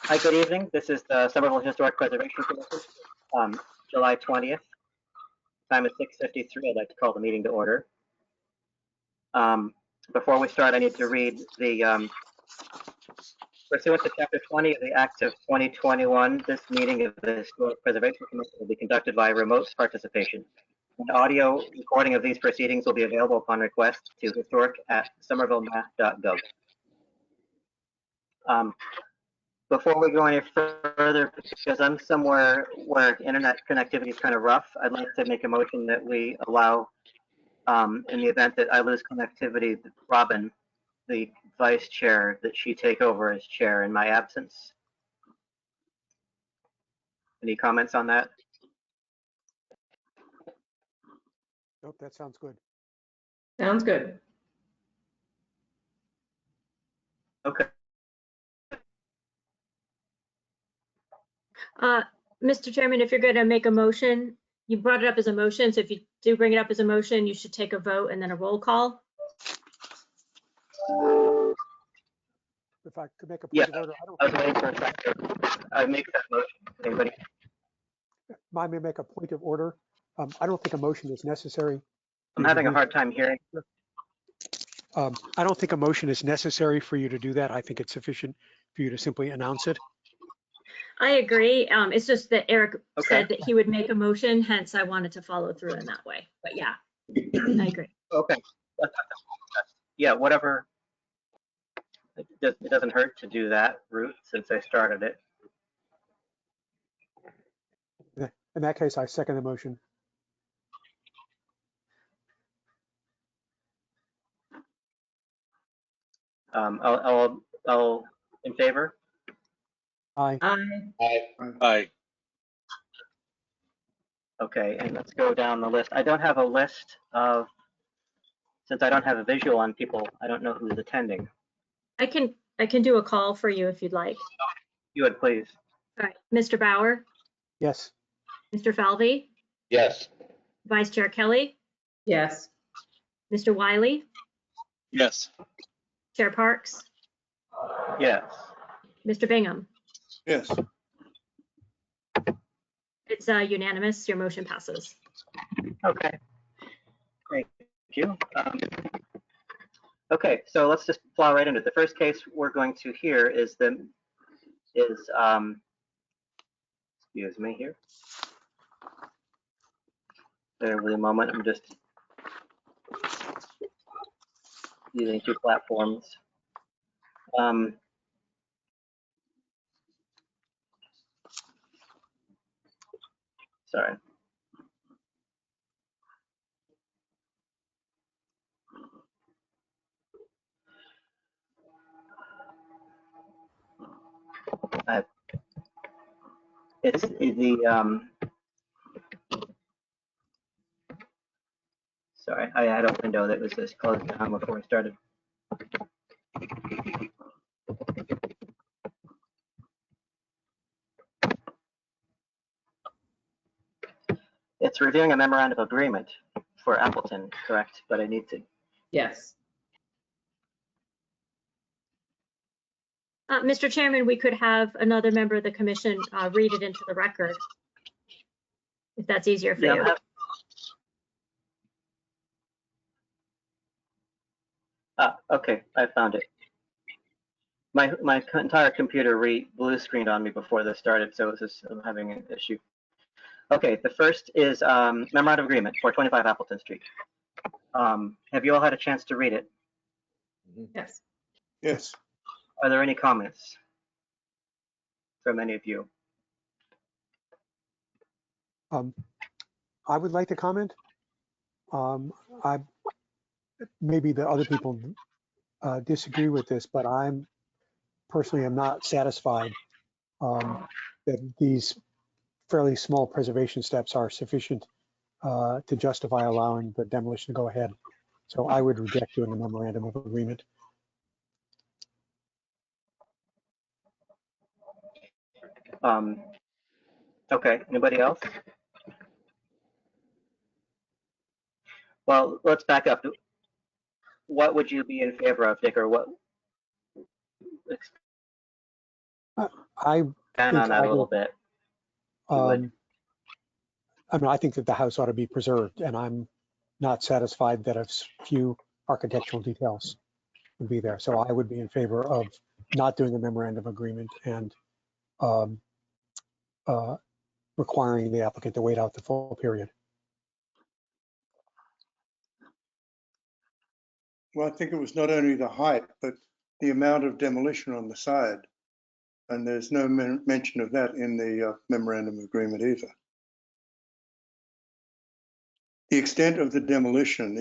Hi, good evening. This is the Somerville Historic Preservation Commission, July 20th. Time is 6:53. I'd like to call the meeting to order. Before we start, I need to read the pursuant to Chapter 20 of the Act of 2021, this meeting of the Historic Preservation Commission will be conducted by remote participation. An audio recording of these proceedings will be available upon request to historic@somervillemass.gov. Before we go any further, because I'm somewhere where internet connectivity is kind of rough, I'd like to make a motion that we allow, in the event that I lose connectivity, Robin, the vice chair, that she take over as chair in my absence. Any comments on that? Nope, that sounds good. Sounds good. Okay. Mr. Chairman, if you're going to make a motion, you brought it up as a motion, so if you do bring it up as a motion, you should take a vote and then a roll call. If I could make a point Yeah, of order, I was waiting for a second. I make that motion. Anybody? I may make a point of order. I don't think a motion is necessary. I'm having a hard time hearing. I don't think a motion is necessary for you to do that. I think it's sufficient for you to simply announce it. I agree. It's just that Eric Okay. said that he would make a motion, hence I wanted to follow through in that way. But yeah, I agree. Okay. Yeah, whatever. It doesn't hurt to do that route since I started it. In that case, I second the motion. I'll in favor. Aye. Aye. Okay, and let's go down the list. I don't have a list of, since I don't have a visual on people, I don't know who's attending. I can do a call for you if you'd like. You would please. All right, Mr. Bauer, Yes. Mr. Falvey, Yes. Vice Chair Kelly, Yes. Mr. Wiley, Yes. Chair Parks, Yes. Mr. Bingham. Yes. It's unanimous. Your motion passes. Okay. Thank you. Okay, so let's just plow right into it. The first case we're going to hear is excuse me here. Bear with me a moment. I'm just using two platforms. Sorry. It's the sorry, I had a window that was just closed down before we started. It's reviewing a memorandum of agreement for Appleton, correct? But I need to. Yes. Mr. Chairman, we could have another member of the commission read it into the record, if that's easier for you. Okay, I found it. My entire computer blue screened on me before this started, so it's just, I'm having an issue. Okay, the first is memorandum of agreement for 25 Appleton Street. Have you all had a chance to read it? Yes. Yes. Are there any comments from any of you? I would like to comment. Maybe the other people disagree with this, but I'm personally am not satisfied that these fairly small preservation steps are sufficient to justify allowing the demolition to go ahead. So I would reject doing a memorandum of agreement. Okay, anybody else? Well, let's back up. What would you be in favor of, Dick, or what? I Down on that a little bit. You would. I mean, I think that the house ought to be preserved, and I'm not satisfied that a few architectural details would be there. So I would be in favor of not doing a memorandum agreement and requiring the applicant to wait out the full period. Well, I think it was not only the height, but the amount of demolition on the side. And there's no mention of that in the memorandum agreement either. The extent of the demolition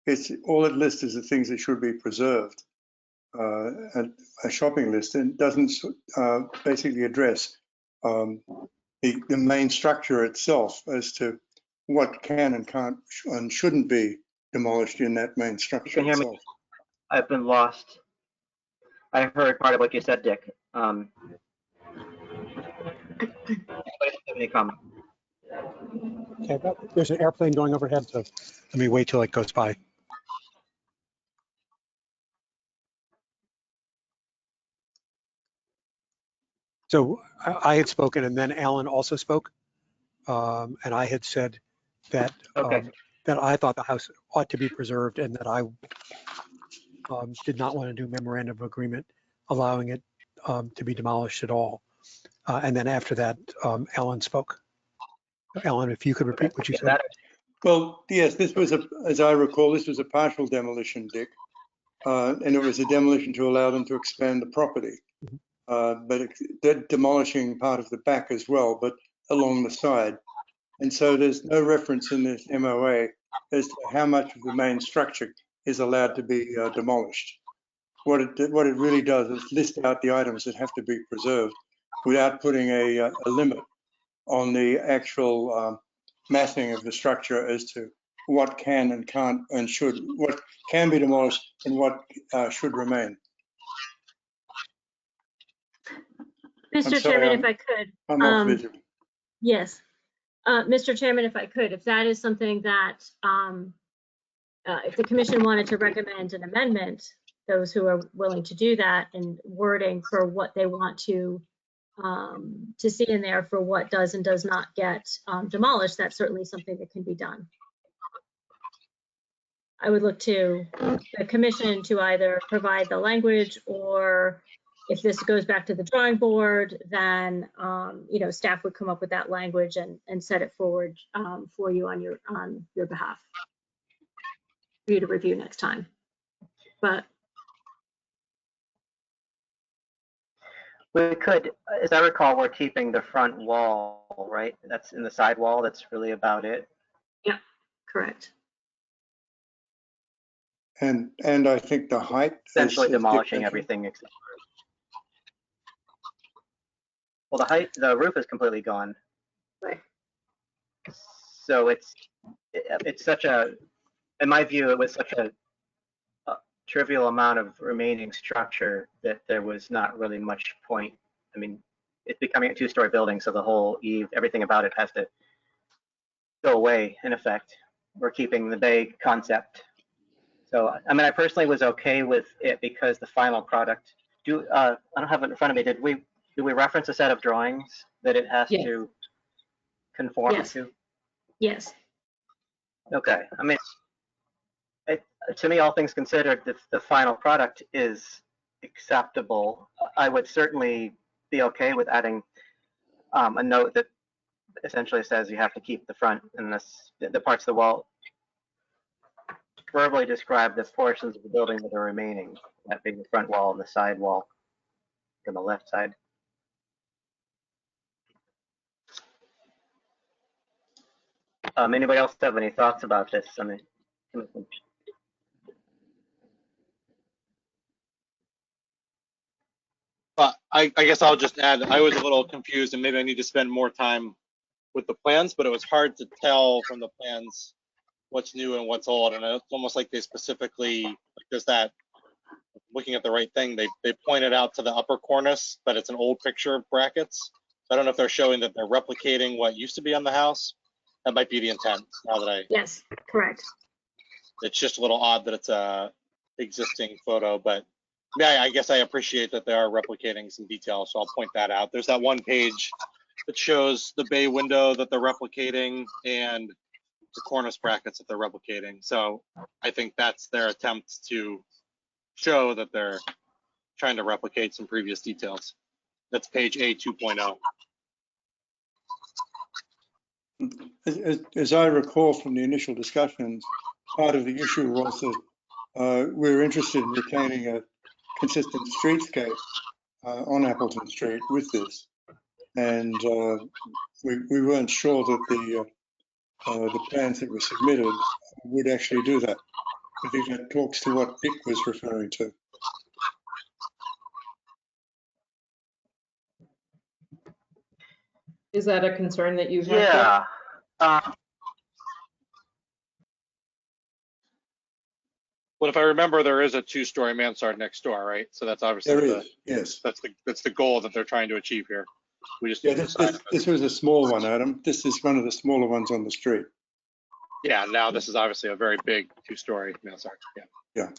it's all it lists is the things that should be preserved. And a shopping list, and doesn't basically address the main structure itself as to what can and can't and shouldn't be demolished in that main structure You can hear me? itself. I've been lost. I heard part of what you said, Dick. Anybody have any comment? Okay, but there's an airplane going overhead, so let me wait till it goes by. So I had spoken, and then Alan also spoke, and I had said that Okay. that I thought the house ought to be preserved, and that I did not want to do memorandum of agreement allowing it to be demolished at all. And then after that, Alan spoke. Alan, if you could repeat what you said. Well, yes, this was as I recall, this was a partial demolition, Dick, and it was a demolition to allow them to expand the property. But they're demolishing part of the back as well, but along the side. And so there's no reference in this MOA as to how much of the main structure is allowed to be demolished. What it really does is list out the items that have to be preserved without putting a limit on the actual massing of the structure as to what can and can't and should, what can be demolished and what should remain. Mr. Chairman, if I could. I'm not visible. Yes. Mr. Chairman, if I could, if that is something that, if the commission wanted to recommend an amendment, those who are willing to do that and wording for what they want to see in there for what does and does not get demolished, that's certainly something that can be done. I would look to the commission to either provide the language, or if this goes back to the drawing board, then staff would come up with that language and set it forward for you on your behalf for you to review next time. But we could, as I recall, we're keeping the front wall, right? That's in the side wall. That's really about it. yeah, correct. And I think the height Essentially demolishing everything except for, well, the roof is completely gone. Right. So it's such a, in my view, it was such a trivial amount of remaining structure that there was not really much point. I mean, it's becoming a two-story building, so the whole eave, everything about it has to go away in effect. We're keeping the bay concept. So, I mean, I personally was okay with it because the final product, I don't have it in front of me. Do we reference a set of drawings that it has Yes. to conform Yes. to? Yes. Okay. I mean, to me, all things considered, the final product is acceptable. I would certainly be okay with adding a note that essentially says you have to keep the front and the parts of the wall, verbally describe the portions of the building that are remaining, that being the front wall and the side wall on the left side. Anybody else have any thoughts about this? I mean, I guess I'll just add, I was a little confused, and maybe I need to spend more time with the plans, but it was hard to tell from the plans what's new and what's old. And it's almost like they specifically, like there's that, looking at the right thing, they pointed out to the upper cornice, but it's an old picture of brackets. So I don't know if they're showing that they're replicating what used to be on the house. That might be the intent, now that Yes, correct. it's just a little odd that it's a existing photo, but Yeah, I guess I appreciate that they are replicating some details, so I'll point that out. There's that one page that shows the bay window that they're replicating and the cornice brackets that they're replicating. So I think that's their attempt to show that they're trying to replicate some previous details. That's page A 2.0. As I recall from the initial discussions, part of the issue was that we're interested in retaining a consistent streetscape on Appleton Street with this. And we weren't sure that the plans that were submitted would actually do that. I think that talks to what Dick was referring to. Is that a concern that you have? Yeah. But if I remember, there is a 2-story mansard next door, right? So that's obviously There is, yes. that's the goal that they're trying to achieve here. We just Yeah, need to decide. this was a small one, Adam. This is one of the smaller ones on the street. Yeah, now this is obviously a very big 2-story mansard. Yeah.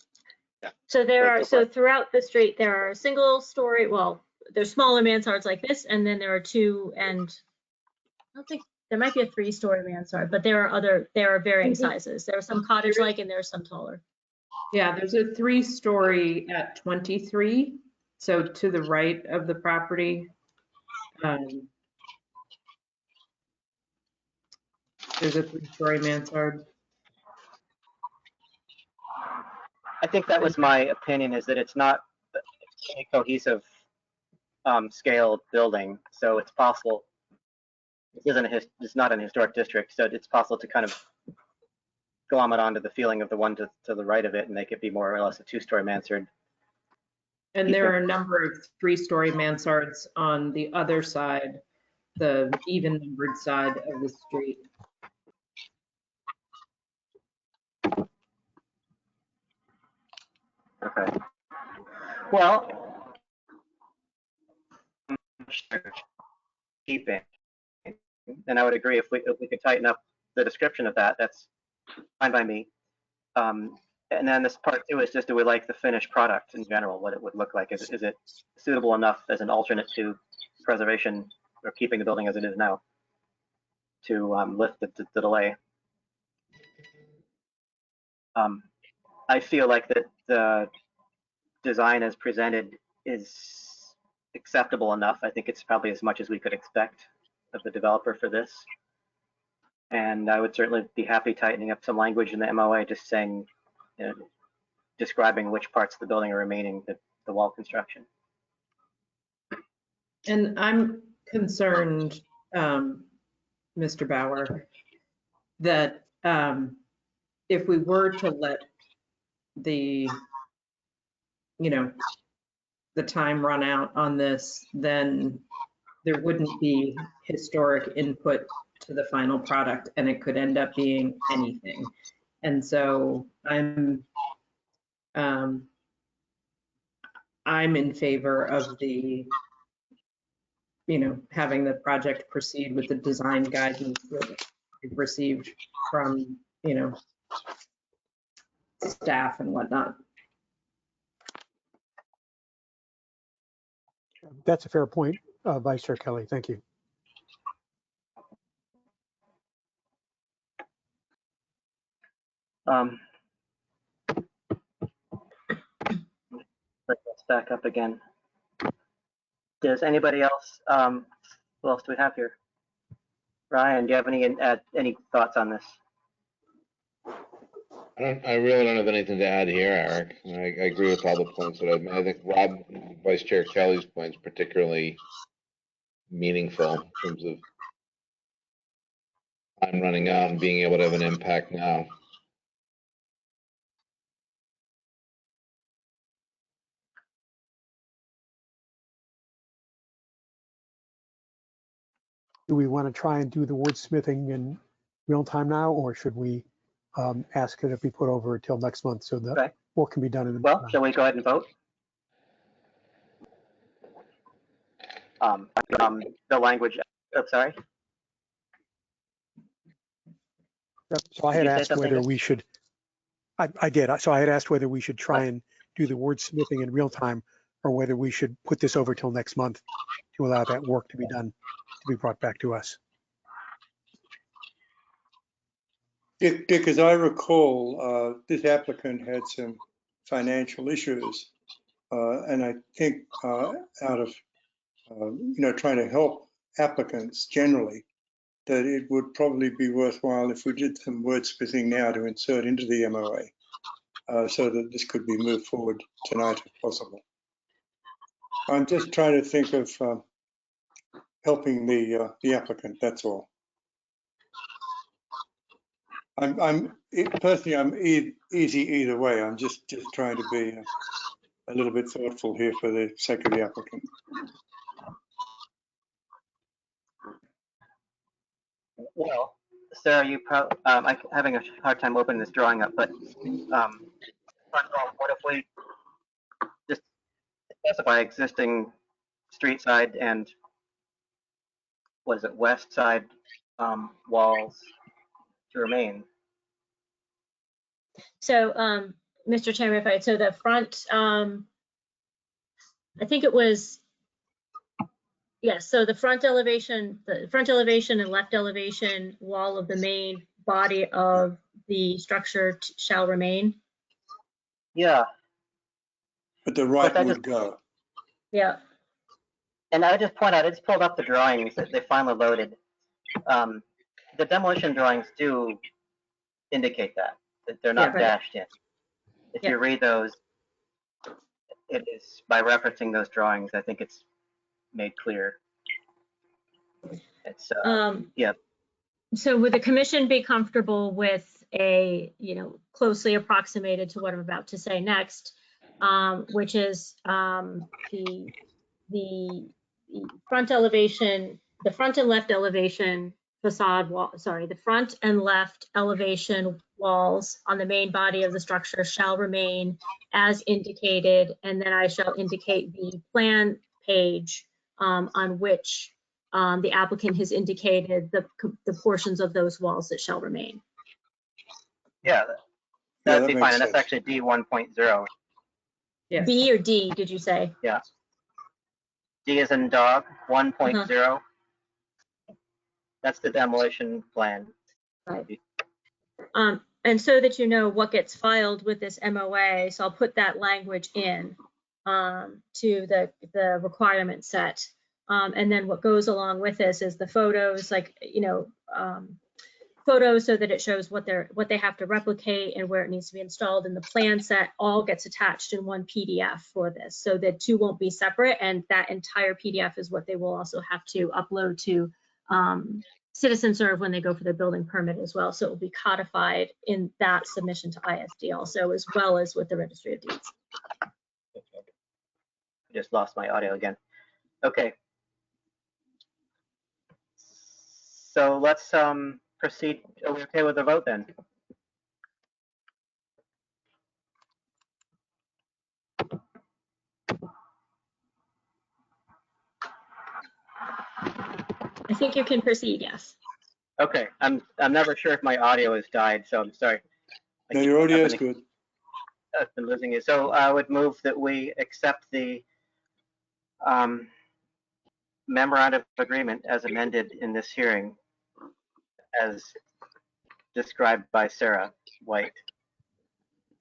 So there Go are, for so it. throughout the street, there are single story, well, there's smaller mansards like this, and then there are 2, and I don't think, there might be a 3-story mansard, but there are varying sizes. There are some cottage-like and there are some taller. Yeah, there's a 3-story at 23, so to the right of the property. There's a 3-story mansard. I think that was my opinion, is that it's not a cohesive scaled building. So it's possible, it's not an historic district, so it's possible to kind of glom it onto the feeling of the one to the right of it and make it be more or less a 2-story mansard. And there are a number of 3-story mansards on the other side, the even numbered side of the street. Okay. Well, keeping, and I would agree if we could tighten up the description of that, that's fine by me. And then this part 2 is just, do we like the finished product in general, what it would look like? Is it suitable enough as an alternate to preservation or keeping the building as it is now to lift the delay? I feel like that the design as presented is acceptable enough. I think it's probably as much as we could expect of the developer for this. And I would certainly be happy tightening up some language in the MOA, just saying, you know, describing which parts of the building are remaining, the wall construction. And I'm concerned, Mr. Bauer, that if we were to let the time run out on this, then there wouldn't be historic input to the final product, and it could end up being anything. And so I'm in favor of the, having the project proceed with the design guidance that we've received from, staff and whatnot. That's a fair point, Vice Chair Kelly. Thank you. Let's back up again. Does anybody else, who else do we have here? Ryan, do you have any thoughts on this? I really don't have anything to add here, Eric. I agree with all the points that I've made. I think Rob, Vice Chair Kelly's points particularly meaningful in terms of time running out and being able to have an impact now. Do we want to try and do the wordsmithing in real time now, or should we ask it to be put over until next month so that Okay. work can be done in the Well, shall we go ahead and vote? The language, oh, sorry. So I had Did you say asked something? whether we should, I did. So I had asked whether we should try and do the wordsmithing in real time, or whether we should put this over till next month to allow that work to be done, to be brought back to us. Dick, as I recall, this applicant had some financial issues, and I think out of trying to help applicants generally, that it would probably be worthwhile if we did some wordsmithing now to insert into the MOA, so that this could be moved forward tonight if possible. I'm just trying to think of helping the applicant. That's all. Personally, I'm easy either way. I'm just trying to be a little bit thoughtful here for the sake of the applicant. Well, Sarah, I'm having a hard time opening this drawing up, but first of all, what if we just specify existing street side and what is it, west side walls to remain? So, Mr. Chairman, so the front, I think it was, yes, so the front elevation and left elevation wall of the main body of the structure shall remain. Yeah. But the right would go. Yeah. And I just point out, I just pulled up the drawings that they finally loaded. The demolition drawings do indicate that they're not dashed in. If you read those, it is by referencing those drawings, I think it's made clear. It's yeah. So would the commission be comfortable with a, closely approximated to what I'm about to say next, which is the front elevation, the front and left elevation facade wall, the front and left elevation walls on the main body of the structure shall remain as indicated, and then I shall indicate the plan page on which the applicant has indicated the portions of those walls that shall remain. Yeah, that'd be fine, and that's actually D 1.0. Yes. B or D, did you say? Yeah. D as in dog, 1.0. That's the demolition plan. Right. And so that you know what gets filed with this MOA, so I'll put that language in to the requirement set. And then what goes along with this is the photos, photos so that it shows what they have to replicate and where it needs to be installed, and the plan set all gets attached in one PDF for this, so that two won't be separate, and that entire PDF is what they will also have to upload to Citizen Serve when they go for their building permit as well. So it will be codified in that submission to ISD also, as well as with the Registry of Deeds. I just lost my audio again. Okay. So let's proceed. Are we okay with the vote then? I think you can proceed, yes. Okay, I'm never sure if my audio has died, so I'm sorry. No, your audio is good. I've been losing it. So I would move that we accept the memorandum of agreement as amended in this hearing, as described by Sarah White,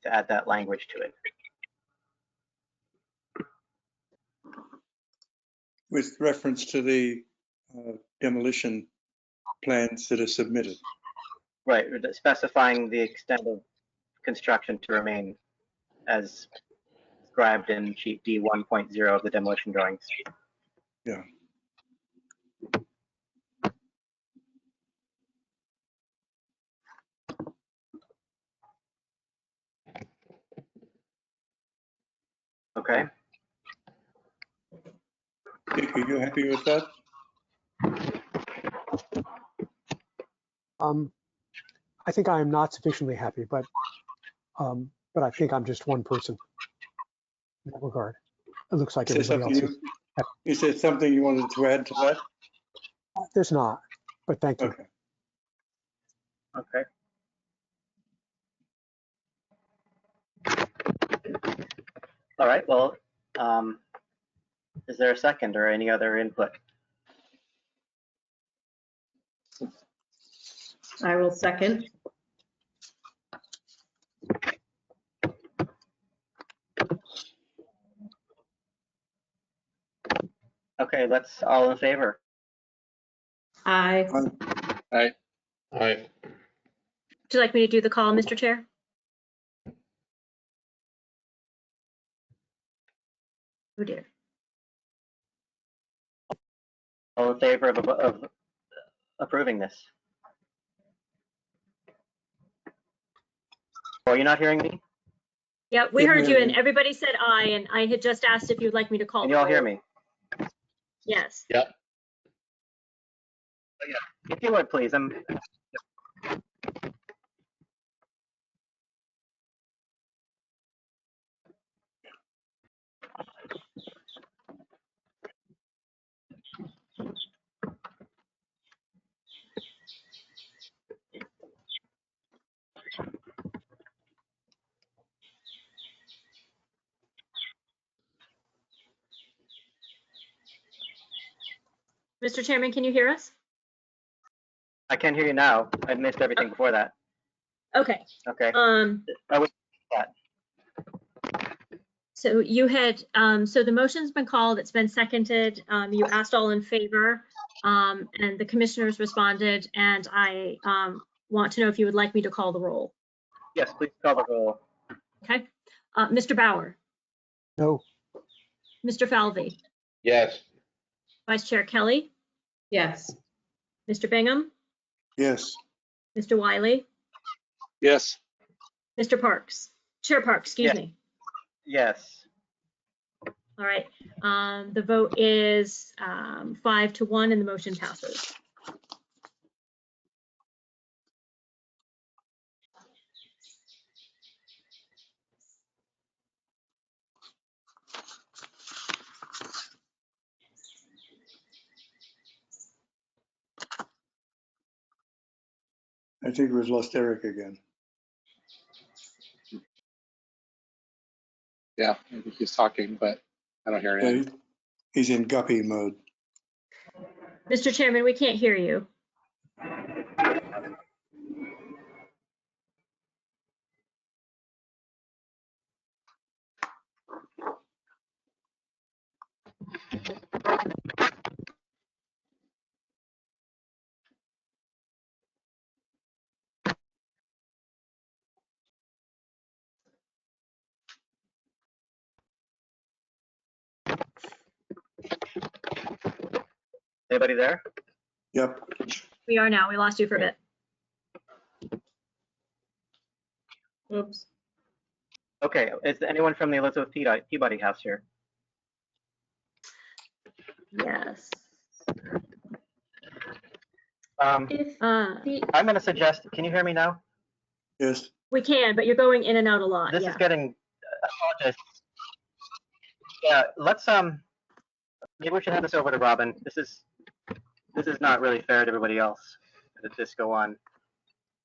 to add that language to it. With reference to the demolition plans that are submitted. Right, specifying the extent of construction to remain as described in sheet D 1.0 of the demolition drawings. Yeah. Okay. Dick, are you happy with that? I think I am not sufficiently happy, but I think I'm just one person in that regard. It looks like everybody else is. Is there something you wanted to add to that? There's not, but thank you. Okay. Okay. All right, well, is there a second or any other input? I will second. Okay, let's all in favor. Aye. Right. All right. Would you like me to do the call, Mr. Chair? Oh dear. All in favor of approving this? Oh, you're not hearing me? Yeah, we Yeah, heard you, and yeah. everybody said aye, and I had just asked if you'd like me to call. Can the you all hear roll. me? Yes. Yep. If you would, please. Mr. Chairman, can you hear us? I can hear you now. I missed everything before that. Okay. Okay. So you had, so the motion's been called, it's been seconded, you asked all in favor, and the commissioners responded, and I want to know if you would like me to call the roll. Yes, please call the roll. Okay. Mr. Bauer, No, Mr. Falvey, Yes. Vice Chair Kelly, Yes. Mr. Bingham, Yes. Mr. Wiley, Yes. Mr. Parks, Chair Parks, excuse Yes. me. Yes. All right, the vote is 5-1 and the motion passes. I think we've lost Eric again. Yeah, I think he's talking, but I don't hear anything. Yeah, he's in guppy mode. Mr. Chairman, we can't hear you. Anybody there? Yep. We are now. We lost you for a bit. Oops. Okay, is anyone from the Elizabeth Peabody House here? Yes. I'm going to suggest, can you hear me now? Yes. We can, but you're going in and out a lot. This Yeah. is getting, I apologize. Yeah, let's, maybe we should hand this over to Robin. This is not really fair to everybody else that this go on.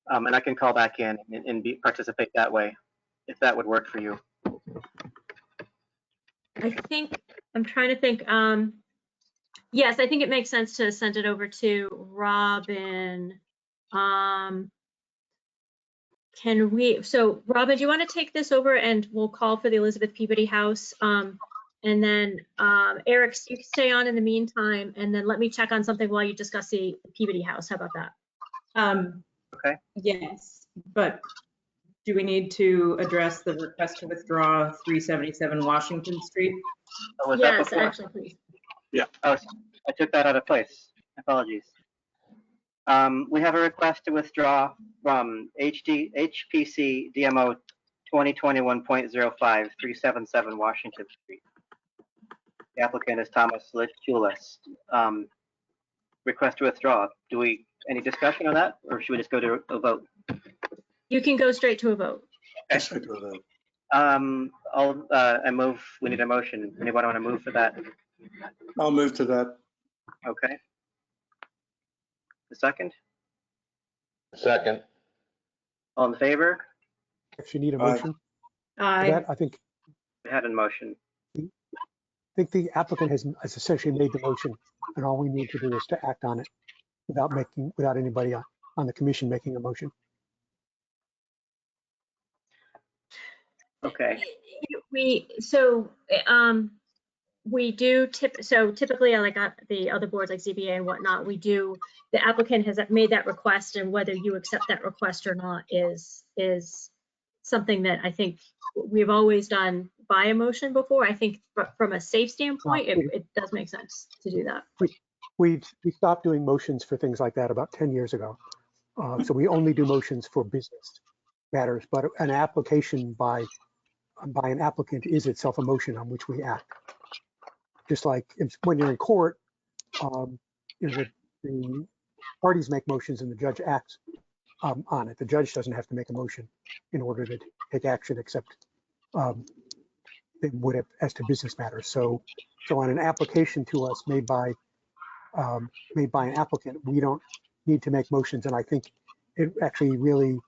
And I can call back in and participate that way, if that would work for you. I think, I'm trying to think. Yes, I think it makes sense to send it over to Robin. Can we, so Robin, do you want to take this over and we'll call for the Elizabeth Peabody House? And then Eric, you can stay on in the meantime, and then let me check on something while you discuss the Peabody House. How about that? Okay. Yes, but do we need to address the request to withdraw 377 Washington Street? Oh, was that Yes, before? actually, please. Oh, I took that out of place. Apologies. We have a request to withdraw from HPC DMO 2021.05 377 Washington Street. The applicant is Thomas Lichulis. Request to withdraw. Any discussion on that, or should we just go to a vote? You can go straight to a vote. Yes, I do that. I move, we need a motion. Anybody want to move for that? I'll move to that. Okay. The second? Second. All in favor? if you need a Aye. motion for Aye. that, I think had a motion. I think the applicant has essentially made the motion, and all we need to do is to act on it without anybody on the commission making a motion. Okay. We do typically like the other boards like ZBA and whatnot, the applicant has made that request, and whether you accept that request or not is something that I think we've always done by a motion before. I think from a safe standpoint, it does make sense to do that. We stopped doing motions for things like that about 10 years ago. So we only do motions for business matters, but an application by an applicant is itself a motion on which we act. Just like when you're in court, the parties make motions and the judge acts on it. The judge doesn't have to make a motion in order to take action, except they would have as to business matters. So on an application to us made by an applicant, we don't need to make motions, and I think it actually really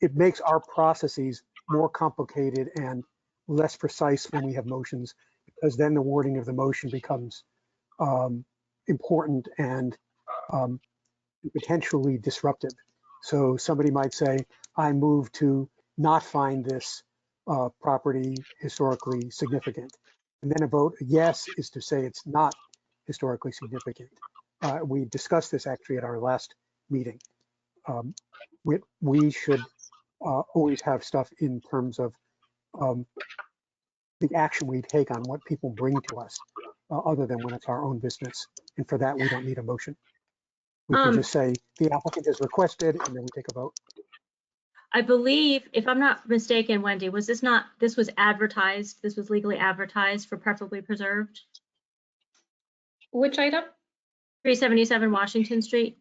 it makes our processes more complicated and less precise when we have motions, because then the wording of the motion becomes important and potentially disruptive. So somebody might say, I move to not find this property historically significant. And then a vote yes is to say it's not historically significant. We discussed this actually at our last meeting. We should always have stuff in terms of the action we take on what people bring to us, other than when it's our own business. And for that, we don't need a motion. We can just say the applicant has requested, and then we take a vote. I believe, if I'm not mistaken, Wendy, this was advertised, this was legally advertised for preferably preserved? Which item? 377 Washington Street.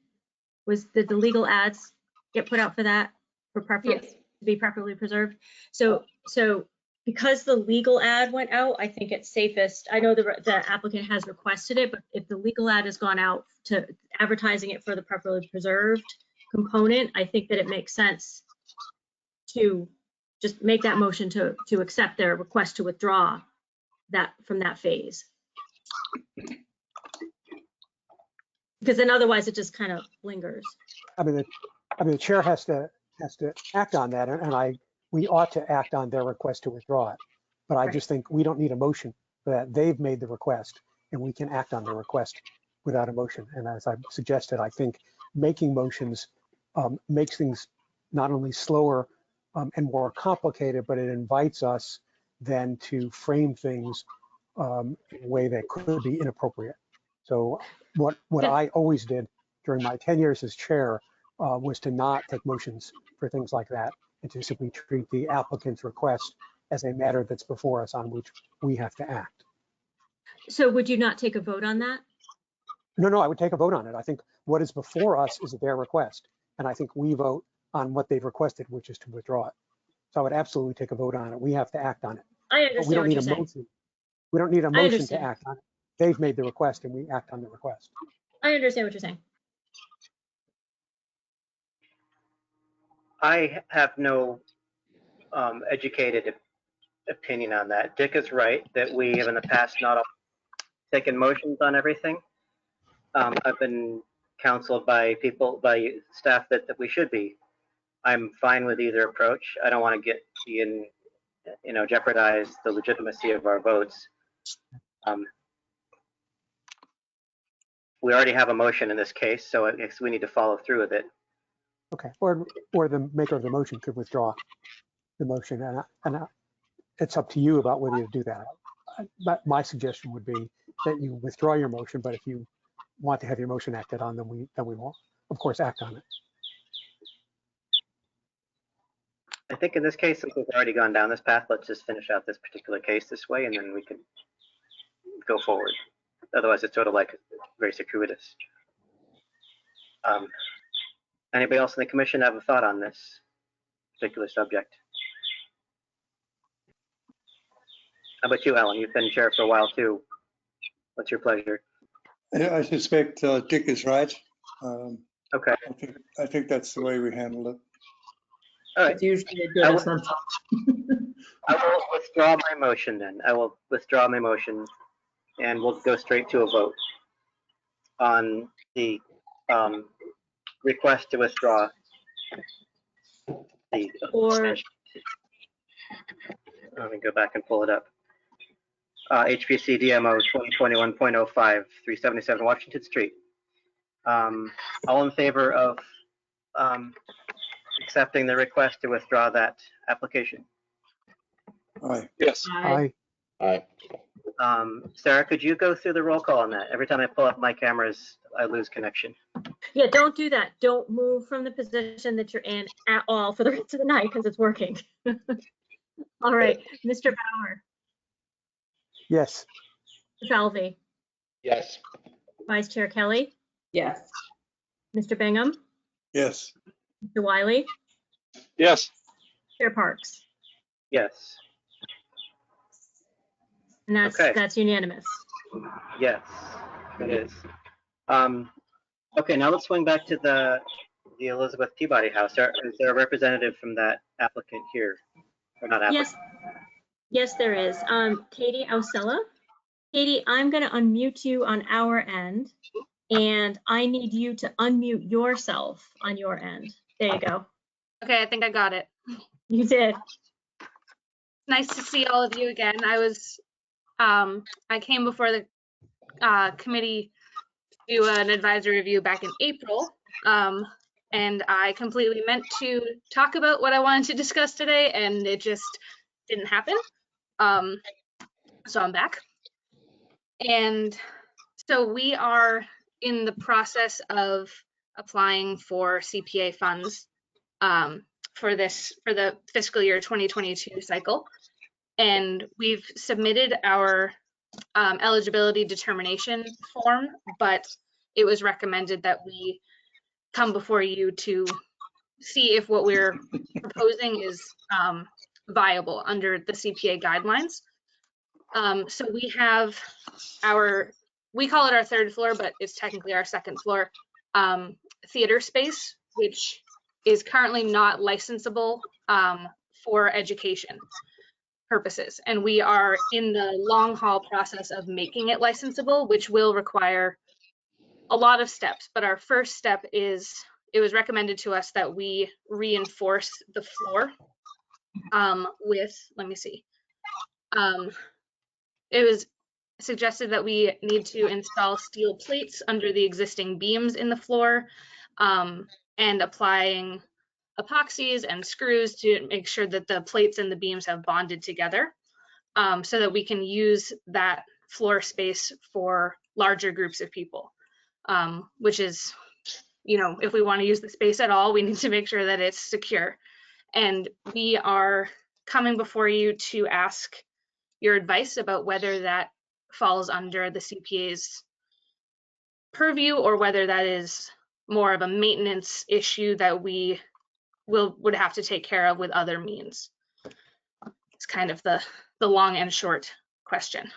Did the legal ads get put out for that, for preferably, Yes. to be preferably preserved? So because the legal ad went out, I think it's safest. I know the applicant has requested it, but if the legal ad has gone out to advertising it for the preferably preserved component, I think that it makes sense to just make that motion to accept their request to withdraw that from that phase. Because then otherwise it just kind of lingers. I mean, the chair has to act on that, and we ought to act on their request to withdraw it. But I just think we don't need a motion for that. They've made the request, and we can act on the request without a motion. And as I suggested, I think making motions makes things not only slower and more complicated, but it invites us then to frame things in a way that could be inappropriate. So what I always did during my 10 years as chair was to not take motions for things like that, and to simply treat the applicant's request as a matter that's before us on which we have to act. So would you not take a vote on that? No, I would take a vote on it. I think what is before us is their request, and I think we vote on what they've requested, which is to withdraw it. So I would absolutely take a vote on it. We have to act on it. I understand. But we don't need a motion. We don't need a motion to act on it. They've made the request, and we act on the request. I understand what you're saying. I have no educated opinion on that. Dick is right that we have in the past not taken motions on everything. I've been counseled by staff that we should be. I'm fine with either approach. I don't want to jeopardize the legitimacy of our votes. We already have a motion in this case, so I guess we need to follow through with it. Okay, or the maker of the motion could withdraw the motion, and it's up to you about whether you do that. But my suggestion would be that you withdraw your motion, but if you want to have your motion acted on, then we will, of course, act on it. I think in this case, since we've already gone down this path, let's just finish out this particular case this way, and then we can go forward. Otherwise, it's sort of like very circuitous. Anybody else in the commission have a thought on this particular subject? How about you, Ellen? You've been chair for a while too. What's your pleasure? I suspect Dick is right. Okay. I think that's the way we handle it. All right. It's usually a good assumption. I will withdraw my motion then. I will withdraw my motion and we'll go straight to a vote on the request to withdraw the. Or- Let me go back and pull it up. HPC DMO 2021.05, 377 Washington Street. All in favor of accepting the request to withdraw that application? Aye. Yes. Aye. Aye. Sarah, could you go through the roll call on that? Every time I pull up my cameras, I lose connection. Yeah, don't do that. Don't move from the position that you're in at all for the rest of the night because it's working. All right, Mr. Bauer, Yes. Falvey, Yes. Vice Chair Kelly, Yes. Mr. Bingham, Yes. Mr. Wiley, Yes. Chair Parks. Yes. And Okay. that's unanimous. Yes, it is. Okay, now let's swing back to the Elizabeth Peabody House. Is there a representative from that applicant here? Or not applicant? Yes, there is. Katie Ausella. Katie, I'm going to unmute you on our end, and I need you to unmute yourself on your end. There you go. Okay, I think I got it. You did. Nice to see all of you again. I came before the committee to do an advisory review back in April, and I completely meant to talk about what I wanted to discuss today, and it just didn't happen. So I'm back. And so we are in the process of applying for CPA funds for the fiscal year 2022 cycle. And we've submitted our eligibility determination form, but it was recommended that we come before you to see if what we're proposing is viable under the CPA guidelines. So we have we call it our third floor, but it's technically our second floor, theater space, which is currently not licensable for education purposes. And we are in the long haul process of making it licensable, which will require a lot of steps. But our first step is, it was recommended to us that we reinforce the floor with, let me see. It was suggested that we need to install steel plates under the existing beams in the floor and applying epoxies and screws to make sure that the plates and the beams have bonded together so that we can use that floor space for larger groups of people, which is, you know, if we want to use the space at all, we need to make sure that it's secure. And we are coming before you to ask your advice about whether that falls under the CPA's purview or whether that is more of a maintenance issue that we would have to take care of with other means. It's kind of the long and short question.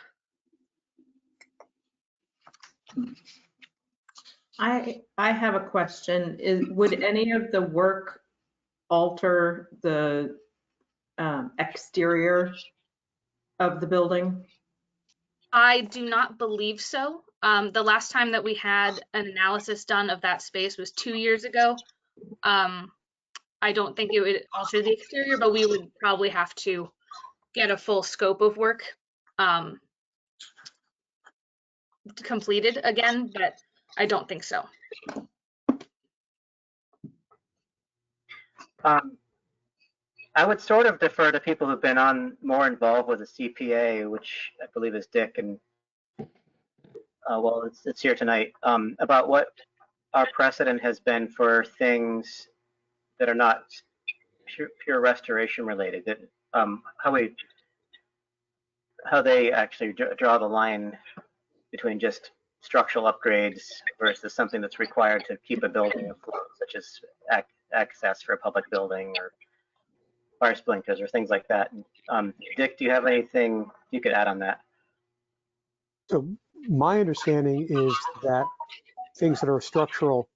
I have a question. Would any of the work alter the exterior of the building? I do not believe so. The last time that we had an analysis done of that space was 2 years ago. I don't think it would alter the exterior, but we would probably have to get a full scope of work completed again, but I don't think so. I would sort of defer to people who've been more involved with the CPA, which I believe is Dick, and well, it's here tonight, about what our precedent has been for things that are not pure restoration related. That how they actually draw the line between just structural upgrades versus something that's required to keep a building afloat, such as access for a public building or fire sprinklers or things like that. Dick, do you have anything you could add on that? So my understanding is that things that are structural,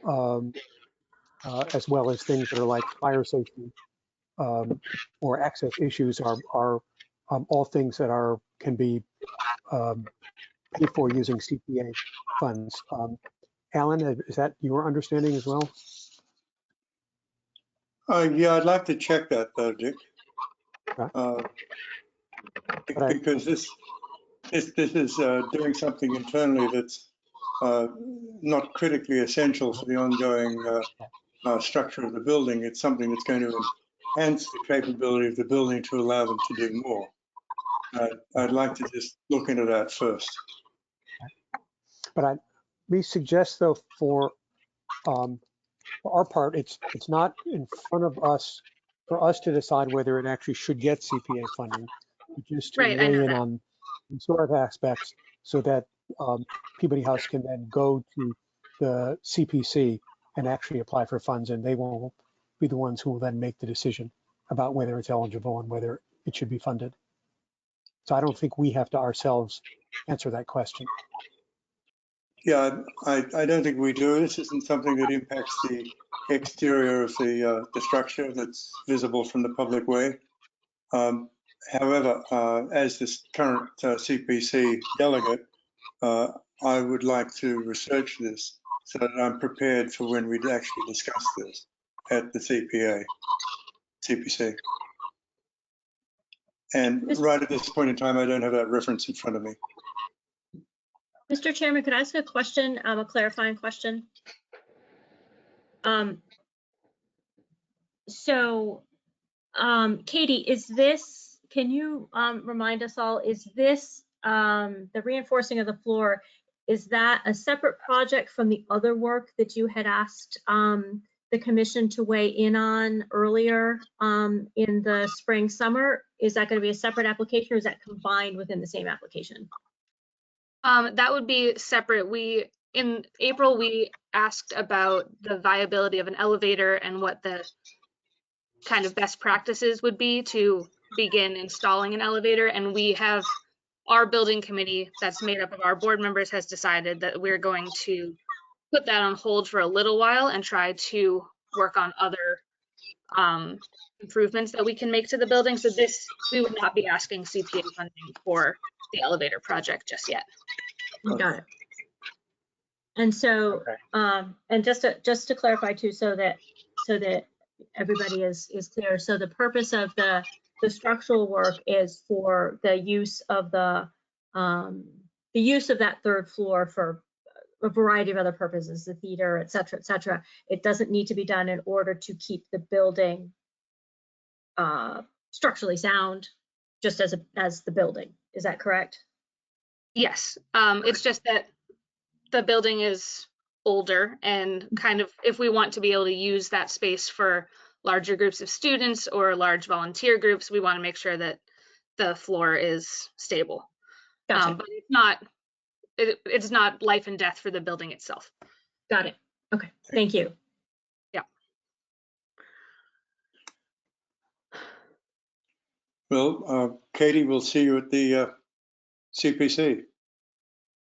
as well as things that are like fire safety, or access issues are all things that can be paid for using CPA funds. Alan, is that your understanding as well? Yeah, I'd like to check that though, Dick. Right. Because this is doing something internally that's not critically essential for the ongoing structure of the building. It's something that's going to enhance the capability of the building to allow them to do more. I'd like to just look into that first. But we suggest though for our part, it's not in front of us for us to decide whether it actually should get CPA funding, just to Right, I weigh know in that. on some sort of aspects so that Peabody House can then go to the CPC and actually apply for funds, and they will be the ones who will then make the decision about whether it's eligible and whether it should be funded. So I don't think we have to ourselves answer that question. Yeah, I don't think we do. This isn't something that impacts the exterior of the structure that's visible from the public way. However, as this current CPC delegate, I would like to research this so that I'm prepared for when we actually discuss this at the CPC. And right at this point in time, I don't have that reference in front of me. Mr. Chairman, could I ask a question, a clarifying question? Katie, is this, can you remind us all, is this, the reinforcing of the floor, is that a separate project from the other work that you had asked the commission to weigh in on earlier in the spring, summer? Is that going to be a separate application, or is that combined within the same application? That would be separate. In April, we asked about the viability of an elevator and what the kind of best practices would be to begin installing an elevator. And we have, our building committee that's made up of our board members has decided that we're going to put that on hold for a little while and try to work on other improvements that we can make to the building. So we would not be asking CPA funding for the elevator project just yet. Got it. And so, okay. And just to clarify too, so that everybody is clear. So the purpose of the structural work is for the use of that third floor for a variety of other purposes, the theater, et cetera, et cetera. It doesn't need to be done in order to keep the building structurally sound, just as the building. Is that correct? Yes. It's just that the building is older, and kind of, if we want to be able to use that space for larger groups of students or large volunteer groups, we want to make sure that the floor is stable. Gotcha. But it's not life and death for the building itself. Got it. Okay, thank you. Yeah. Well, Katie, we'll see you at the CPC.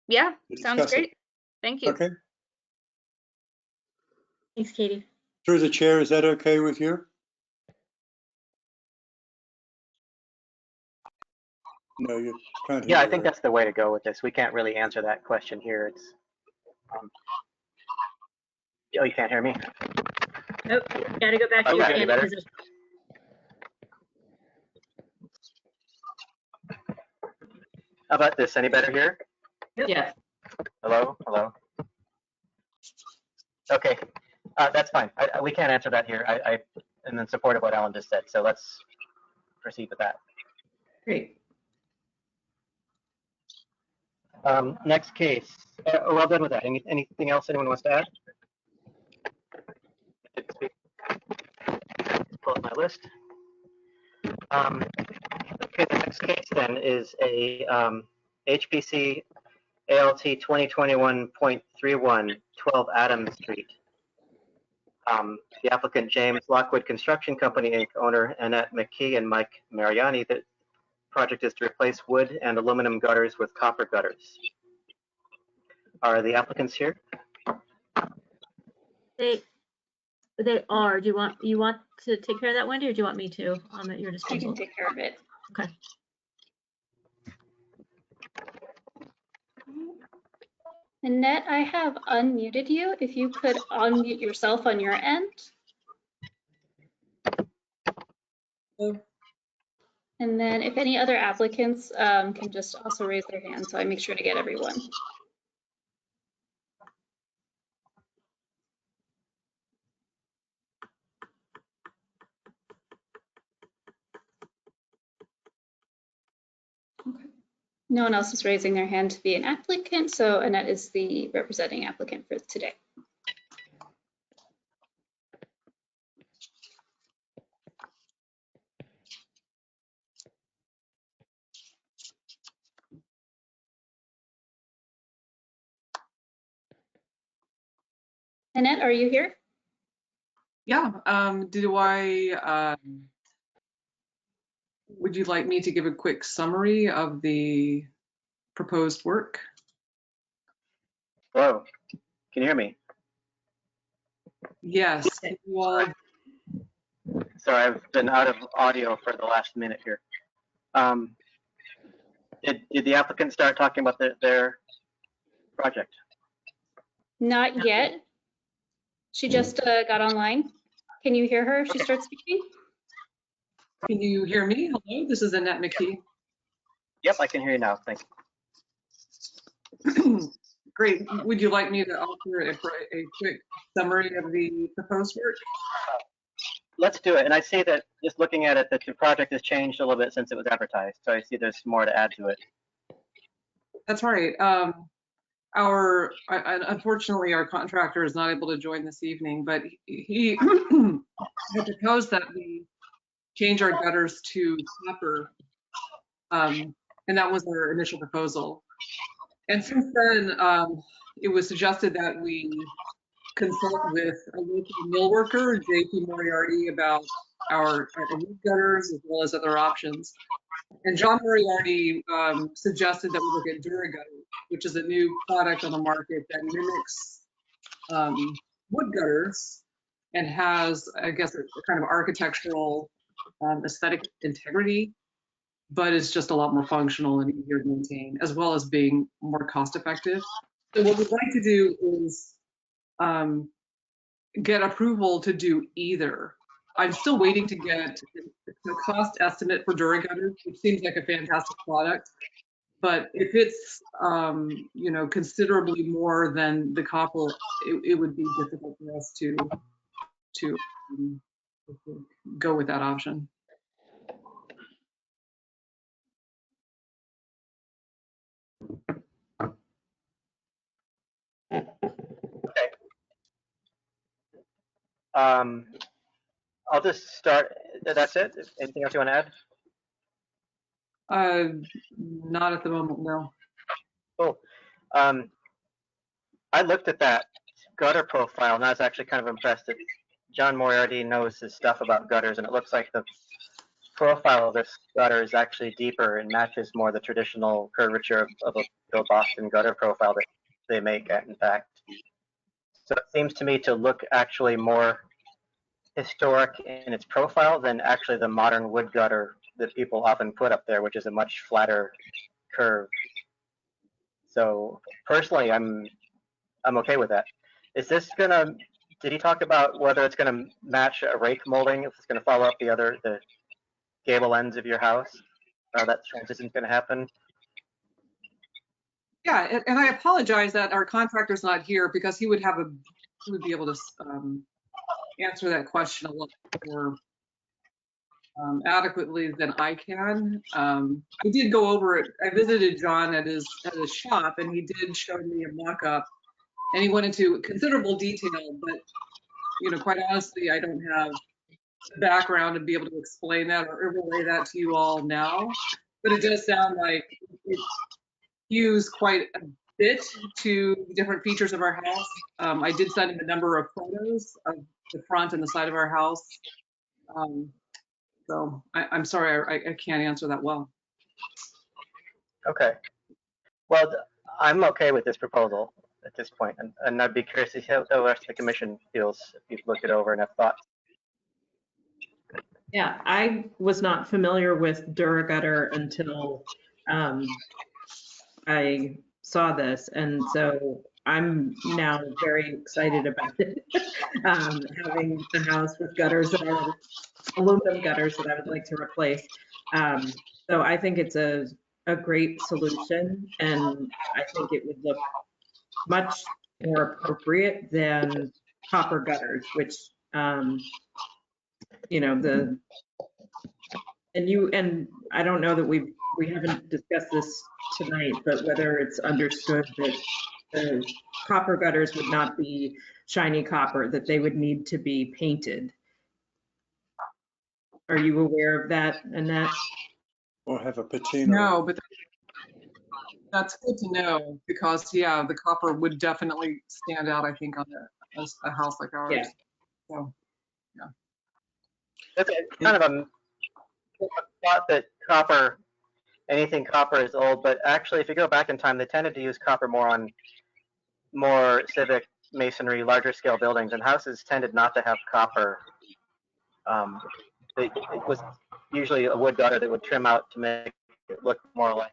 Yeah, sounds great. Thank you. Okay. Thanks, Katie. Through the chair, is that okay with you? No, you can't. Yeah, I think that's the way to go with this. We can't really answer that question here. It's. Oh, you can't hear me? Nope. Gotta go back to your standing position. How about this? Any better here? Yeah. Hello? Hello? Okay, that's fine. We can't answer that here. I am in support of what Alan just said, so let's proceed with that. Great. Next case. Well done with that. Anything else anyone wants to add? Let's pull up my list. Okay, the next case then is a HPC ALT 2021.31, 12 Adams Street. The applicant, James Lockwood Construction Company, Inc., owner Annette McKee and Mike Mariani. The project is to replace wood and aluminum gutters with copper gutters. Are the applicants here? They are. Do you want to take care of that, Wendy, or do you want me to? At your I disposal. can take care of it. Okay. Annette, I have unmuted you. If you could unmute yourself on your end. And then if any other applicants can just also raise their hand, so I make sure to get everyone. Okay. No one else is raising their hand to be an applicant, so Annette is the representing applicant for today. Annette, are you here? Yeah, would you like me to give a quick summary of the proposed work? Hello, can you hear me? Yes. Well, Sorry, I've been out of audio for the last minute here. Did the applicant start talking about their project? Not yet. She just got online. Can you hear her if she starts speaking? can you hear me? Hello, this is Annette McKee. Yep, I can hear you now. Thanks. Great. Would you like me to offer a quick summary of the proposed work? Let's do it. And I see that just looking at it, that the project has changed a little bit since it was advertised. So I see there's more to add to it. That's right. Unfortunately, our contractor is not able to join this evening, but he had proposed that we change our gutters to copper, and that was our initial proposal. And since then, it was suggested that we consult with a local mill worker, JP Moriarty, about our wood gutters as well as other options. And John Moriarty suggested that we look at DuraGutter, which is a new product on the market that mimics wood gutters and has, I guess, a kind of architectural aesthetic integrity, but it's just a lot more functional and easier to maintain, as well as being more cost effective. So what we'd like to do is get approval to do either. I'm still waiting to get the cost estimate for DuraGutter, which seems like a fantastic product. But if it's considerably more than the copper, it would be difficult for us to go with that option. Okay. I'll just start. That's it. Anything else you want to add? Not at the moment, no. Cool. I looked at that gutter profile, and I was actually kind of impressed that John Moriarty knows his stuff about gutters, and it looks like the profile of this gutter is actually deeper and matches more the traditional curvature of a Bill Boston gutter profile that they make, in fact. So it seems to me to look actually more historic in its profile than actually the modern wood gutter that people often put up there, which is a much flatter curve. So personally, I'm okay with that. Is this gonna? Did he talk about whether it's gonna match a rake molding? If it's gonna follow up the gable ends of your house? That transition's gonna happen. Yeah, and I apologize that our contractor's not here because he would be able to answer that question a little more adequately than I can. We did go over it. I visited John at his shop, and he did show me a mock-up, and he went into considerable detail. But quite honestly, I don't have the background to be able to explain that or relay that to you all now. But it does sound like it used quite a bit to the different features of our house. I did send him a number of photos of the front and the side of our house. So I'm sorry, I can't answer that well. Okay. Well, I'm okay with this proposal. at this point. And I'd be curious to see how the rest of the commission feels if you've looked it over and have thoughts. Yeah, I was not familiar with DuraGutter until I saw this, and so I'm now very excited about it. Having a house with gutters that are aluminum gutters that I would like to replace. So I think it's a great solution, and I think it would look much more appropriate than copper gutters, which you know, and I don't know that we haven't discussed this tonight, but whether it's understood that the copper gutters would not be shiny copper, that they would need to be painted. Are you aware of that, Annette? Or have a patina. No, but that's good to know because, yeah, the copper would definitely stand out, I think, on a house like ours. Yeah. So, It's kind of a thought that copper, anything copper is old, but actually if you go back in time, they tended to use copper more on more civic masonry, larger scale buildings, and houses tended not to have copper. It was usually a wood gutter that would trim out to make it look more like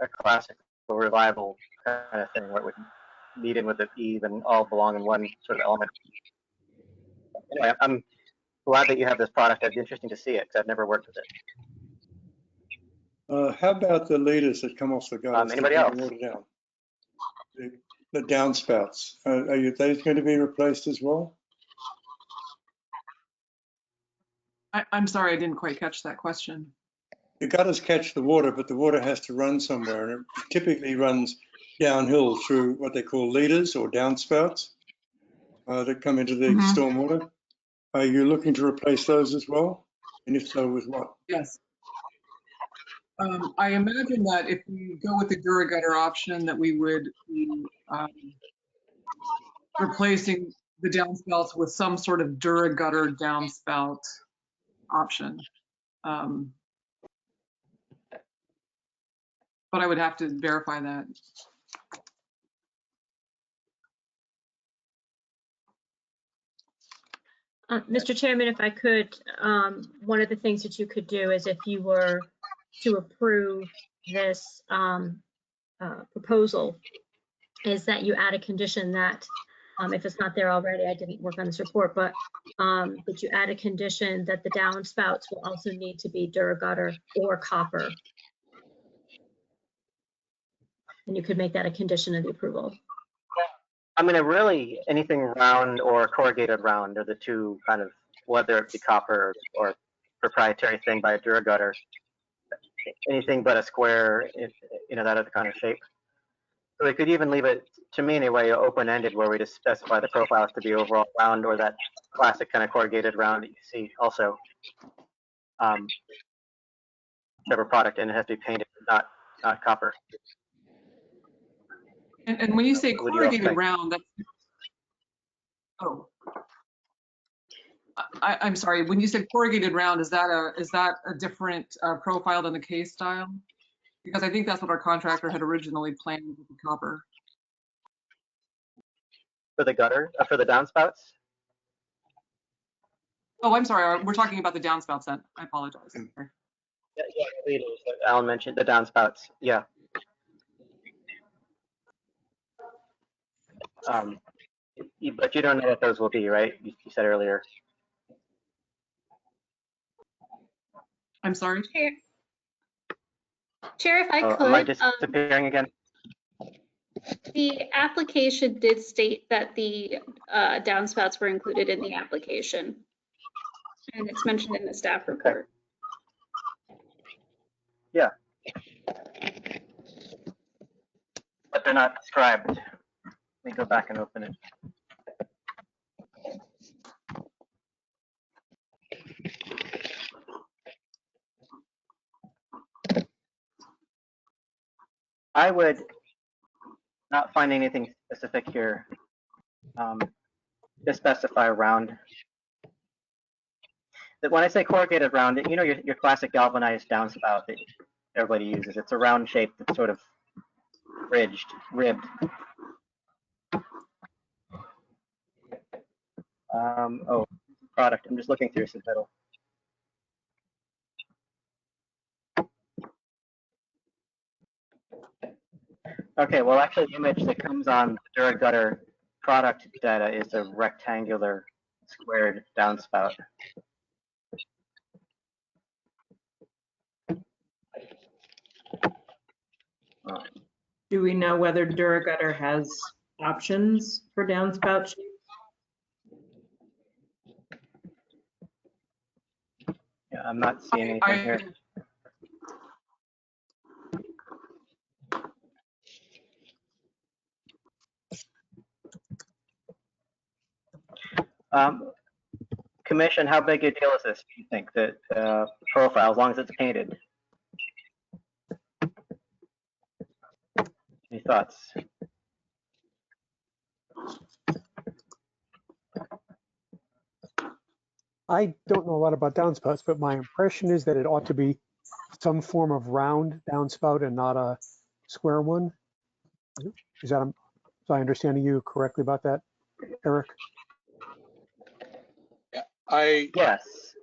a classic revival kind of thing, where it would meet in with the eave and all belong in one sort of element. Anyway, I'm glad that you have this product. It'd be interesting to see it because I've never worked with it. How about the leaders that come off the gutters? Anybody to else? keep the water down? The downspouts, are those going to be replaced as well? I'm sorry, I didn't quite catch that question. The gutters catch the water, but the water has to run somewhere, and it typically runs downhill through what they call leaders or downspouts that come into the stormwater. Are you looking to replace those as well? And if so, with what? Yes. I imagine that if we go with the DuraGutter option, that we would be replacing the downspouts with some sort of DuraGutter downspout option. But I would have to verify that. Mr. Chairman, if I could, one of the things that you could do is if you were to approve this proposal, is that you add a condition that, if it's not there already, I didn't work on this report, but that you add a condition that the downspouts will also need to be DuraGutter or copper. And you could make that a condition of the approval. I mean, really, anything round or corrugated round are the two kind of, whether it be copper or proprietary thing by a DuraGutter, anything but a square, you know, that other kind of shape. So we could even leave it, to me anyway, open-ended, where we just specify the profiles to be overall round or that classic kind of corrugated round that you see also. Whichever product, and it has to be painted, not copper. And when you say What do you all corrugated think? round, that's, oh, I'm sorry. When you said corrugated round, is that a different profile than the case style? Because I think that's what our contractor had originally planned with the copper. For the gutter, for the downspouts? Oh, I'm sorry. We're talking about the downspouts then. I apologize. Yeah, leaders that Alan mentioned, the downspouts, yeah. But you don't know what those will be, right? You said earlier. I'm sorry. Chair, if I could. Am I disappearing again? The application did state that the downspouts were included in the application. And it's mentioned in the staff report. Yeah. But they're not described. Let me go back and open it. I would not find anything specific here. Just specify round. When I say corrugated round, you know your classic galvanized downspout that everybody uses. It's a round shape that's sort of ribbed. Oh, product. I'm just looking through submittal. Okay, well, actually, the image that comes on the DuraGutter product data is a rectangular squared downspout. Do we know whether DuraGutter has options for downspout shapes? Yeah, I'm not seeing anything here. Commission, how big a deal is this, do you think, that profile, as long as it's painted? Any thoughts? I don't know a lot about downspouts, but my impression is that it ought to be some form of round downspout and not a square one. Is that, am I understanding you correctly about that, Eric? Yes.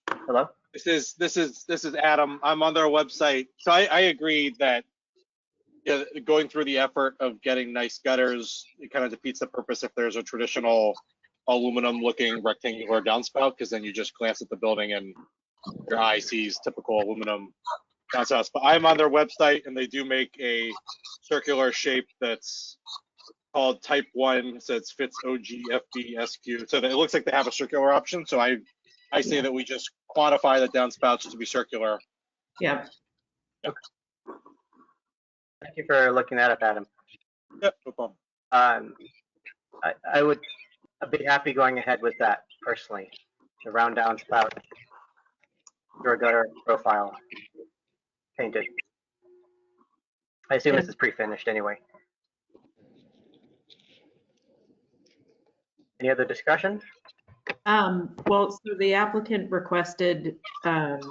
Hello? This is Adam. I'm on their website. So I agree that going through the effort of getting nice gutters, it kind of defeats the purpose if there's a traditional aluminum looking rectangular downspout, because then you just glance at the building and your eye sees typical aluminum downspouts. But I'm on their website and they do make a circular shape that's called type 1, so it fits OGFB SQ. So it looks like they have a circular option. So I say that we just quantify the downspouts to be circular. Yeah. Okay. Thank you for looking that up, Adam. Yep, no problem. I would be happy going ahead with that personally. The round downspout, DuraGutter profile, painted. I assume this is pre-finished anyway. Any other discussion? Well, so the applicant requested the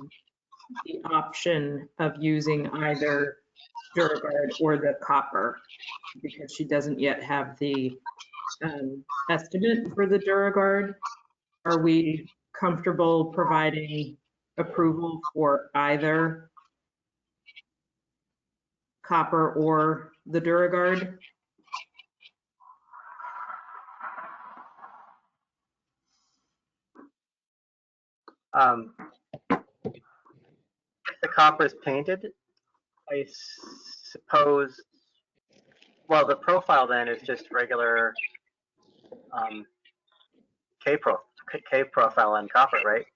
option of using either DuraGuard or the copper because she doesn't yet have the estimate for the DuraGuard. Are we comfortable providing approval for either copper or the DuraGuard? If the copper is painted, I suppose, well, the profile then is just regular K profile and copper, right?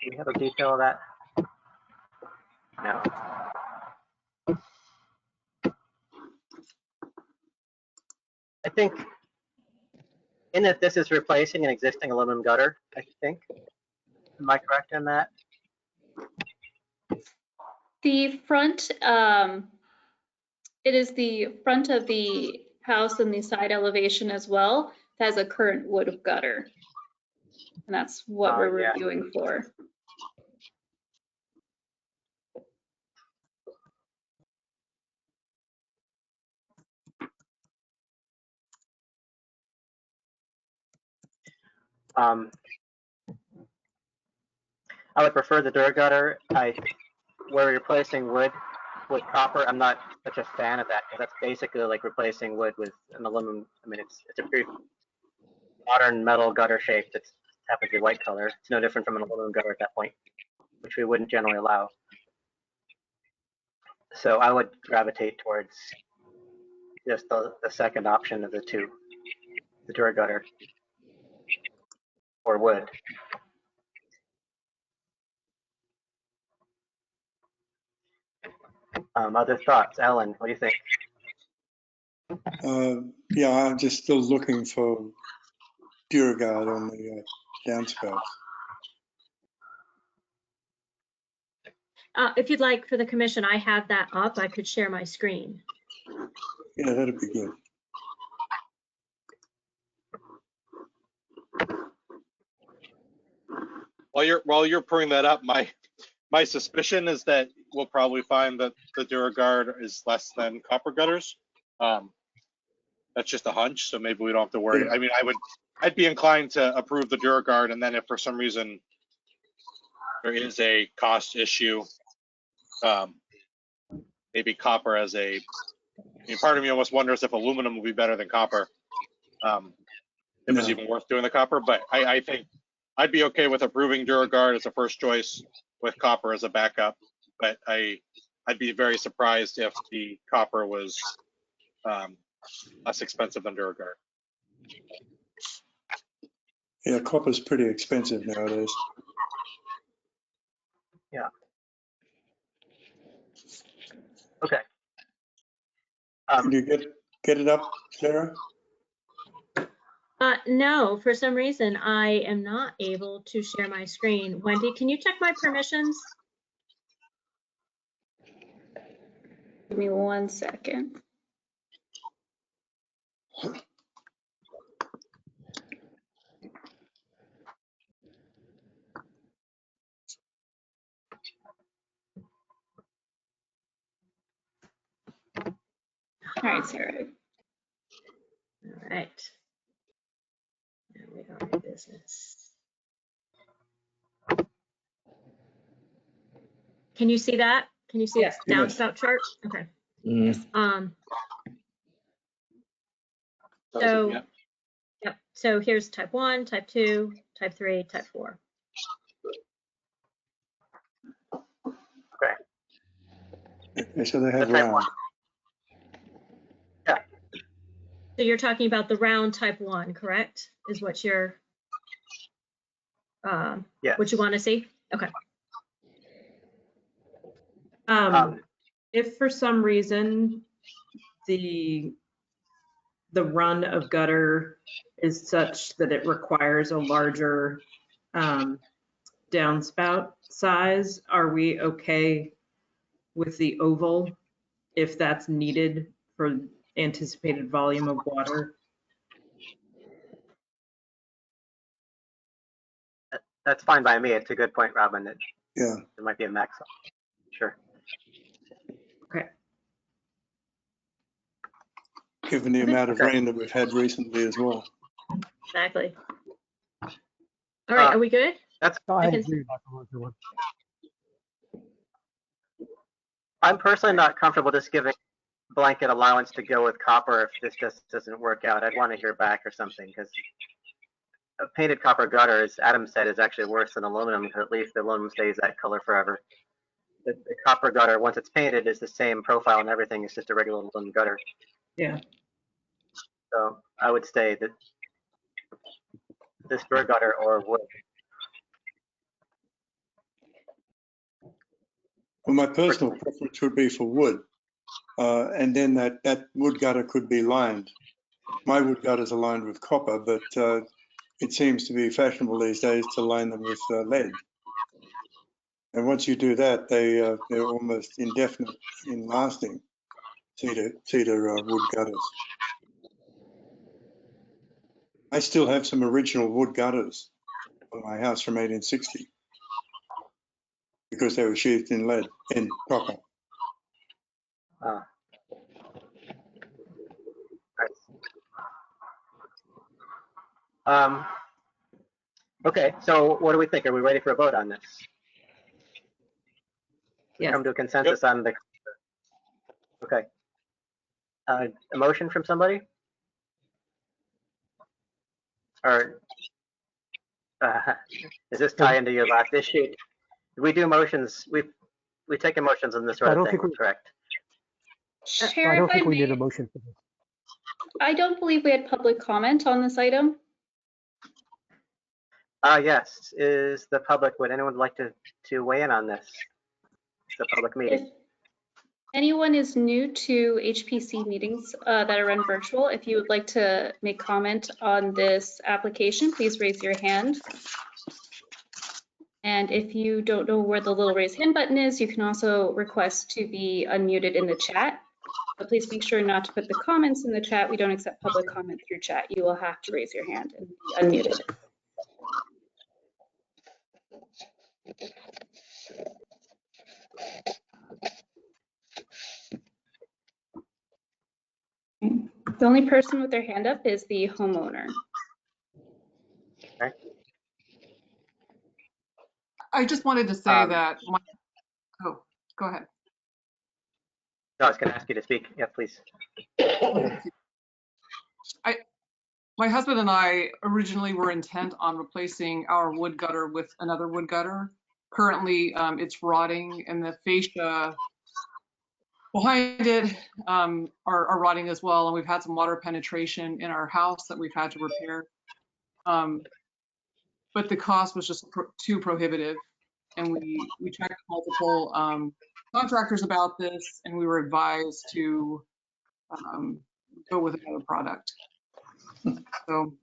Do you have a detail of that? No. I think in that this is replacing an existing aluminum gutter, I think. Am I correct in that? The front, it is the front of the house and the side elevation as well that has a current wood gutter. And that's what we're reviewing for. I would prefer the DuraGutter. We're replacing wood with copper. I'm not such a fan of that because that's basically like replacing wood with an aluminum. I mean, it's a pretty modern metal gutter shape that happens to be white color. It's no different from an aluminum gutter at that point, which we wouldn't generally allow. So I would gravitate towards just the second option of the two, the DuraGutter or wood. Other thoughts, Ellen? What do you think? Yeah, I'm just still looking for DuraGuard on the downspouts. If you'd like for the commission, I have that up. I could share my screen. Yeah, that'd be good. While you're pulling that up, my My suspicion is that we'll probably find that the DuraGuard is less than copper gutters. That's just a hunch, so maybe we don't have to worry. I mean, I'd be inclined to approve the DuraGuard, and then if for some reason there is a cost issue, maybe copper as a, I mean, part of me almost wonders if aluminum would be better than copper. It was even worth doing the copper, but I think I'd be okay with approving DuraGuard as a first choice with copper as a backup. But I'd be very surprised if the copper was less expensive than DuraGuard. Yeah, copper's pretty expensive nowadays. Yeah. Okay. Can you get it up, Sarah? No, for some reason, I am not able to share my screen. Wendy, can you check my permissions? Give me 1 second. All right, Sarah. All right. Now we are in business. Can you see that? Can you see Yes. the downspout chart? Okay. So, Yeah. yep. So here's type 1, type 2, type 3, type 4. Okay, so they have The type round. one. Yeah. So you're talking about the round type 1, correct? Is what you're, Yes. what you want to see? Okay. If for some reason the run of gutter is such that it requires a larger downspout size, are we okay with the oval if that's needed for anticipated volume of water? That's fine by me. It's a good point, Robin. That Yeah. there might be a max. Sure. Okay. Given the Okay. amount of rain that we've had recently as well. Exactly. All right, are we good? I I can- agree, Dr. Rosula. I'm personally not comfortable just giving blanket allowance to go with copper if this just doesn't work out. I'd want to hear back or something, because a painted copper gutter, as Adam said, is actually worse than aluminum, because at least the aluminum stays that color forever. The copper gutter, once it's painted, is the same profile and everything. It's just a regular aluminum gutter. Yeah. So I would say that this brick gutter or wood. Well, my personal preference would be for wood. And then that wood gutter could be lined. My wood gutters are lined with copper, but it seems to be fashionable these days to line them with lead. And once you do that, they're almost indefinite in lasting, cedar wood gutters. I still have some original wood gutters on my house from 1860 because they were sheathed in lead, in copper. Okay, so what do we think? Are we ready for a vote on this? Yes. Come to a consensus on the. Okay. A motion from somebody? Or does this tie into your last issue? We do motions. We take emotions on this I sort don't of thing, think we- correct? Chair, I don't if think we need may, a motion for this. I don't believe we had public comment on this item. Yes. Is the public, would anyone like to weigh in on this? It's a public If meeting. anyone is new to HPC meetings that are run virtual, if you would like to make comment on this application, please raise your hand. And if you don't know where the little raise hand button is, you can also request to be unmuted in the chat. But please make sure not to put the comments in the chat. We don't accept public comment through chat. You will have to raise your hand and be unmuted. The only person with their hand up is the homeowner. I just wanted to say Um, that oh, go ahead. No, I was going to ask you to speak. Yeah, please. My husband and I originally were intent on replacing our wood gutter with another wood gutter. Currently, it's rotting and the fascia behind it are rotting as well. And we've had some water penetration in our house that we've had to repair. But the cost was just too prohibitive. And we checked multiple contractors about this, and we were advised to go with another product. So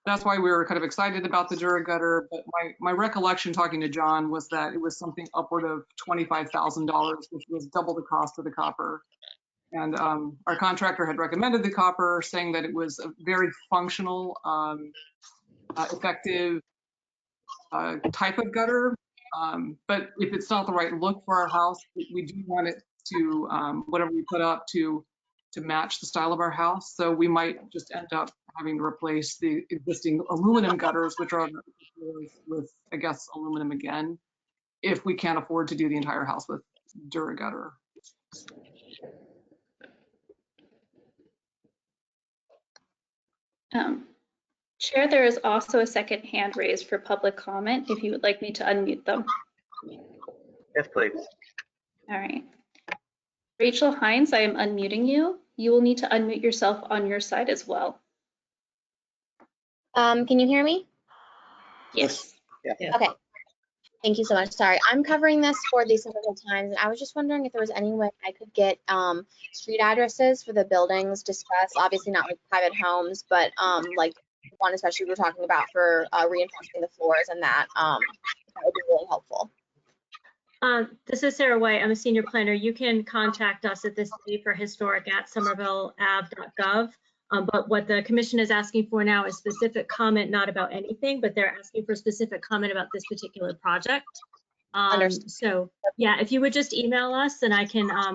that's why we were kind of excited about the DuraGutter. But my recollection talking to John was that it was something upward of $25,000, which was double the cost of the copper. And our contractor had recommended the copper, saying that it was a very functional, effective type of gutter. But if it's not the right look for our house, we do want it to, whatever we put up to match the style of our house. So we might just end up having to replace the existing aluminum gutters, which are with, I guess, aluminum again, if we can't afford to do the entire house with DuraGutter. Chair, there is also a second hand raised for public comment if you would like me to unmute them. Yes, please. All right. Rachel Hines, I am unmuting you. You will need to unmute yourself on your side as well. Can you hear me? Yes. Yeah. Okay. Thank you so much. Sorry, I'm covering this for the Central Times, and I was just wondering if there was any way I could get street addresses for the buildings discussed. Obviously not like private homes, but like one especially we're talking about for reinforcing the floors, and that would be really helpful. This is Sarah White. I'm a senior planner. You can contact us at this for historic@somervilleave.gov. But what the commission is asking for now is specific comment, not about anything, but they're asking for specific comment about this particular project. So yeah, if you would just email us, and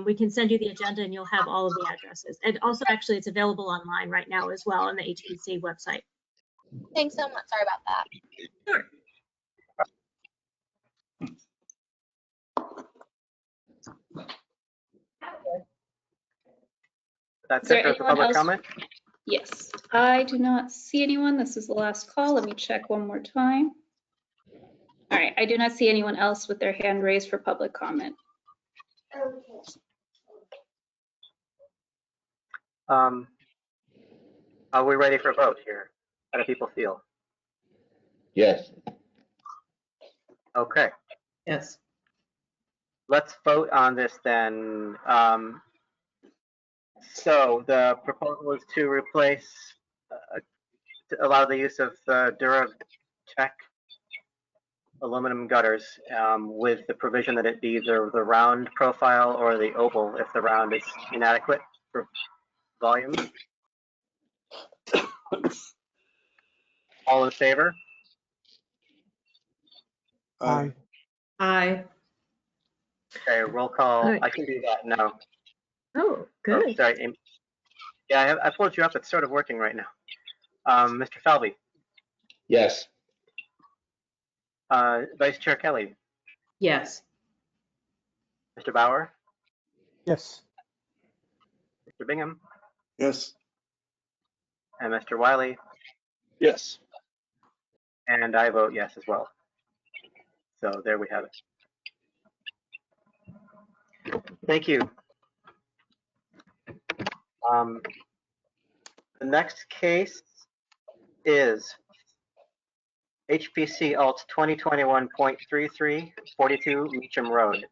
we can send you the agenda, and you'll have all of the addresses. And also, actually, it's available online right now as well on the HPC website. Thanks so much. Sorry about that. Sure. That's Is there it for anyone public else? comment? Yes, I do not see anyone. This is the last call. Let me check one more time. All right, I do not see anyone else with their hand raised for public comment. Are we ready for a vote here? How do people feel? Yes. Okay, Yes. let's vote on this then. So the proposal is to replace, to allow the use of DuraTech aluminum gutters with the provision that it be either the round profile or the oval if the round is inadequate for volume. All in favor? Aye. Aye. Okay, roll call. All right. I can do that now. Oh, Oh, good. sorry. Yeah, I pulled you up. It's sort of working right now. Mr. Falvey, Yes. Vice Chair Kelly, Yes. Mr. Bauer, Yes. Mr. Bingham, Yes. and Mr. Wiley, Yes. and I vote yes as well. So there we have it. Thank you. The next case is HPC Alt 2021.33, 42 Meacham Road.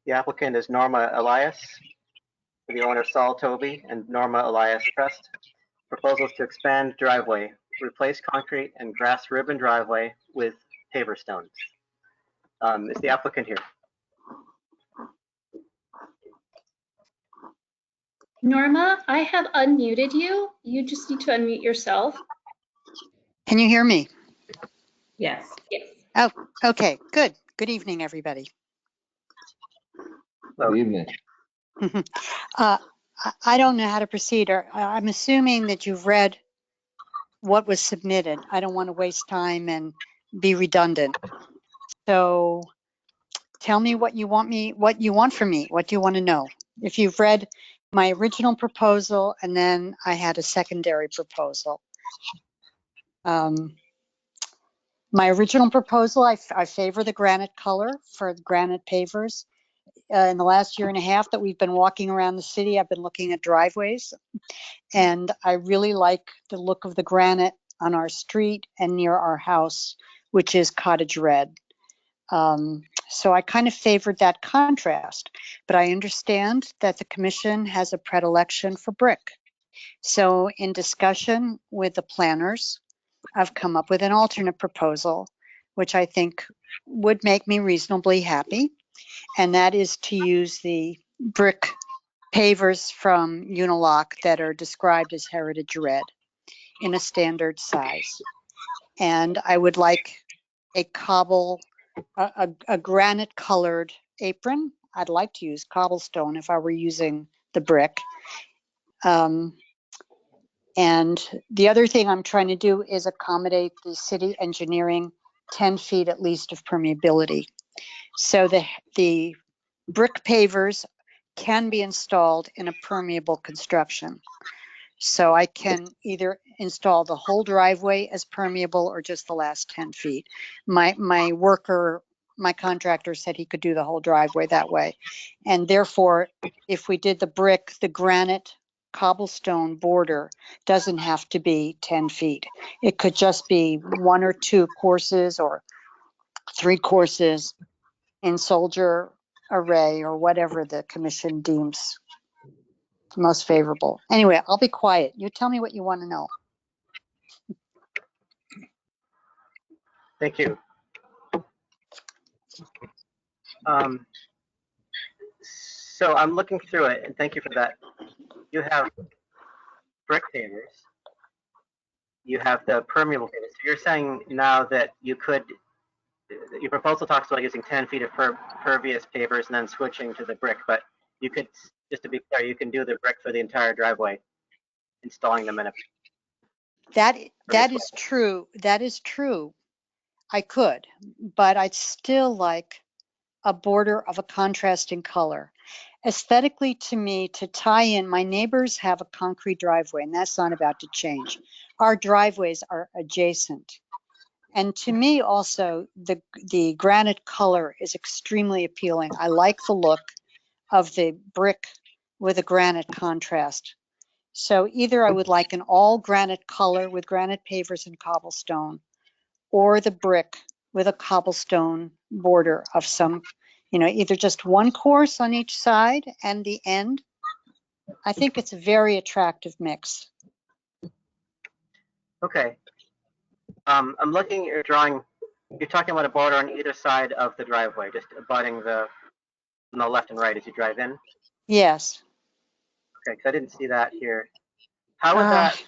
The applicant is Norma Elias, the owner Saul Toby and Norma Elias Trust. Proposals to expand driveway, replace concrete and grass ribbon driveway with paver stones. Is the applicant here? Norma, I have unmuted you. You just need to unmute yourself. Can you hear me? Yes. Yes. Oh, okay, good. Good evening, everybody. Good evening. I don't know how to proceed. I'm assuming that you've read what was submitted. I don't want to waste time and be redundant. So tell me what you want from me. What do you want to know? If you've read my original proposal, and then I had a secondary proposal. My original proposal, I favor the granite color for granite pavers. In the last year and a half that we've been walking around the city, I've been looking at driveways, and I really like the look of the granite on our street and near our house, which is cottage red. So I kind of favored that contrast, but I understand that the commission has a predilection for brick. So in discussion with the planners, I've come up with an alternate proposal, which I think would make me reasonably happy. And that is to use the brick pavers from Unilock that are described as heritage red in a standard size. And I would like a granite colored apron. I'd like to use cobblestone if I were using the brick. And the other thing I'm trying to do is accommodate the city engineering 10 feet at least of permeability. So the brick pavers can be installed in a permeable construction. So I can either install the whole driveway as permeable or just the last 10 feet. My contractor said he could do the whole driveway that way. And therefore, if we did the granite cobblestone border doesn't have to be 10 feet. It could just be 1 or 2 courses or 3 courses in soldier array or whatever the commission deems most favorable. Anyway, I'll be quiet. You tell me what you want to know. Thank you. So I'm looking through it, and thank you for that. You have brick pavers. You have the permeable pavers. So you're saying now that you could, your proposal talks about using 10 feet of pervious pavers and then switching to the brick, but you could, just to be clear, you can do the brick for the entire driveway, installing them in a. That is true. That is true. I could, but I'd still like a border of a contrasting color. Aesthetically, to me, to tie in, my neighbors have a concrete driveway, and that's not about to change. Our driveways are adjacent. And to me also, the granite color is extremely appealing. I like the look of the brick with a granite contrast. So either I would like an all granite color with granite pavers and cobblestone, or the brick with a cobblestone border of some, either just one course on each side and the end. I think it's a very attractive mix. Okay. I'm looking at your drawing. You're talking about a border on either side of the driveway, just abutting on the left and right as you drive in? Yes. Okay, because I didn't see that here. How would that,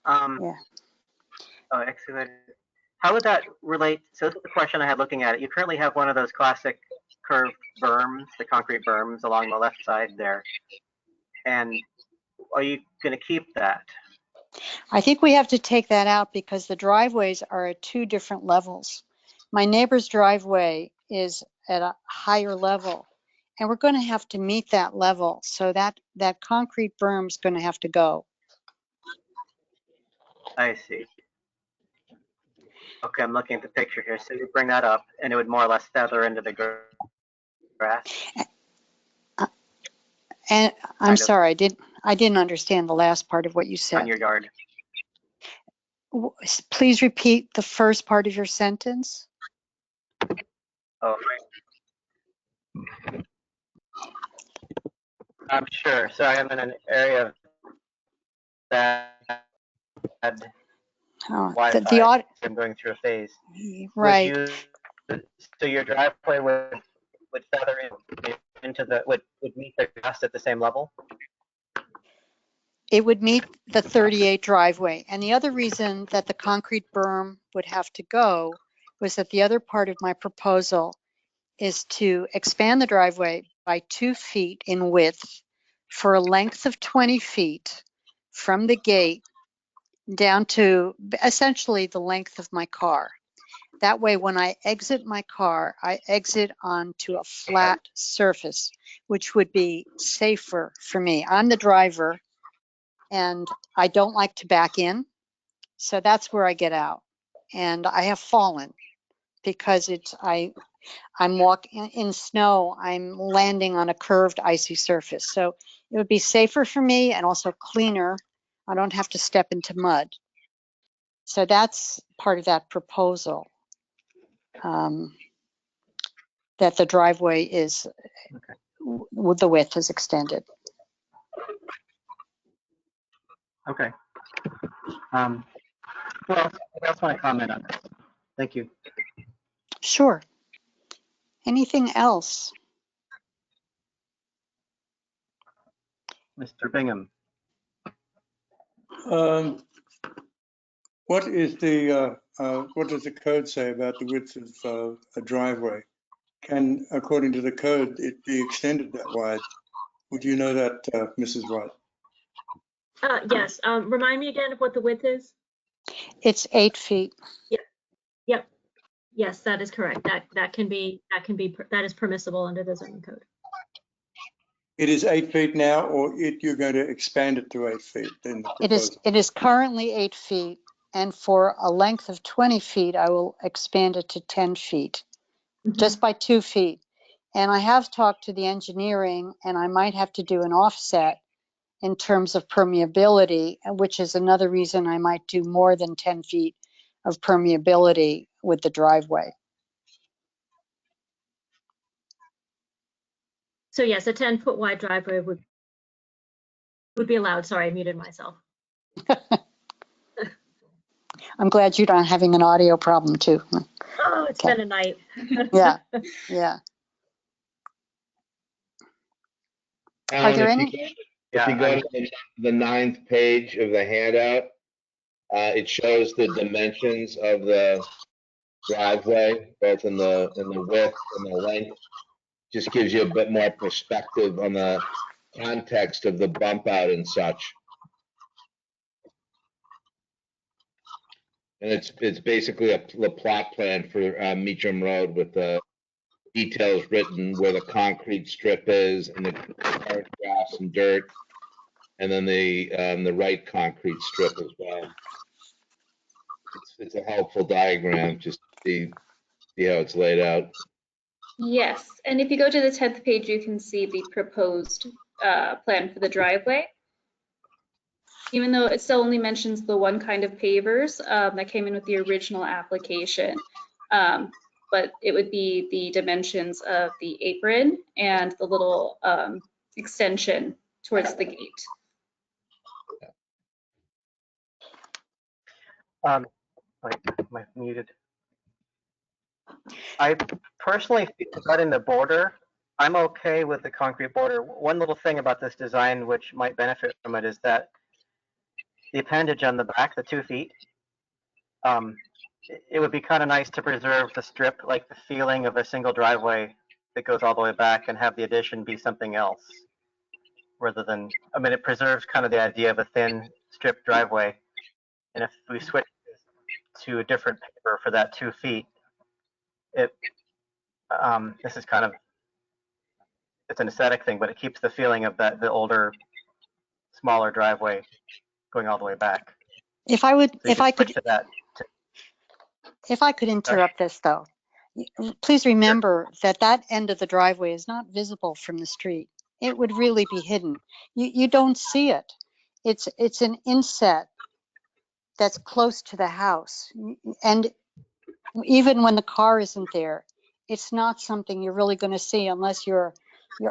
yeah. Oh, excavated. How would that relate? So this is the question I had looking at it. You currently have one of those classic curved berms, the concrete berms along the left side there. And are you going to keep that? I think we have to take that out because the driveways are at 2 different levels. My neighbor's driveway is at a higher level, and we're going to have to meet that level. So that concrete berm is going to have to go. I see. Okay, I'm looking at the picture here. So you bring that up, and it would more or less feather into the grass. And I'm sorry, I didn't understand the last part of what you said. On your yard. Please repeat the first part of your sentence. Oh, right. I'm sure. Sorry, I'm in an area that had Wi-Fi. I'm going through a phase. Right. So your driveway would feather into would meet the grass at the same level? It would meet the 38 driveway. And the other reason that the concrete berm would have to go was that the other part of my proposal is to expand the driveway by 2 feet in width for a length of 20 feet from the gate down to essentially the length of my car. That way, when I exit my car, I exit onto a flat surface, which would be safer for me. I'm the driver and I don't like to back in. So that's where I get out. And I have fallen because I'm walking in snow, I'm landing on a curved icy surface. So it would be safer for me and also cleaner. I don't have to step into mud. So that's part of that proposal, that the driveway is, the width is extended. Okay. Who else want to comment on this? Thank you. Sure. Anything else? Mr. Bingham. What does the code say about the width of a driveway? Can, according to the code, it be extended that wide? Would you know that, Mrs. White? Yes, remind me again of what the width is? It's 8 feet. Yep. Yes, that is correct. That is permissible under the zoning code. It is 8 feet now, or you're going to expand it to 8 feet? It is currently 8 feet, and for a length of 20 feet, I will expand it to 10 feet, just by 2 feet. And I have talked to the engineering, and I might have to do an offset in terms of permeability, which is another reason I might do more than 10 feet of permeability with the driveway. So yes, a 10-foot wide driveway would be allowed. Sorry, I muted myself. I'm glad you're not having an audio problem too. Oh, it's been a night. Yeah, yeah. Are there any? If you go to the 9th page of the handout, it shows the dimensions of the driveway, both in the width and the length. Just gives you a bit more perspective on the context of the bump out and such. And it's basically a plot plan for Meacham Road with the details written where the concrete strip is and the current grass and dirt, and then the right concrete strip as well. It's a helpful diagram, just see how it's laid out. Yes, and if you go to the 10th page, you can see the proposed plan for the driveway. Even though it still only mentions the one kind of pavers that came in with the original application. But it would be the dimensions of the apron and the little extension towards the gate. Wait, am I muted? I personally feel regarding the border, I'm okay with the concrete border. One little thing about this design which might benefit from it is that the appendage on the back, the 2 feet, it would be kind of nice to preserve the strip, like the feeling of a single driveway that goes all the way back, and have the addition be something else, rather than, I mean, it preserves kind of the idea of a thin strip driveway. And if we switch to a different paper for that 2 feet, this is kind of, it's an aesthetic thing, but it keeps the feeling of the older, smaller driveway going all the way back. If I would, So if I could, to that. if I could interrupt this though, please remember that that end of the driveway is not visible from the street. It would really be hidden. You don't see it. It's an inset that's close to the house. And even when the car isn't there, it's not something you're really going to see unless you're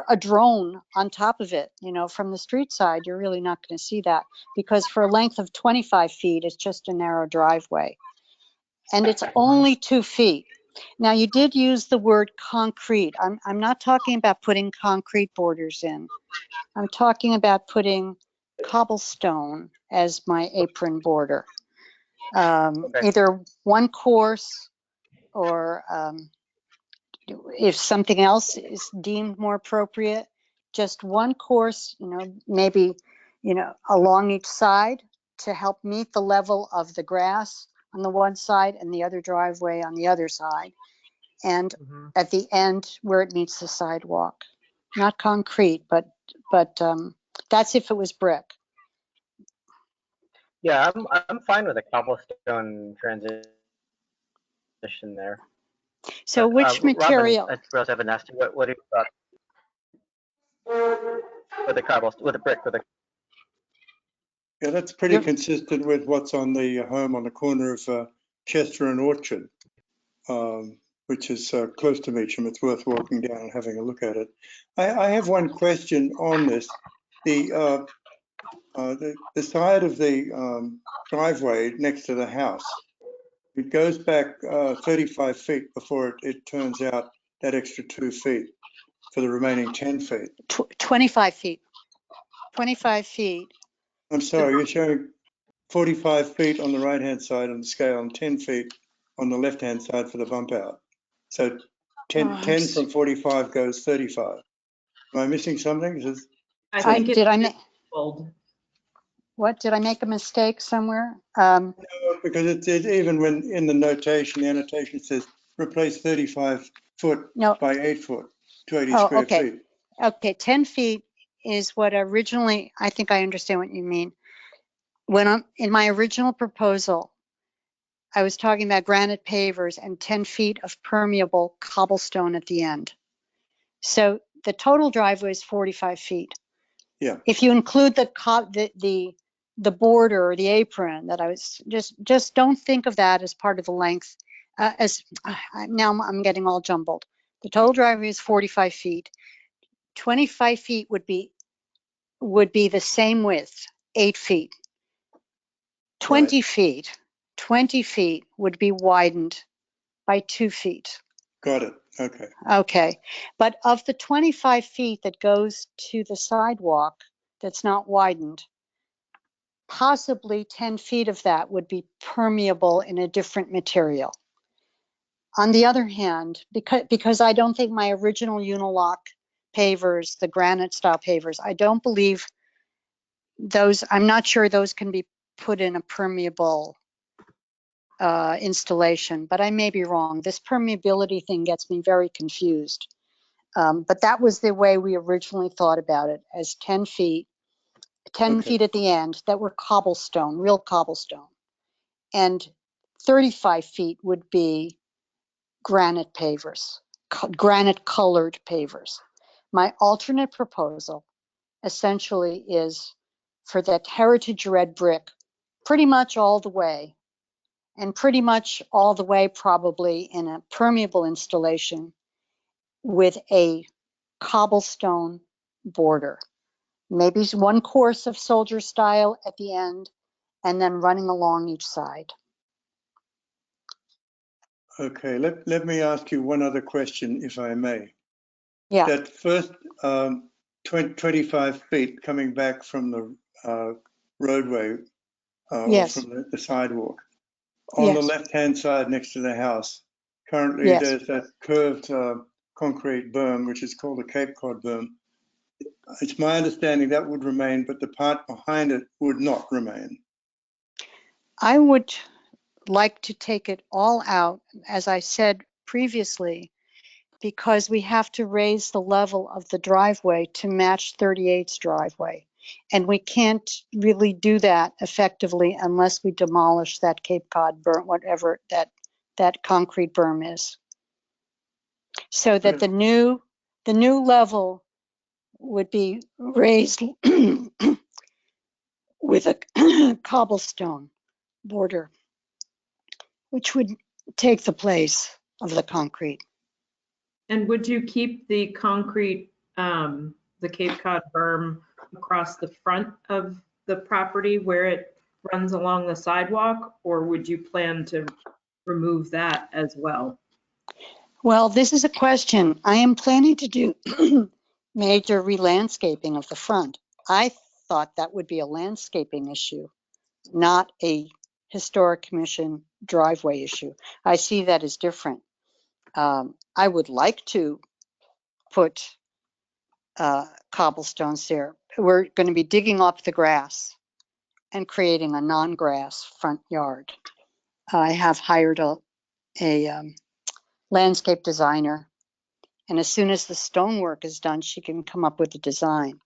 a drone on top of it. You know, from the street side, you're really not going to see that, because for a length of 25 feet, it's just a narrow driveway. And it's only 2 feet. Now, you did use the word concrete. I'm not talking about putting concrete borders in. I'm talking about putting cobblestone as my apron border. Either one course, or if something else is deemed more appropriate, just one course, maybe, along each side to help meet the level of the grass on the one side and the other driveway on the other side. And at the end where it meets the sidewalk, not concrete, but that's if it was brick. Yeah, I'm fine with a cobblestone transition there. So which material? Robin, I have an asked you, what are your thoughts with the cobblestone, with the brick, with the Yeah, that's pretty consistent with what's on the home on the corner of Chester and Orchard, which is close to Meacham. It's worth walking down and having a look at it. I have one question on this. The side of the driveway next to the house, it goes back 35 feet before it turns out that extra 2 feet for the remaining 10 feet. 25 feet. 25 feet. I'm sorry, you're showing 45 feet on the right-hand side on the scale and 10 feet on the left-hand side for the bump out. So 10 from 45 goes 35. Am I missing something? I think Did I make? old. What, did I make a mistake somewhere? No, because it's even when in the notation, the annotation says replace 35 foot by 8 foot, 280 square feet. Okay, 10 feet is what originally, I think I understand what you mean. When I'm in my original proposal, I was talking about granite pavers and 10 feet of permeable cobblestone at the end. So the total driveway is 45 feet. Yeah. If you include the border or the apron, that I was just don't think of that as part of the length. Now I'm getting all jumbled. The total driveway is 45 feet. 25 feet would be the same width, 8 feet. 20 feet would be widened by 2 feet. Got it. Okay. Okay. But of the 25 feet that goes to the sidewalk that's not widened, possibly 10 feet of that would be permeable in a different material. On the other hand, because I don't think my original unilock pavers, the granite style pavers, I don't believe those, I'm not sure those can be put in a permeable installation, but I may be wrong. This permeability thing gets me very confused. But that was the way we originally thought about it, as 10 feet at the end that were cobblestone, real cobblestone. And 35 feet would be granite pavers, granite colored pavers. My alternate proposal essentially is for that heritage red brick pretty much all the way, and pretty much all the way probably in a permeable installation with a cobblestone border. Maybe one course of soldier style at the end and then running along each side. Okay, let me ask you one other question, if I may. Yeah. That first 25 feet coming back from the roadway Yes. or from the sidewalk. On the left-hand side next to the house, currently there's that curved concrete berm, which is called a Cape Cod berm. It's my understanding that would remain, but the part behind it would not remain. I would like to take it all out, as I said previously, because we have to raise the level of the driveway to match 38's driveway. And we can't really do that effectively unless we demolish that Cape Cod berm, whatever that concrete berm is. So that the new level would be raised with a cobblestone border, which would take the place of the concrete. And would you keep the concrete, the Cape Cod berm across the front of the property where it runs along the sidewalk, or would you plan to remove that as well? Well, this is a question. I am planning to do major re-landscaping of the front. I thought that would be a landscaping issue, not a historic commission driveway issue. I see that as different. I would like to put cobblestones there. We're going to be digging up the grass and creating a non-grass front yard. I have hired a landscape designer, and as soon as the stonework is done, she can come up with a design.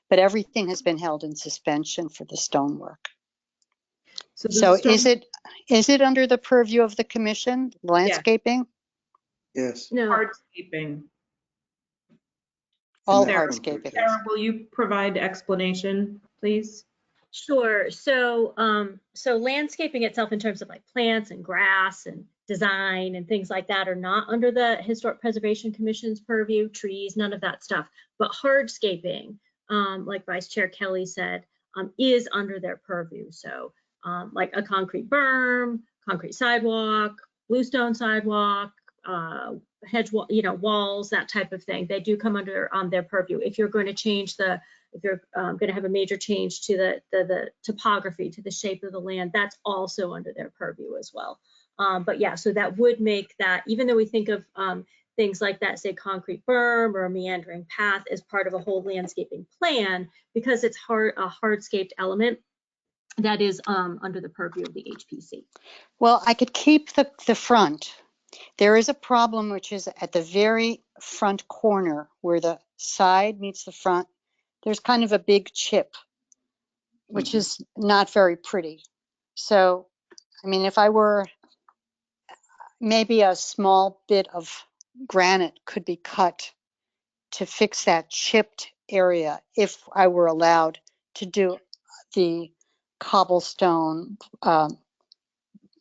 But everything has been held in suspension for the stonework. So is it under the purview of the commission, landscaping? Yes. No, Hardscaping. All that hardscaping. concrete, Sarah, will you provide explanation, please? sure. So, so landscaping itself in terms of like plants and grass and design and things like that are not under the Historic Preservation Commission's purview, trees, none of that stuff. But hardscaping, like Vice Chair Kelly said, is under their purview. So, like a concrete berm, concrete sidewalk, bluestone sidewalk, hedge wall, walls, that type of thing. They do come under their purview. If you're going to change if you're going to have a major change to the topography, to the shape of the land, that's also under their purview as well. But yeah, so that would make that, even though we think of things like that, say concrete berm or a meandering path as part of a whole landscaping plan, because it's a hardscaped element, that is under the purview of the HPC. Well, I could keep the front. There is a problem, which is at the very front corner where the side meets the front. There's kind of a big chip, which is not very pretty. So, I mean, if I were, maybe a small bit of granite could be cut to fix that chipped area if I were allowed to do the cobblestone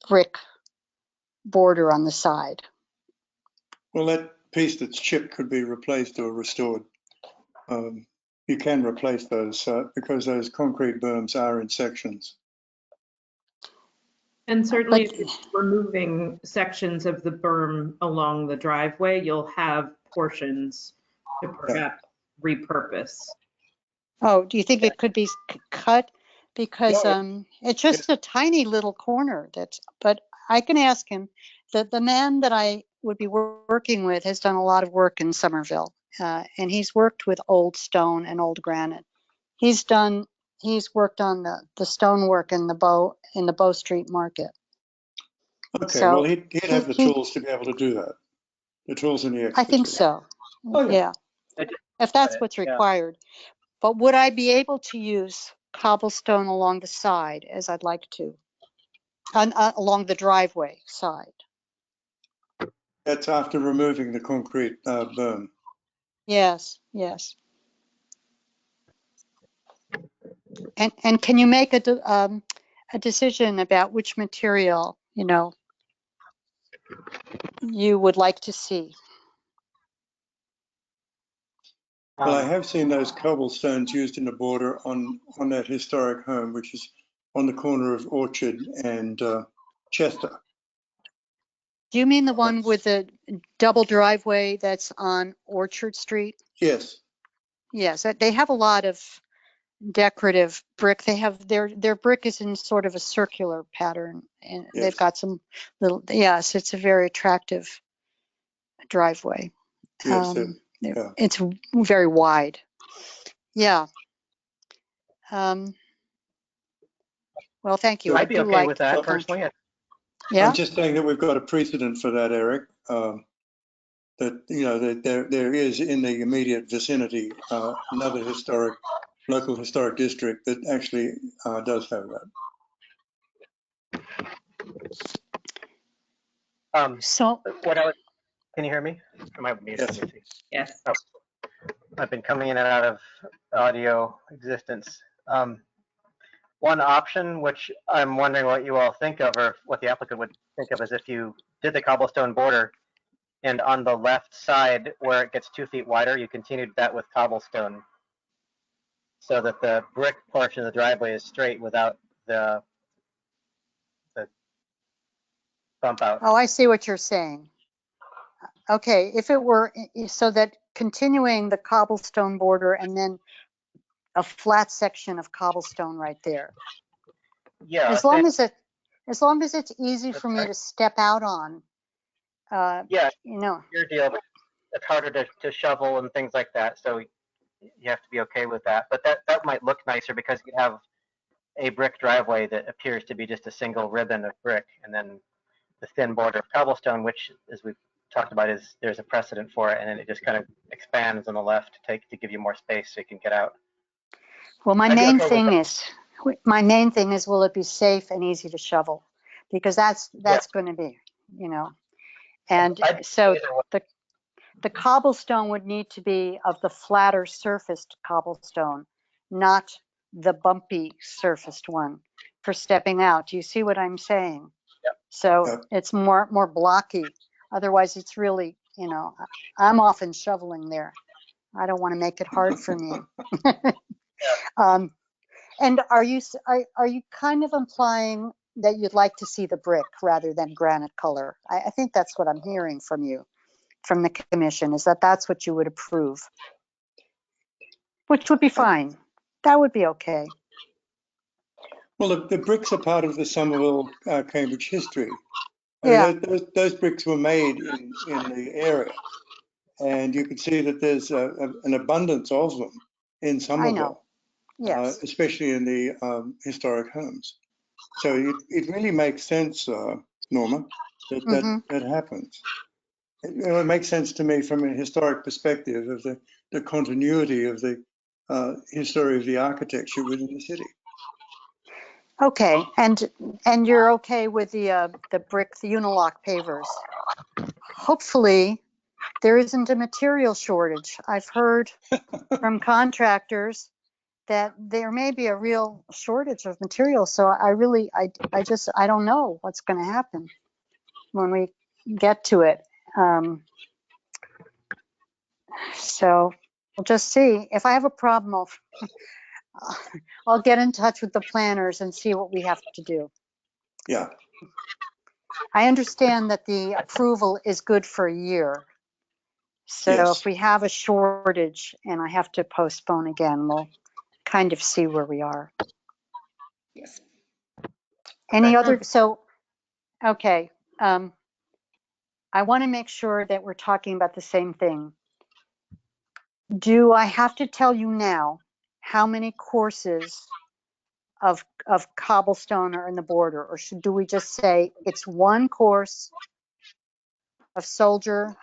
brick border on the side. Well, that piece that's chipped could be replaced or restored. You can replace those because those concrete berms are in sections. And certainly But- if you're removing sections of the berm along the driveway, you'll have portions to perhaps repurpose. Oh, do you think it could be cut? Because No, it's just a tiny little corner but I can ask him. The man that I would be working with has done a lot of work in Somerville, and he's worked with old stone and old granite. He's worked on the stonework in the Bow Street Market. Okay, So well, he'd have the tools to be able to do that. The tools and the expertise. I think so. Oh, yeah. Yeah, if that's what's required. But would I be able to use cobblestone along the side as I'd like to, along the driveway side? That's after removing the concrete berm. Yes, yes. And can you make a decision about which material, you would like to see? Well, I have seen those cobblestones used in the border on that historic home, which is on the corner of Orchard and Chester. Do you mean the one with the double driveway that's on Orchard Street? Yes. Yes, they have a lot of decorative brick. They have their brick is in sort of a circular pattern, and Yes. they've got some little, yes, it's a very attractive driveway. Yes. Yeah. It's very wide. Yeah. Well, thank you. I'd be okay with that personally. Yeah. I'm just saying that we've got a precedent for that, Eric. That that there is in the immediate vicinity another local historic district that actually does have that. So Can you hear me? Am I muted? Yes. Oh, I've been coming in and out of audio existence. One option, which I'm wondering what you all think of, or what the applicant would think of, is if you did the cobblestone border, and on the left side where it gets 2 feet wider, you continued that with cobblestone, so that the brick portion of the driveway is straight without the bump out. Oh, I see what you're saying. Okay, if it were so that continuing the cobblestone border and then a flat section of cobblestone right there. Yeah. As long as it's easy for me to step out on. Yeah. Your deal. It's harder to shovel and things like that. So you have to be okay with that. But that might look nicer because you have a brick driveway that appears to be just a single ribbon of brick, and then the thin border of cobblestone, which, as we've talked about, is there's a precedent for it, and then it just kind of expands on the left to give you more space so you can get out. Well, my I'd be main okay with thing is, will it be safe and easy to shovel? Because that's going to be, you know, and so the cobblestone would need to be of the flatter surfaced cobblestone, not the bumpy surfaced one for stepping out. Do you see what I'm saying? Yep. So Yep. it's more blocky. Otherwise, it's really, you know, I'm often shoveling there. I don't want to make it hard for me. And are you kind of implying that you'd like to see the brick rather than granite color? I think that's what I'm hearing from you, from the commission, is that that's what you would approve, which would be fine. That would be okay. Well, the bricks are part of the Somerville, Cambridge history. I Yeah. mean, those bricks were made in the area, and you can see that there's an abundance of them in Somerville. Yes. Especially in the historic homes. So it really makes sense, Norma, that happens. It makes sense to me from a historic perspective of the continuity of the history of the architecture within the city. Okay, and you're okay with the brick, the unilock pavers? Hopefully, there isn't a material shortage. I've heard from contractors that there may be a real shortage of material. So I don't know what's going to happen when we get to it. So we'll just see. If I have a problem, I'll get in touch with the planners and see what we have to do. Yeah. I understand that the approval is good for a year. So Yes. if we have a shortage and I have to postpone again, we'll kind of see where we are. Yes. Any other, so, okay. I want to make sure that we're talking about the same thing. Do I have to tell you now how many courses of cobblestone are in the border, or do we just say it's one course of soldier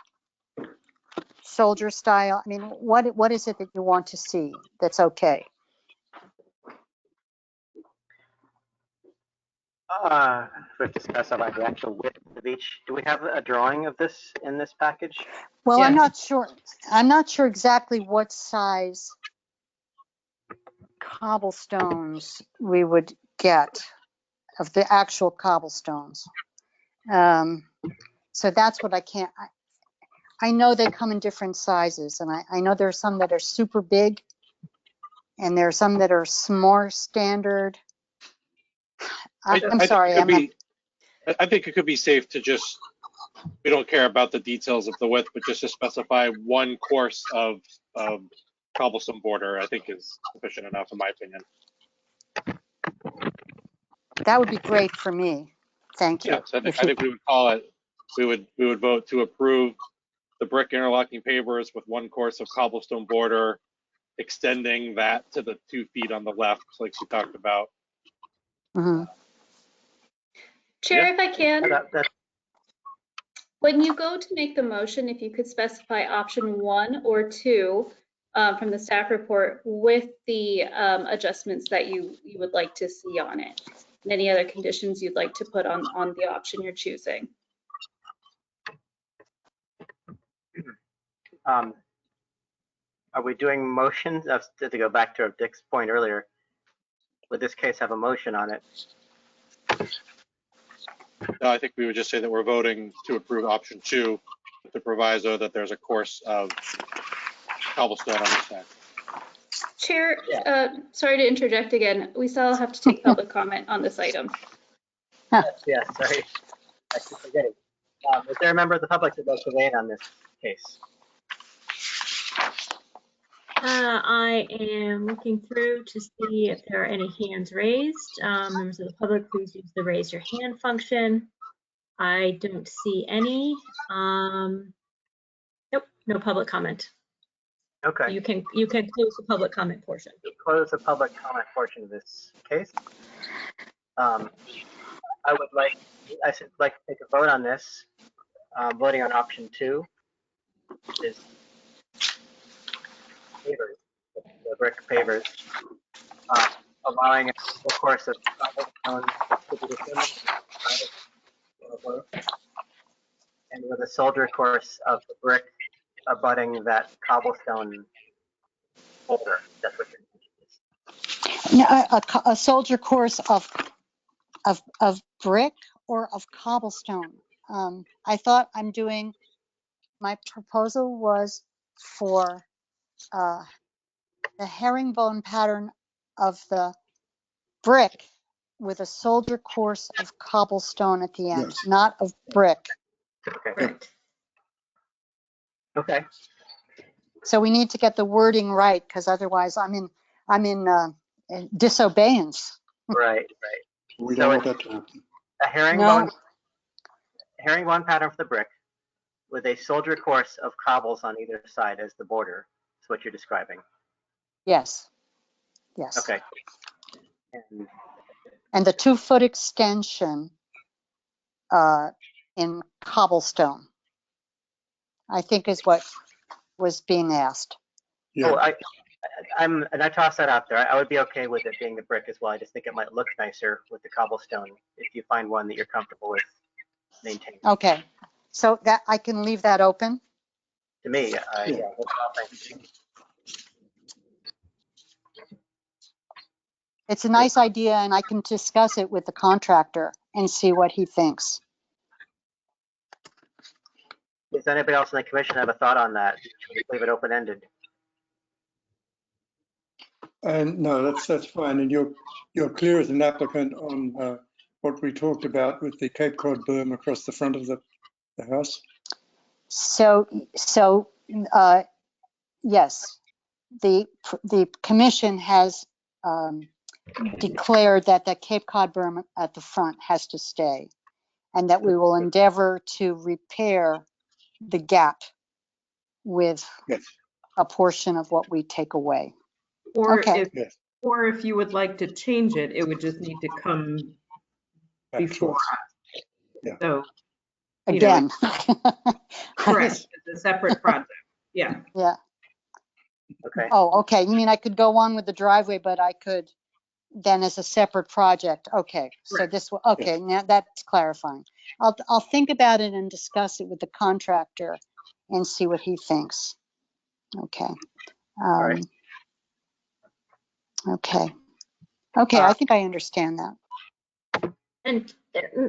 style? I mean, what is it that you want to see that's okay? We have to specify the actual width of each. Do we have a drawing of this in this package? Well, Yes. I'm not sure exactly what size cobblestones we would get of the actual cobblestones. So that's what I can't, I know they come in different sizes, and I know there are some that are super big and there are some that are more standard. I'm sorry. I think it could be safe to just, we don't care about the details of the width, but just to specify one course of cobblestone border, I think is sufficient enough, in my opinion. That would be great for me. Thank you. Yeah, so I think we would call it, we would vote to approve the brick interlocking pavers with one course of cobblestone border, extending that to the 2 feet on the left, like we talked about. Chair, Yeah. if I can, That's when you go to make the motion, if you could specify option 1 or 2 from the staff report with the adjustments that you would like to see on it, and any other conditions you'd like to put on the option you're choosing. Are we doing motions? To go back to Dick's point earlier, would this case have a motion on it? No, I think we would just say that we're voting to approve option 2 with the proviso that there's a course of cobblestone on the side. Chair, sorry to interject again. We still have to take public comment on this item. Yes, sorry. I keep forgetting. Is there a member of the public that would like to weigh in on this case? I am looking through to see if there are any hands raised. Members of the public, please use the raise your hand function. I don't see any. Nope, no public comment. Okay. You can close the public comment portion. Close the public comment portion of this case. I would like to take a vote on this. Voting on option 2 is pavers, the brick pavers, allowing a full course of cobblestone to be determined, and with a soldier course of the brick abutting that cobblestone boulder. That's what your intention is. A soldier course of brick or of cobblestone. I thought my proposal was for the herringbone pattern of the brick with a soldier course of cobblestone at the end, Yes. not of brick. Okay. Correct. Okay. So we need to get the wording right, because otherwise I'm in disobeyance. Right. We So don't want that to happen. A herringbone pattern for the brick with a soldier course of cobbles on either side as the border is what you're describing. Yes. Okay. And the 2-foot extension in cobblestone, I think is what was being asked. Yeah. Oh, I tossed that out there. I would be okay with it being the brick as well. I just think it might look nicer with the cobblestone if you find one that you're comfortable with maintaining. Okay, so that I can leave that open. To me, Yeah. that's all, thank you. It's a nice idea, and I can discuss it with the contractor and see what he thinks. Does anybody else in the commission have a thought on that? Should we leave it open-ended? And no, that's fine. And you're clear as an applicant on what we talked about with the Cape Cod berm across the front of the house. So yes, the commission has declared that the Cape Cod berm at the front has to stay, and that we will endeavor to repair the gap with Yes. a portion of what we take away. Or Okay. if, Yes. or if you would like to change it, it would just need to come Back to before us. us. Yeah. So, Again. correct, it's a separate project. Yeah. Yeah. Okay. Oh, okay. You mean I could go on with the driveway, but I could then as a separate project. Okay. So Right. this, okay, now that's clarifying. I'll think about it and discuss it with the contractor and see what he thinks. Okay. All right. Okay. Okay, I think I understand that. And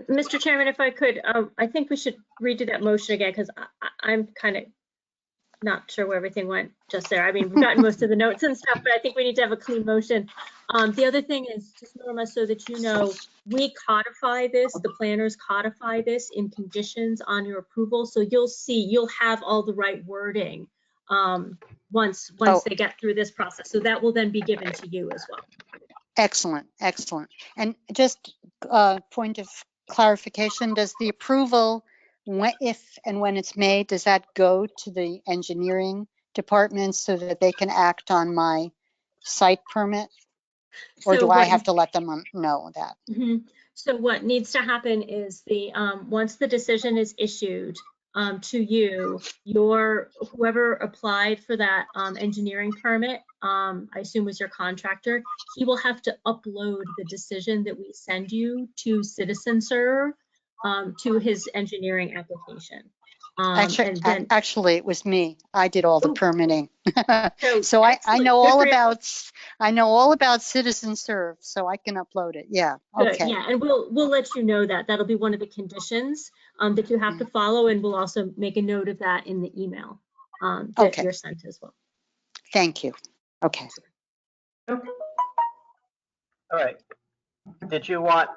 Mr. Chairman, if I could, I think we should redo that motion again, because I'm kind of not sure where everything went just there. I mean, we've gotten most of the notes and stuff, but I think we need to have a clean motion. The other thing is, just Norma, so that you know, we codify this, the planners codify this in conditions on your approval. So you'll have all the right wording once they get through this process. So that will then be given to you as well. Excellent, excellent. And just point of clarification, does the approval, if and when it's made, does that go to the engineering department so that they can act on my site permit? Or So do I what have to let them know that? So what needs to happen is once the decision is issued to you, whoever applied for that engineering permit, I assume was your contractor, he will have to upload the decision that we send you to CitizenServe to his engineering application. Actually, it was me. I did all the permitting. So I excellent. know all Good for you. about CitizenServe, so I can upload it. Yeah. Good, Okay. yeah, and we'll let you know that. That'll be one of the conditions that you have to follow, and we'll also make a note of that in the email that you're sent as well. Thank you. Okay. Okay. All right. Did you want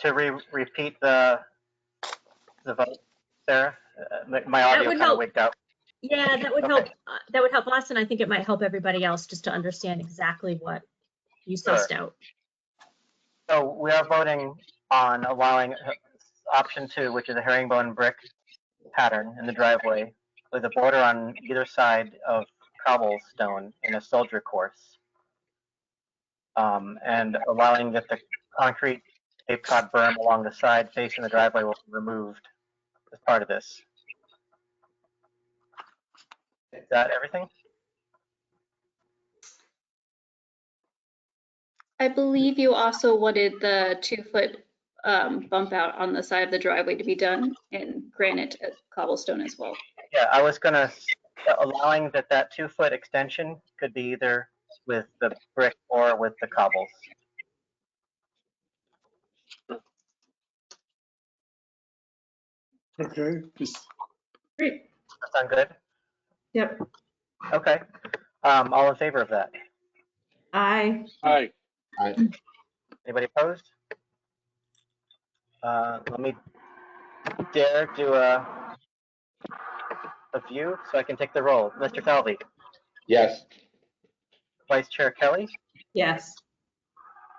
to repeat the vote, Sarah? My audio kind of wigged out. Yeah, that would help. That would help us, and I think it might help everybody else just to understand exactly what you sussed out. So we are voting on allowing option 2, which is a herringbone brick pattern in the driveway with a border on either side of cobblestone in a soldier course, and allowing that the concrete Cape Cod berm along the side facing the driveway will be removed as part of this. Is that everything? I believe you also wanted the 2-foot bump out on the side of the driveway to be done in granite cobblestone as well. Yeah, I was gonna, allowing that 2-foot extension could be either with the brick or with the cobbles. Okay, Great. That sound good? Yep. Okay. All in favor of that? Aye. Aye. Anybody opposed? Let me dare do a view so I can take the roll. Mr. Falvey, Yes. Vice Chair Kelly, Yes.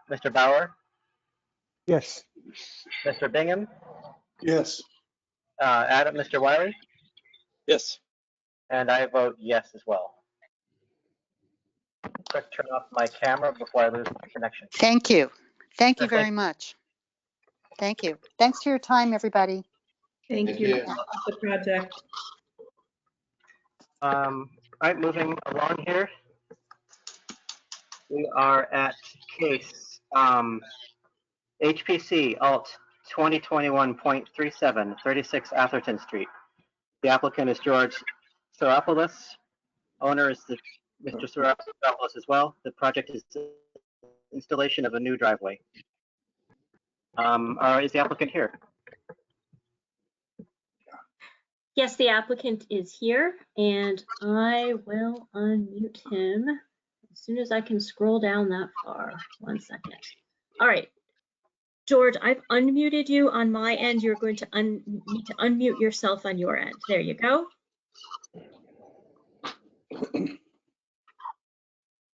Mr. Bauer, Yes. Mr. Bingham, yes. Adam, Mr. Wiley, Yes. and I vote yes as well. Quick turn off my camera before I lose my connection. Thank you. Thank you Sure thing. very much. Thank you. Thanks for your time, everybody. Thank Thank you. you. The project. All right, moving along here. We are at case HPC Alt 2021.37, 36 Atherton Street. The applicant is George Saropoulos. Owner is Mr. Saropoulos as well. The project is the installation of a new driveway. Is the applicant here? Yes, the applicant is here, and I will unmute him as soon as I can scroll down that far. 1 second. All right. George, I've unmuted you on my end. You're going to need to unmute yourself on your end. There you go.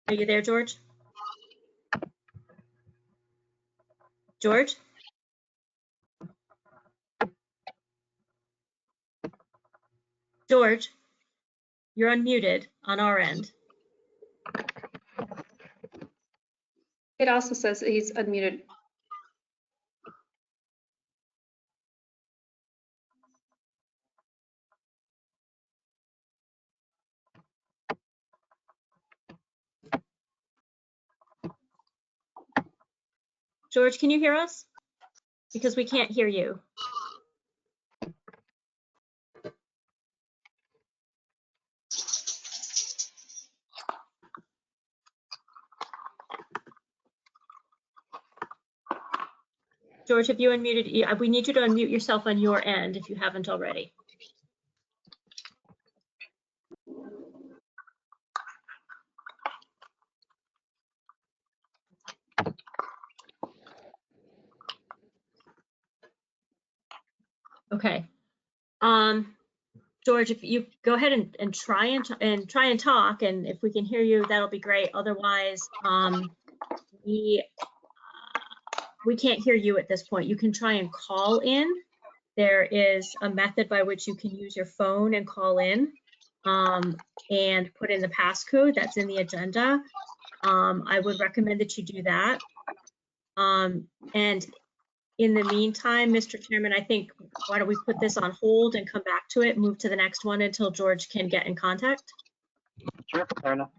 Are you there, George? George? George, you're unmuted on our end. It also says that he's unmuted. George, can you hear us? Because we can't hear you. George, have you unmuted? We need you to unmute yourself on your end if you haven't already. Okay. George, if you go ahead and try and talk, and if we can hear you, that'll be great. Otherwise, we can't hear you at this point. You can try and call in. There is a method by which you can use your phone and call in and put in the passcode that's in the agenda. I would recommend that you do that. And in the meantime, Mr. Chairman, I think, why don't we put this on hold and come back to it, move to the next one until George can get in contact? Sure, fair enough.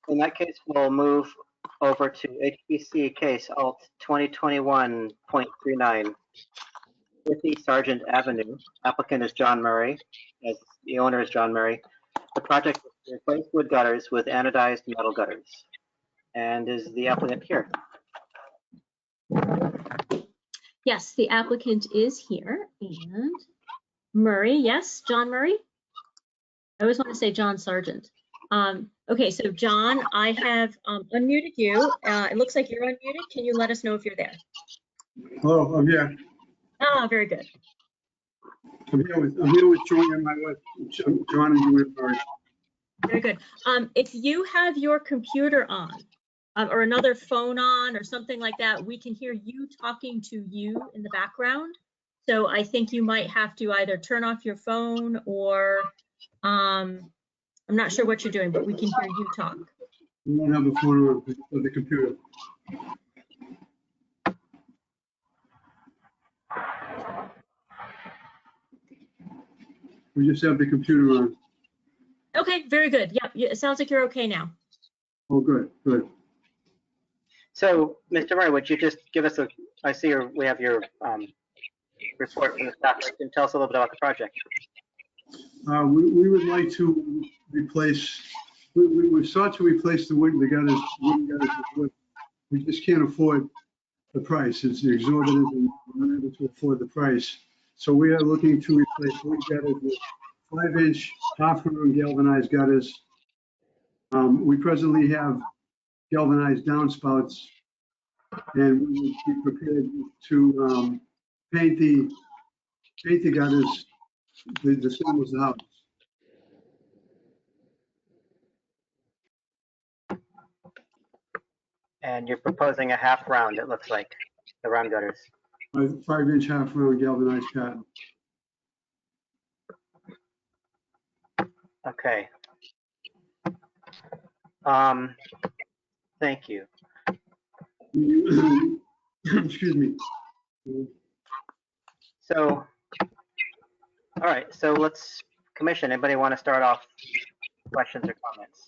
In that case, we'll move over to HPC case Alt 2021.39, 50 Sargent Avenue. Applicant is John Murray, as the owner is John Murray. The project is to replace wood gutters with anodized metal gutters. And is the applicant here? Yes, the applicant is here, and Murray, yes, John Murray. I always want to say John Sargent. Okay, so John, I have unmuted you. It looks like you're unmuted. Can you let us know if you're there? Hello, I'm here. Ah, very good. I'm here with Joy and my wife, John and Joy Bird. Very good. If you have your computer on or another phone on or something like that, we can hear you talking to you in the background. So I think you might have to either turn off your phone or I'm not sure what you're doing, but we can hear you talk. We won't have a phone or the computer. We just have the computer on. Okay, very good. Yep, it sounds like you're okay now. Oh, good, good. So, Mr. Murray, would you just give us I see we have your report from the staff. Can tell us a little bit about the project. We would like to replace, we sought to replace the wooden gutters with wood. We just can't afford the price. It's exorbitant and we're not able to afford the price. So we are looking to replace wood gutters with 5-inch half-round galvanized gutters. We presently have galvanized downspouts, and we would be prepared to paint the gutters the same as the house. And you're proposing a half round, it looks like, the round gutters. 5-inch half-round galvanized pattern. Okay. Thank you. Excuse me. So, all right, so let's, Commission, anybody want to start off questions or comments?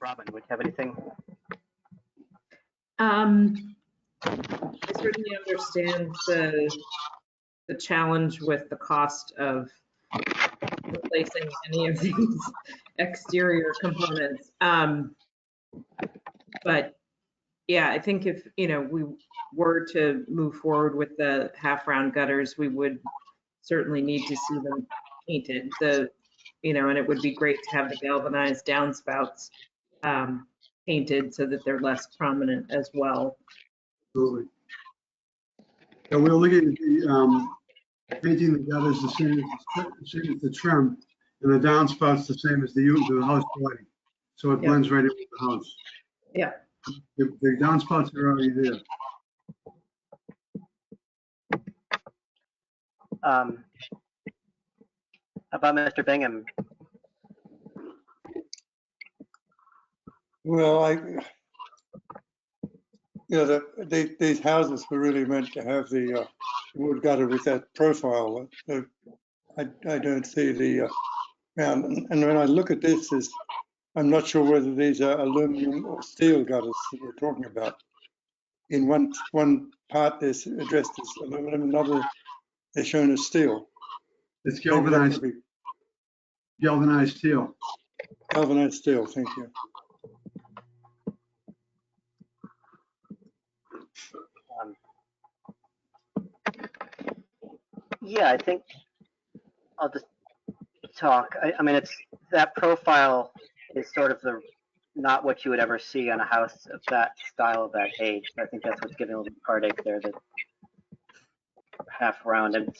Robin, would you have anything? I certainly understand the challenge with the cost of replacing any of these exterior components. But yeah, I think if, we were to move forward with the half-round gutters, we would certainly need to see them painted. And it would be great to have the galvanized downspouts painted so that they're less prominent as well. Absolutely. So we're looking at the painting the gutters the same as the trim, and the downspouts the same as the house body. So it blends right in with the house. Yeah. The downspouts are already there. How about Mr. Bingham? Well, these houses were really meant to have the wood gutter with that profile. I don't see the round. And when I look at this, I'm not sure whether these are aluminum or steel gutters that we're talking about. In one part, they're addressed as aluminum, another they're shown as steel. It's galvanized. Galvanized steel. Galvanized steel. Thank you. Yeah, I think I'll just talk. I mean, it's that profile is sort of not what you would ever see on a house of that style of that age. I think that's what's giving a little heartache there. The half round, and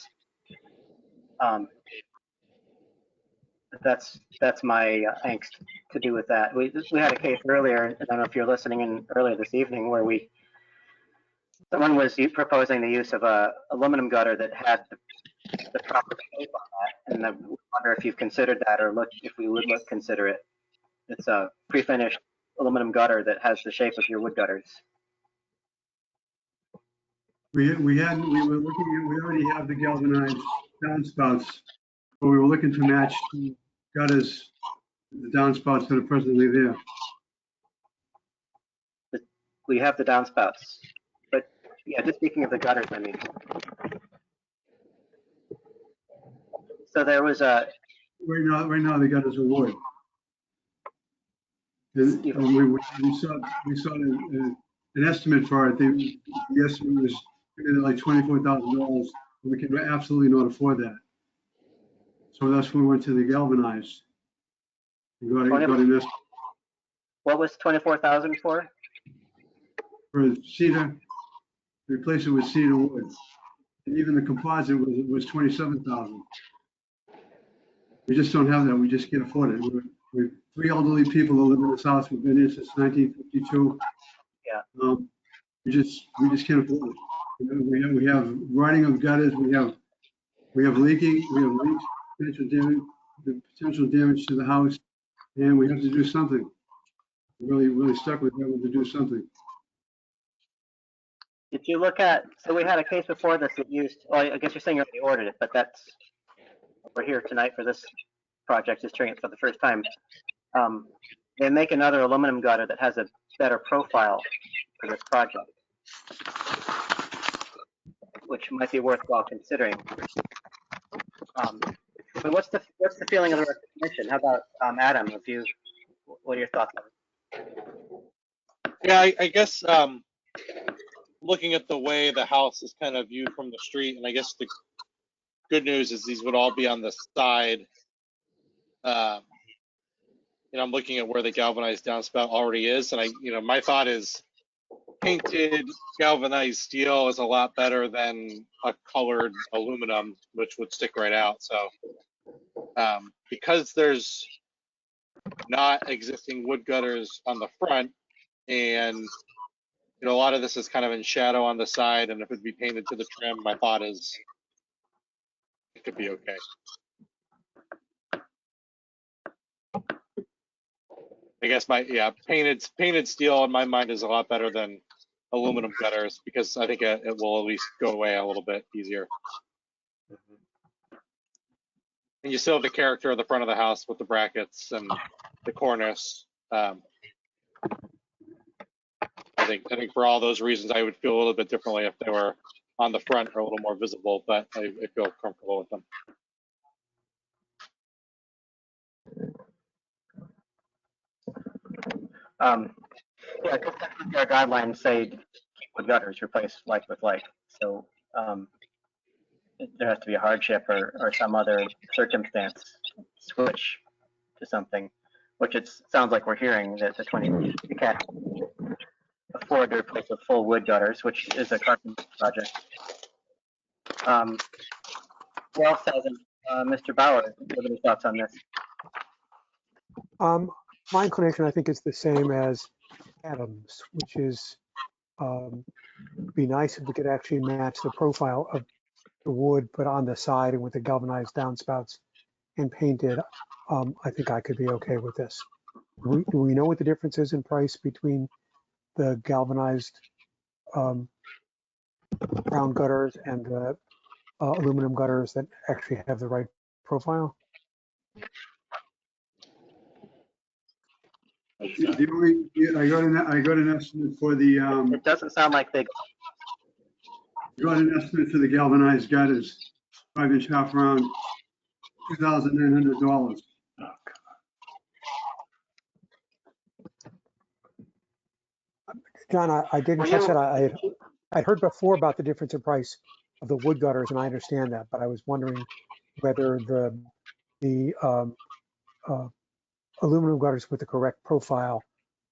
that's my angst to do with that. We had a case earlier. I don't know if you're listening in earlier this evening where someone was proposing the use of a aluminum gutter that had the proper shape on that, and I wonder if you've considered that, or if we would consider it. It's a pre-finished aluminum gutter that has the shape of your wood gutters. We already have the galvanized downspouts, but we were looking to match the gutters, the downspouts that are presently there. We have the downspouts, but yeah, just speaking of the gutters, I mean. So there was a. Right now the gutters are wood. And we saw an estimate for it. The estimate was like $24,000. We can absolutely not afford that. So that's when we went to the galvanized. Got an estimate. What was 24,000 for? For cedar, replace it with cedar wood. And even the composite was 27,000. We just don't have that. We just can't afford it. We're 3 elderly people who live in this house. We've been here since 1952. Yeah. We just can't afford it. We have rotting of gutters. We have We have leaking, we have leaks, potential damage to the house, and we have to do something. Really stuck with having to do something. Did you look at, so we had a case before this that used, well, I guess you're saying you already ordered it, but that's, we're here tonight for this project, just hearing it for the first time. They make another aluminum gutter that has a better profile for this project, which might be worthwhile considering. But what's the feeling of the rest of the commission? How about Adam? What are your thoughts on it? Yeah, I guess looking at the way the house is kind of viewed from the street, and I guess the good news is these would all be on the side. I'm looking at where the galvanized downspout already is, and my thought is painted galvanized steel is a lot better than a colored aluminum, which would stick right out. So because there's not existing wood gutters on the front, and a lot of this is kind of in shadow on the side, and if it'd be painted to the trim, my thought is it could be okay. I guess painted steel in my mind is a lot better than aluminum gutters, because I think it will at least go away a little bit easier. And you still have the character of the front of the house with the brackets and the cornice. I think for all those reasons, I would feel a little bit differently if they were on the front or a little more visible, but I feel comfortable with them. Yeah, because our guidelines say keep wood gutters, replace like with like. So there has to be a hardship or some other circumstance switch to something, which it sounds like we're hearing that you can't afford to replace with full wood gutters, which is a carpenter project. Who else hasn't? Mr. Bauer, do you have any thoughts on this? My inclination, I think, is the same as Adam's, which is be nice if we could actually match the profile of the wood, but on the side and with the galvanized downspouts and painted. I think I could be okay with this. Do we know what the difference is in price between the galvanized round gutters and the aluminum gutters that actually have the right profile? I got an estimate for the. It doesn't sound like they. I got an estimate for the galvanized gutters, 5-inch half round, $2,900. John, I didn't catch that. I'd heard before about the difference in price of the wood gutters, and I understand that, but I was wondering whether the aluminum gutters with the correct profile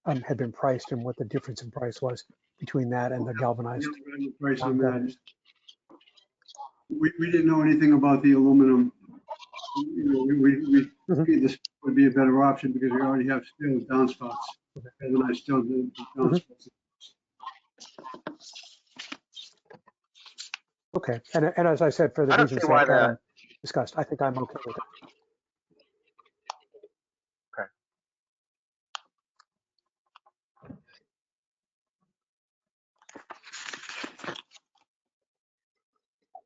had been priced and what the difference in price was between that and the galvanized Price on that. We didn't know anything about the aluminum. We this would be a better option because we already have steel downspouts. Galvanized steel downspouts. Okay, and as I said, for the reasons that Adam discussed, I think I'm okay with it. Okay.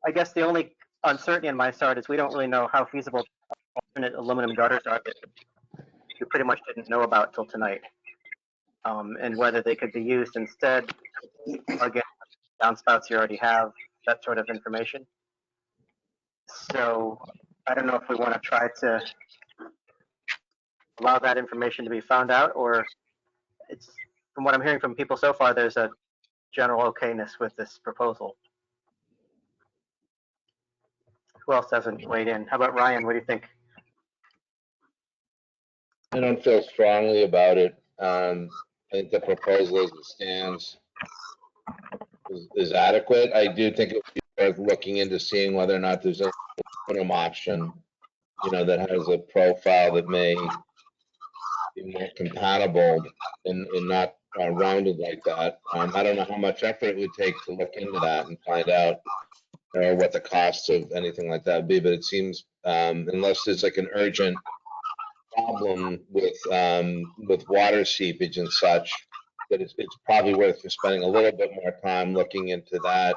I guess the only uncertainty on my side is we don't really know how feasible alternate aluminum gutters are that we pretty much didn't know about till tonight, and whether they could be used instead. Again, downspouts you already have, that sort of information. So I don't know if we want to try to allow that information to be found out, or it's, from what I'm hearing from people so far, there's a general okayness with this proposal. Who else hasn't weighed in? How about Ryan? What do you think? I don't feel strongly about it. I think the proposal as it stands is adequate. I do think it would be worth looking into seeing whether or not there's a aluminum option, that has a profile that may be more compatible and not rounded like that. I don't know how much effort it would take to look into that and find out or what the cost of anything like that would be, but it seems, unless there's like an urgent problem with water seepage and such, that it's probably worth spending a little bit more time looking into that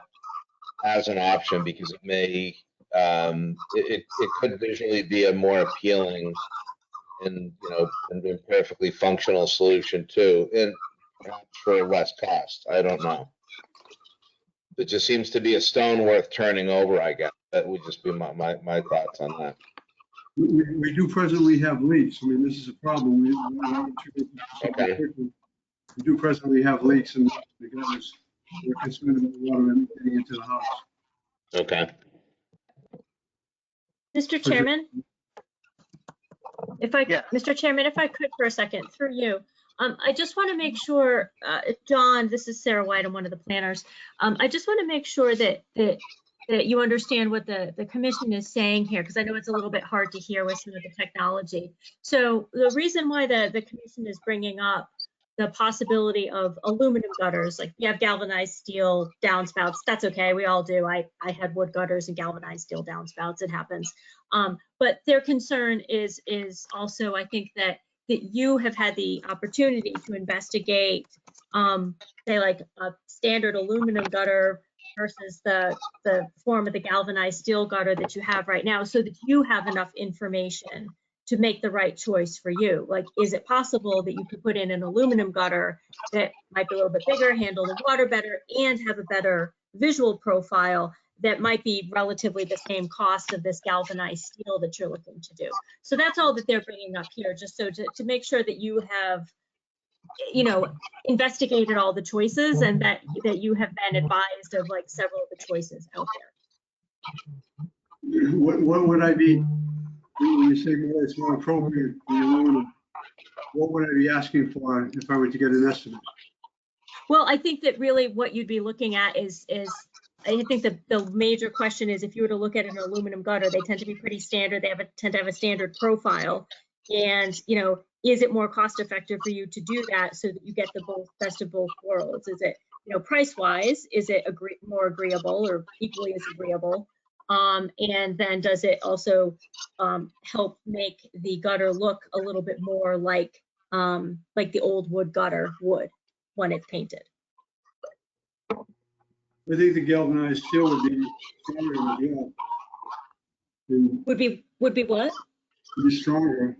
as an option, because it may, it could visually be a more appealing and, you know, and a perfectly functional solution too, and perhaps for less cost. I don't know. It just seems to be a stone worth turning over, I guess. That would just be my thoughts on that. We do presently have leaks. I mean, this is a problem. Okay. We do presently have leaks and the guys, we're concerned about water getting into the house. Okay. Mr. Chairman, Yeah. Mr. Chairman, if I could for a second, through you. I just want to make sure, John, this is Sarah White, I'm one of the planners. I just want to make sure that you understand what the commission is saying here, because I know it's a little bit hard to hear with some of the technology. So the reason why the commission is bringing up the possibility of aluminum gutters, like you have galvanized steel downspouts, that's okay, we all do. I had wood gutters and galvanized steel downspouts, it happens. But their concern is also, I think that you have had the opportunity to investigate, say like a standard aluminum gutter versus the form of the galvanized steel gutter that you have right now, so that you have enough information to make the right choice for you. Like, is it possible that you could put in an aluminum gutter that might be a little bit bigger, handle the water better, and have a better visual profile that might be relatively the same cost of this galvanized steel that you're looking to do? So that's all that they're bringing up here, just so to make sure that you have, you know, investigated all the choices and that you have been advised of like several of the choices out there. What would I be, when you say more, it's more appropriate, what would I be asking for if I were to get an estimate? Well, I think that really what you'd be looking at is I think the major question is, if you were to look at an aluminum gutter, they tend to be pretty standard. They tend to have a standard profile. And, you know, is it more cost effective for you to do that so that you get the best of both worlds? Is it, you know, price wise, is it more agreeable or equally as agreeable? And then does it also help make the gutter look a little bit more like the old wood gutter would when it's painted? I think the galvanized steel would be stronger in the job. Would be what? Would be stronger,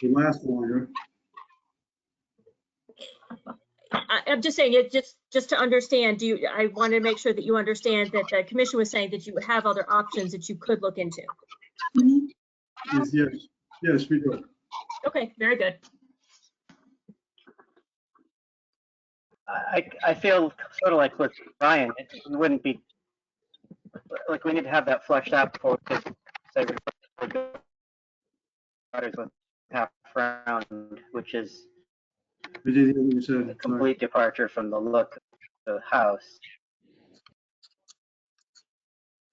would last longer. I'm just saying it just to understand. I want to make sure that you understand that the commission was saying that you would have other options that you could look into. Yes, we do. Okay, very good. I feel sort of like with Brian, it wouldn't be, like, we need to have that fleshed out before we just say gutters with half round, which is a complete departure from the look of the house.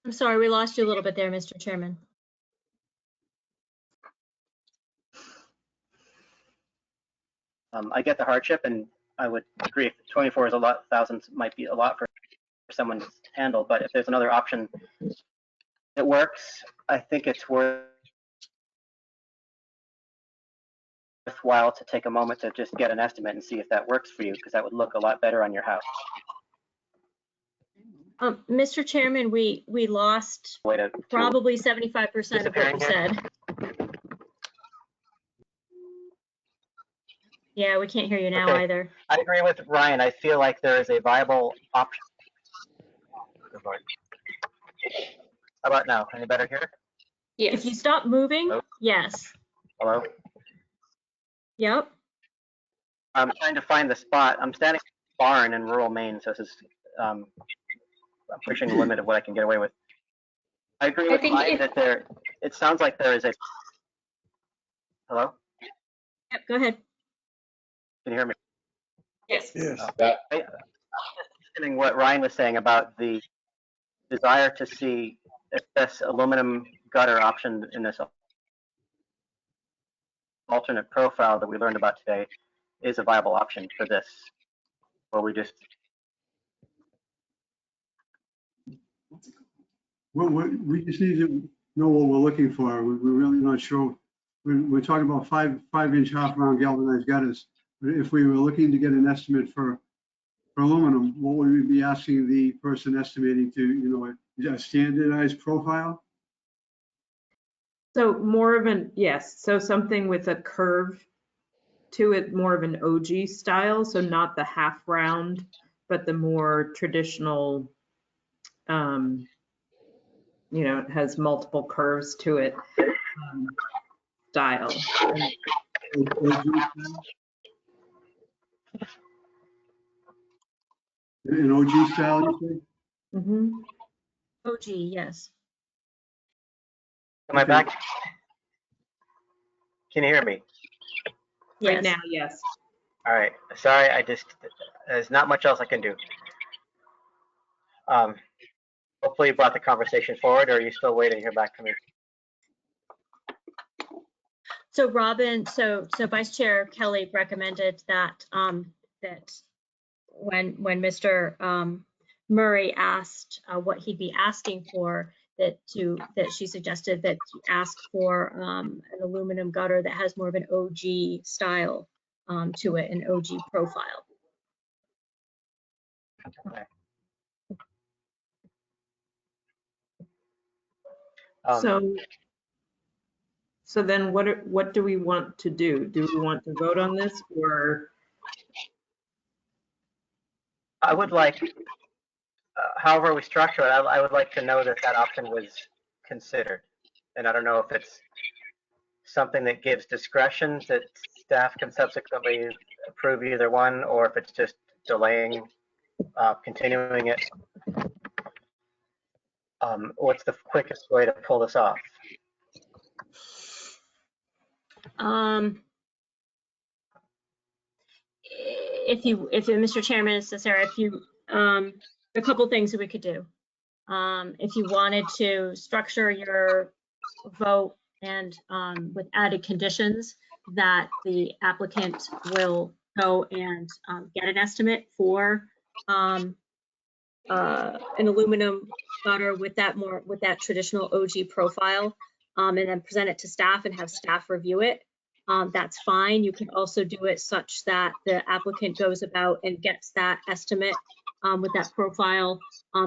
I'm sorry, we lost you a little bit there, Mr. Chairman. I get the hardship, and I would agree if 24 is a lot, thousands might be a lot for someone to handle, but if there's another option that works, I think it's worthwhile to take a moment to just get an estimate and see if that works for you, because that would look a lot better on your house. Mr. Chairman, we lost probably 75% of what you said. Yeah, we can't hear you now either. I agree with Ryan. I feel like there is a viable option. How about now? Any better here? Yes. If you stop moving, Hello? yes. Hello? Yep. I'm trying to find the spot. I'm standing in a barn in rural Maine, so this is, I'm pushing the limit of what I can get away with. I agree with Ryan that it sounds like there is a, hello? Yep, go ahead. Can you hear me? Yes. Yes. I'm listening what Ryan was saying about the desire to see if this aluminum gutter option in this alternate profile that we learned about today is a viable option for this, or we just We just need to know what we're looking for. We're really not sure. We're talking about 5-inch half round galvanized gutters. But if we were looking to get an estimate for aluminum, what would we be asking the person estimating to, you know, a standardized profile? So more of an, yes, so something with a curve to it, more of an OG style, so not the half round, but the more traditional, you know, it has multiple curves to it, style. An OG style, you say? Mm-hmm. OG, yes. Am I back? Can you hear me? Right Yes. now, yes. All right. Sorry, there's not much else I can do. Hopefully you brought the conversation forward, or are you still waiting to hear back from me? So Robin, so Vice Chair Kelly recommended that that when Mr. Murray asked what he'd be asking for, that she suggested that you ask for an aluminum gutter that has more of an OG style to it, an OG profile. Okay. So then what do we want to do? Do we want to vote on this, or? I would like, however we structure it, I would like to know that that option was considered. And I don't know if it's something that gives discretion that staff can subsequently approve either one, or if it's just delaying, continuing it. What's the quickest way to pull this off? If Mr. Chairman, it's Sarah, a couple things that we could do. If you wanted to structure your vote and with added conditions that the applicant will go and get an estimate for an aluminum gutter with that traditional OG profile, and then present it to staff and have staff review it. That's fine. You can also do it such that the applicant goes about and gets that estimate with that profile,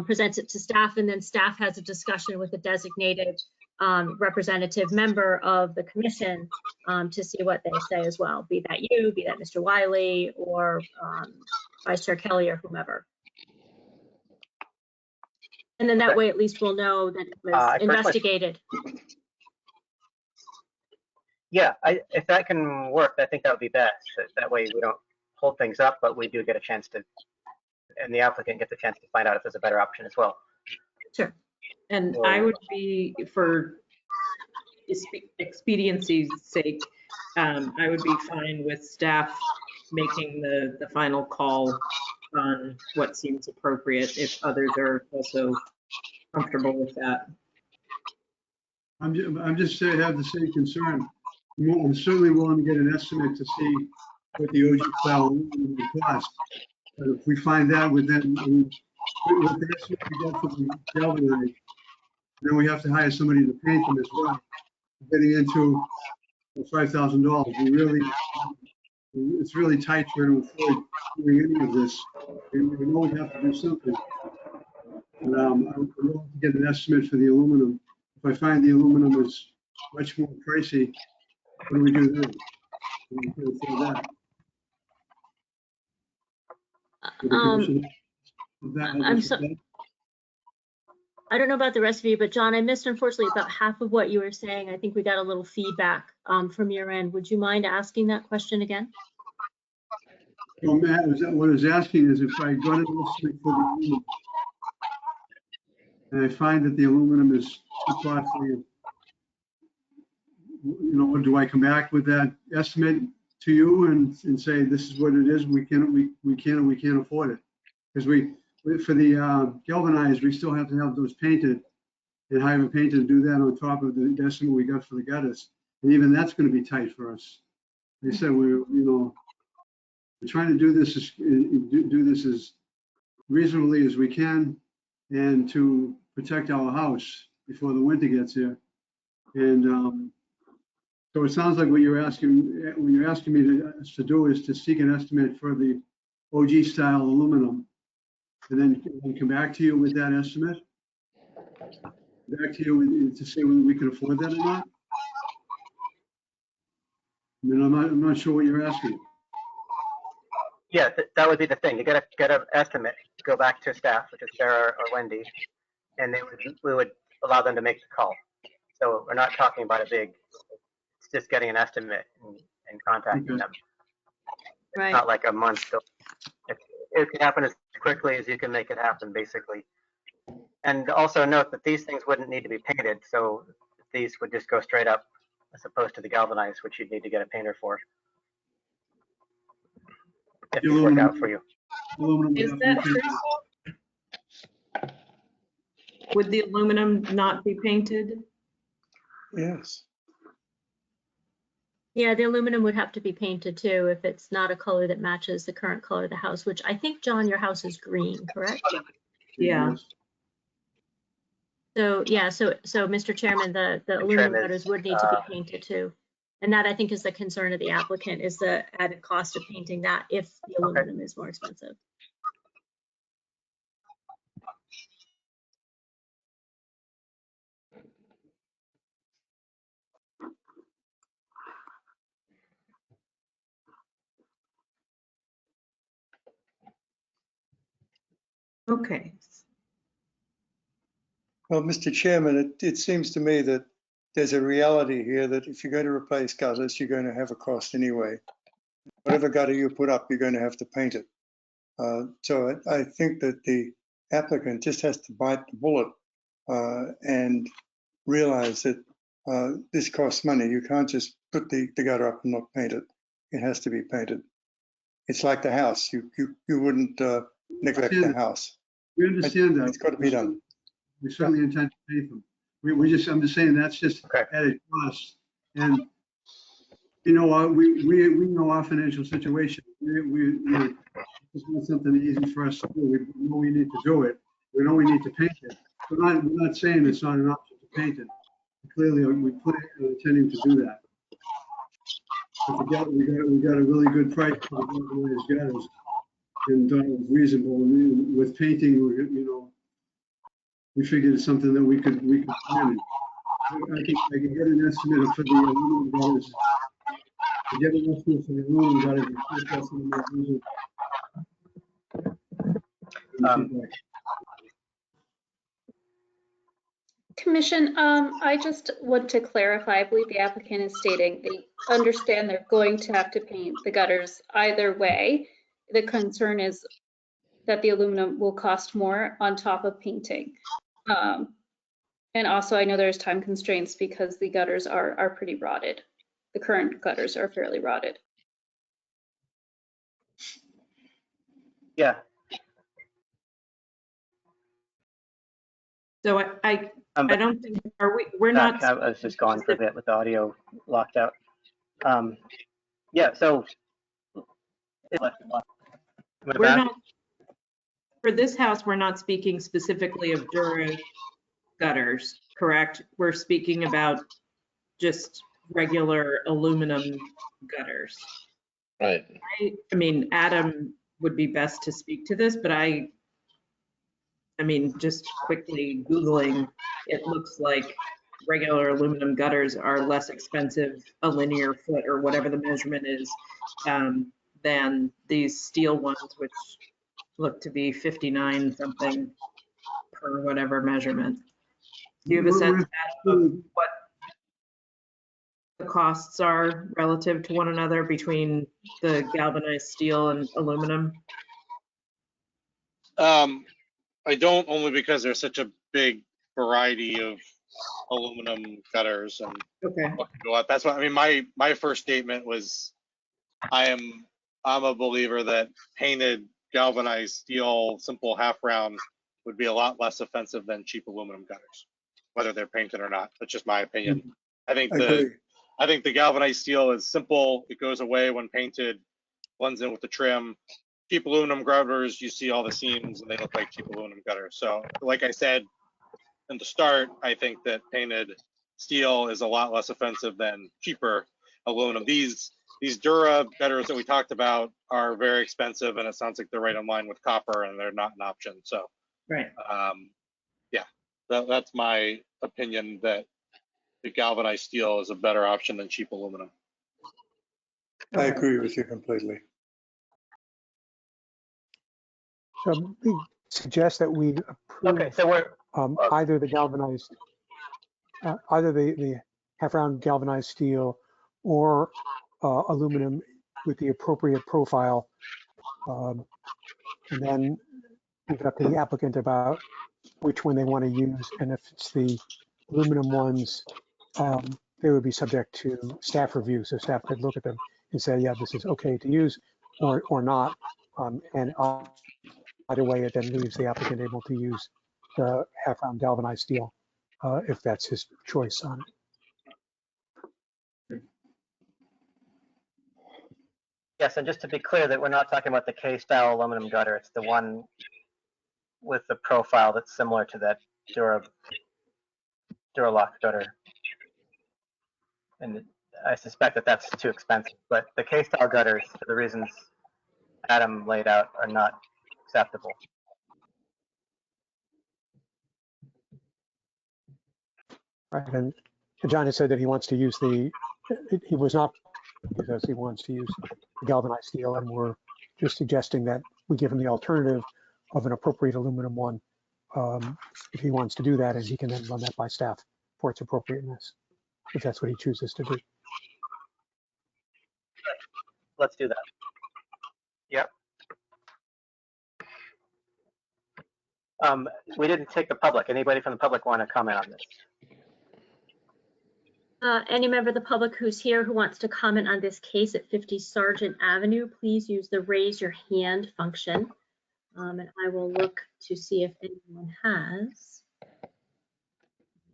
presents it to staff, and then staff has a discussion with a designated representative member of the commission to see what they say as well, be that you, be that Mr. Wiley, or Vice Chair Kelly, or whomever. And then that way, at least we'll know that it was investigated. Yeah, if that can work, I think that would be best. That way we don't hold things up, but we do get a chance to, and the applicant gets a chance to find out if there's a better option as well. Sure. And I would be, for expediency's sake, I would be fine with staff making the final call on what seems appropriate if others are also comfortable with that. I'm just saying, I have the same concern. I'm certainly willing to get an estimate to see what the OG style would cost. But if we find that within, with the estimate we got for the galvanized, then we have to hire somebody to paint them as well. Getting into $5,000, it's really tight trying to afford doing any of this. We know we have to do something. And I'm willing to get an estimate for the aluminum. If I find the aluminum is much more pricey, what do we do then? We can afford that. I don't know about the rest of you, but John, I missed unfortunately about half of what you were saying. I think we got a little feedback from your end. Would you mind asking that question again? Well, Matt, what I was asking is if I got an estimate for the aluminum and I find that the aluminum is too costly, you know, do I come back with that estimate to you and say this is what it is? We can't afford it, because for the galvanized, we still have to have those painted and hire a painter to do that on top of the estimate we got for the gutters, and even that's going to be tight for us. They said we're trying to do this as reasonably as we can, and to protect our house before the winter gets here. And so it sounds like what you're asking me to do is to seek an estimate for the OG style aluminum, and then come back to you with that estimate. Back to you to say whether we can afford that or not. I mean, I'm not sure what you're asking. Yeah, that would be the thing. You get an estimate, go back to staff, which is Sarah or Wendy, and we would allow them to make the call. So we're not talking about a big, it's just getting an estimate and contacting them. It's Right. not like a month. So it can happen as quickly as you can make it happen, basically. And also note that these things wouldn't need to be painted, so these would just go straight up as opposed to the galvanized, which you'd need to get a painter for. If these work out for you. Aluminum Is would that have to be true? Would the aluminum not be painted? Yes. Yeah, the aluminum would have to be painted too if it's not a color that matches the current color of the house, which I think, John, your house is green, correct? Yeah. So, yeah, so Mr. Chairman, the aluminum gutters would need to be painted too. And that, I think, is the concern of the applicant, is the added cost of painting that if the aluminum is more expensive. Okay. Well, Mr. Chairman, it seems to me that there's a reality here that if you're going to replace gutters, you're going to have a cost anyway. Whatever gutter you put up, you're going to have to paint it. So I think that the applicant just has to bite the bullet and realize that this costs money. You can't just put the gutter up and not paint it. It has to be painted. It's like the house. You wouldn't neglect the house. We understand that. It's got to be done. We certainly intend to pay them. I'm just saying that's just added cost. And, you know, we know our financial situation. It's not something easy for us to do. We know we need to do it. We know we need to paint it. We're not saying it's not an option to paint it. Clearly, we plan on intending to do that. But we got a really good price for the galvanized gutters, and thought it was reasonable. And with painting, you know, we figured it's something that we could manage. I think I can get an estimate for the aluminum gutters. Get an estimate for the aluminum gutters. Commission, I just want to clarify, I believe the applicant is stating they understand they're going to have to paint the gutters either way. The concern is that the aluminum will cost more on top of painting. And also I know there's time constraints because the gutters are pretty rotted. The current gutters are fairly rotted. Yeah. So I don't think, we're not. I was just gone for a bit with the audio locked out. Yeah, so. We're not, for this house, we're not speaking specifically of Dura gutters, correct? We're speaking about just regular aluminum gutters. Right. I mean, Adam would be best to speak to this, but I mean, just quickly Googling, it looks like regular aluminum gutters are less expensive, a linear foot or whatever the measurement is, than these steel ones, which look to be 59 something per whatever measurement. Do you have a sense of what the costs are relative to one another between the galvanized steel and aluminum? I don't, only because there's such a big variety of aluminum gutters and what can go up. That's why, I mean, my first statement was, I'm a believer that painted galvanized steel, simple half round would be a lot less offensive than cheap aluminum gutters, whether they're painted or not. That's just my opinion. I think the galvanized steel is simple. It goes away when painted, blends in with the trim. Cheap aluminum gutters, you see all the seams and they look like cheap aluminum gutters. So like I said, in the start, I think that painted steel is a lot less offensive than cheaper aluminum. These Dura gutters that we talked about are very expensive, and it sounds like they're right in line with copper, and they're not an option. So, Right. yeah, that's my opinion, that the galvanized steel is a better option than cheap aluminum. I agree with you completely. So we suggest that we approve Okay, so we're, either the galvanized, either the half-round galvanized steel or aluminum with the appropriate profile. And then leave it up to the applicant about which one they want to use. And if it's the aluminum ones, they would be subject to staff review. So staff could look at them and say, yeah, this is okay to use or not. And either way, it then leaves the applicant able to use the half-round galvanized steel if that's his choice on it. yes, and just to be clear that we're not talking about the K-style aluminum gutter. It's the one with the profile that's similar to that Duralock gutter. And I suspect that that's too expensive, but the K-style gutters, for the reasons Adam laid out, are not acceptable. Right, and John has said that he wants to use he was not, because he wants to use the galvanized steel, and we're just suggesting that we give him the alternative of an appropriate aluminum one if he wants to do that, and he can then run that by staff for its appropriateness, if that's what he chooses to do. Let's do that. Yep. We didn't take the public. Anybody from the public want to comment on this? Any member of the public who's here who wants to comment on this case at 50 Sargent Avenue, please use the raise your hand function. And I will look to see if anyone has.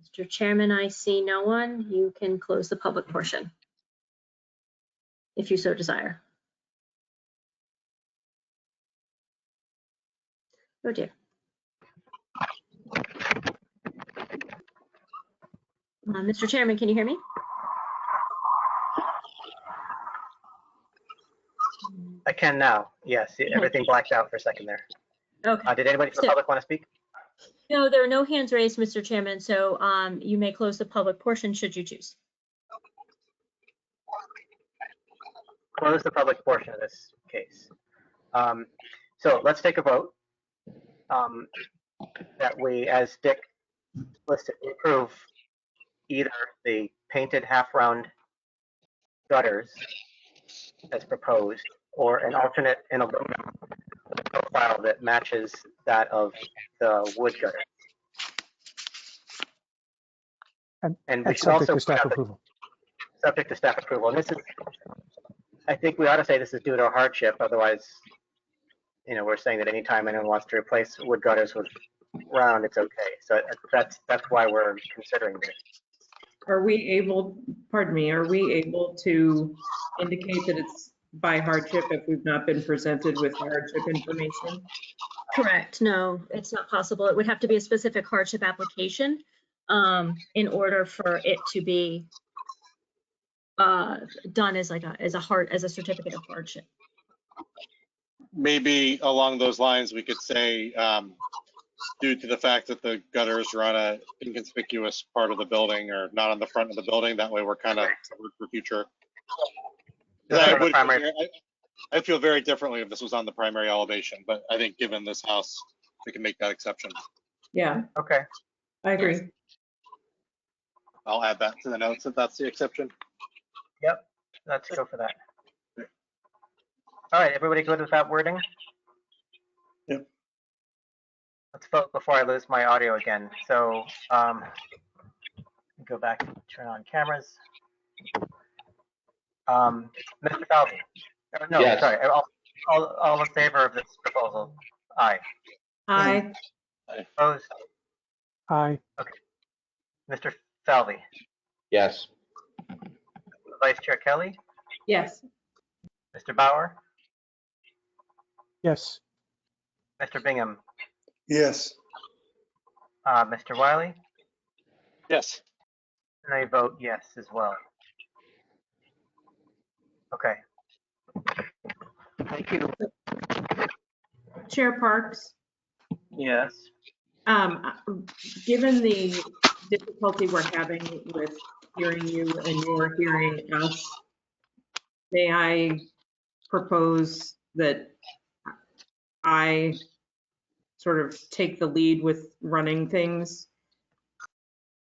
Mr. Chairman, I see no one. You can close the public portion if you so desire. Oh dear. Mr. Chairman, can you hear me? I can now. Yes, everything blacked out for a second there. Okay. Did anybody from the public want to speak? No, there are no hands raised, Mr. Chairman, so you may close the public portion should you choose. Close the public portion of this case. So let's take a vote that we, as Dick listed, approve either the painted half-round gutters as proposed, or an alternate in aluminum profile that matches that of the wood gutter. And we should Subject also to staff approval. Subject to staff approval. And this is, I think we ought to say this is due to a hardship. Otherwise, you know, we're saying that anytime anyone wants to replace wood gutters with round, it's okay. So that's why we're considering this. Are we able, pardon me, are we able to indicate that it's by hardship if we've not been presented with hardship information? Correct. No, it's not possible. It would have to be a specific hardship application in order for it to be done as like as a certificate of hardship. Maybe along those lines, we could say, due to the fact that the gutters are on an inconspicuous part of the building or not on the front of the building, that way we're kind of covered for future. I feel very differently if this was on the primary elevation, but I think given this house, we can make that exception. Yeah. Okay. I agree. I'll add that to the notes if that's the exception. Yep. Let's go for that. All right, everybody good with that wording? Yep. Let's vote before I lose my audio again. So go back and turn on cameras. Mr. Falvey? No, Yes. sorry. All in favor of this proposal? Aye. Aye. Opposed? Aye. Okay. Mr. Falvey? Yes. Vice Chair Kelly? Yes. Mr. Bauer? Yes. Mr. Bingham? Yes. Mr. Wiley, Yes. and I vote yes as well. Okay. Thank you. Chair Parks, Yes. given the difficulty we're having with hearing you and you're hearing us, may I propose that I sort of take the lead with running things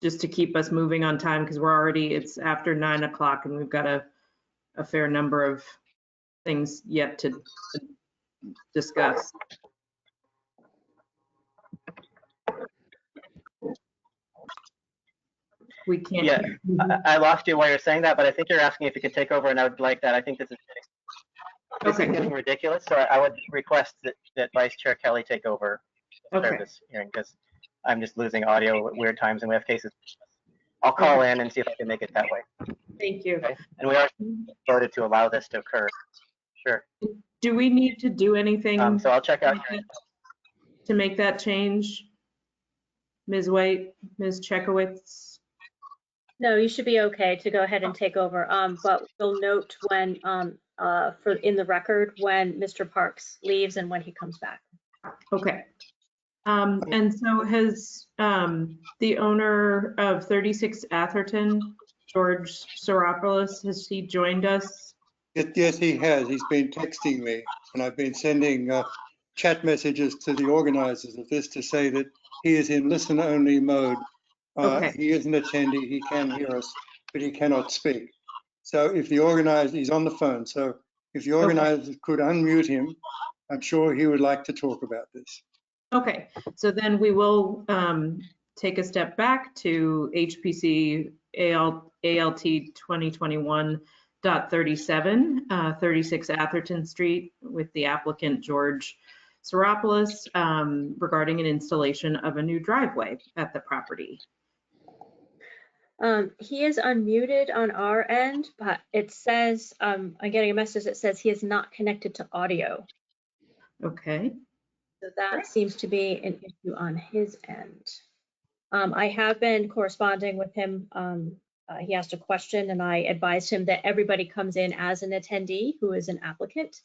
just to keep us moving on time, because it's after 9 o'clock and we've got a fair number of things yet to discuss. We can't. Yeah, I lost you while you're saying that, but I think you're asking if you could take over, and I would like that. I think this is Okay. getting ridiculous, so I would request that Vice Chair Kelly take over Okay. this hearing, because I'm just losing audio at weird times, and we have cases. I'll call in and see if I can make it that way. Thank you. Okay? And we are voted to allow this to occur. Sure. Do we need to do anything So I'll check out. to make that change? Ms. White, Ms. Chekowitz? No, you should be okay to go ahead and take over. But we'll note when, in the record, when Mr. Parks leaves and when he comes back. Okay. And so has the owner of 36 Atherton, George Soropoulos, has he joined us? Yes, he has. He's been texting me, and I've been sending chat messages to the organizers of this to say that he is in listen-only mode. Okay. He is an attendee. He can hear us, but he cannot speak. So if the organizer, he's on the phone. So if the organizer could unmute him, I'm sure he would like to talk about this. Okay, so then we will take a step back to HPC ALT 2021.37, 36 Atherton Street with the applicant George Soropoulos regarding an installation of a new driveway at the property. He is unmuted on our end, but it says, I'm getting a message that says he is not connected to audio. Okay. So that seems to be an issue on his end. I have been corresponding with him. He asked a question and I advised him that everybody comes in as an attendee who is an applicant.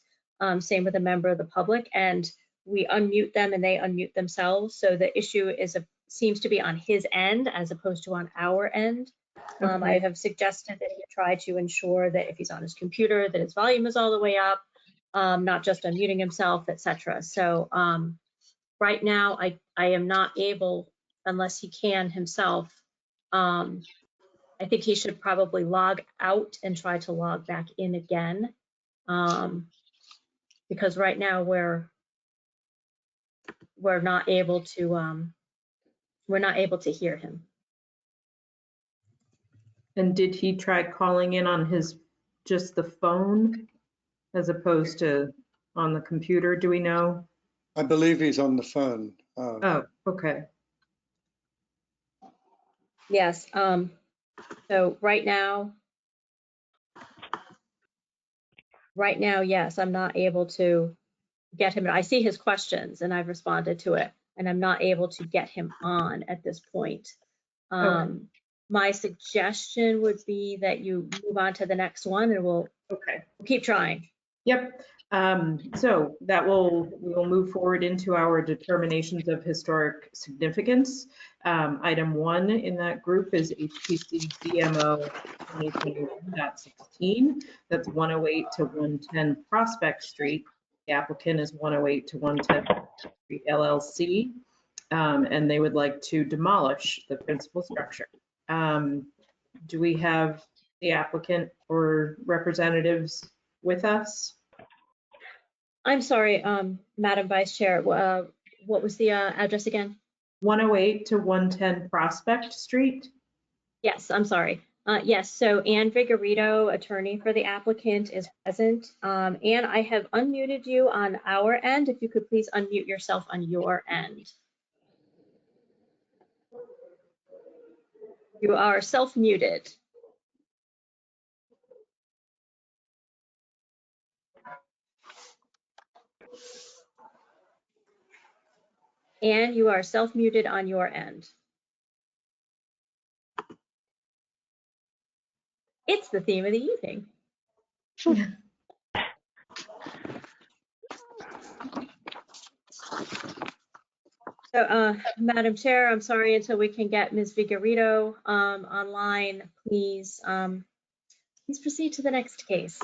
Same with a member of the public, and we unmute them and they unmute themselves. So the issue seems to be on his end as opposed to on our end. I have suggested that he try to ensure that if he's on his computer, that his volume is all the way up. Not just unmuting himself, etc. So right now, I am not able, unless he can himself. I think he should probably log out and try to log back in again, because right now we're not able to hear him. And did he try calling in on just the phone as opposed to on the computer? Do we know? I believe he's on the phone. Oh, okay. Yes. So right now, yes, I'm not able to get him. I see his questions and I've responded to it, and I'm not able to get him on at this point. My suggestion would be that you move on to the next one and we'll keep trying. Yep. So we will move forward into our determinations of historic significance. Item 1 in that group is HPC DMO 2021.16. That's 108 to 110 Prospect Street. The applicant is 108 to 110 Street LLC, and they would like to demolish the principal structure. Do we have the applicant or representatives with us? I'm sorry, Madam Vice Chair, what was the address again? 108 to 110 Prospect Street. Yes, I'm sorry. Yes, so Ann Vigorito, attorney for the applicant, is present. Ann, I have unmuted you on our end. If you could please unmute yourself on your end. You are self-muted. Anne, you are self-muted on your end. It's the theme of the evening. So, Madam Chair, I'm sorry, until we can get Ms. Vigorito online, please, please proceed to the next case.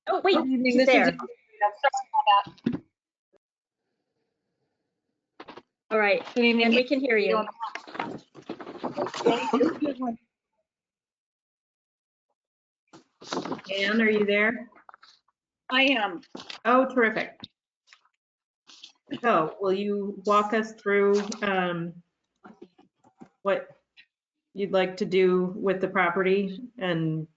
Oh, wait, Good evening. she's This is there. I'm sorry about that. All right, Good evening. and we can hear you. Anne, are you there? I am. Oh, terrific. So will you walk us through what you'd like to do with the property and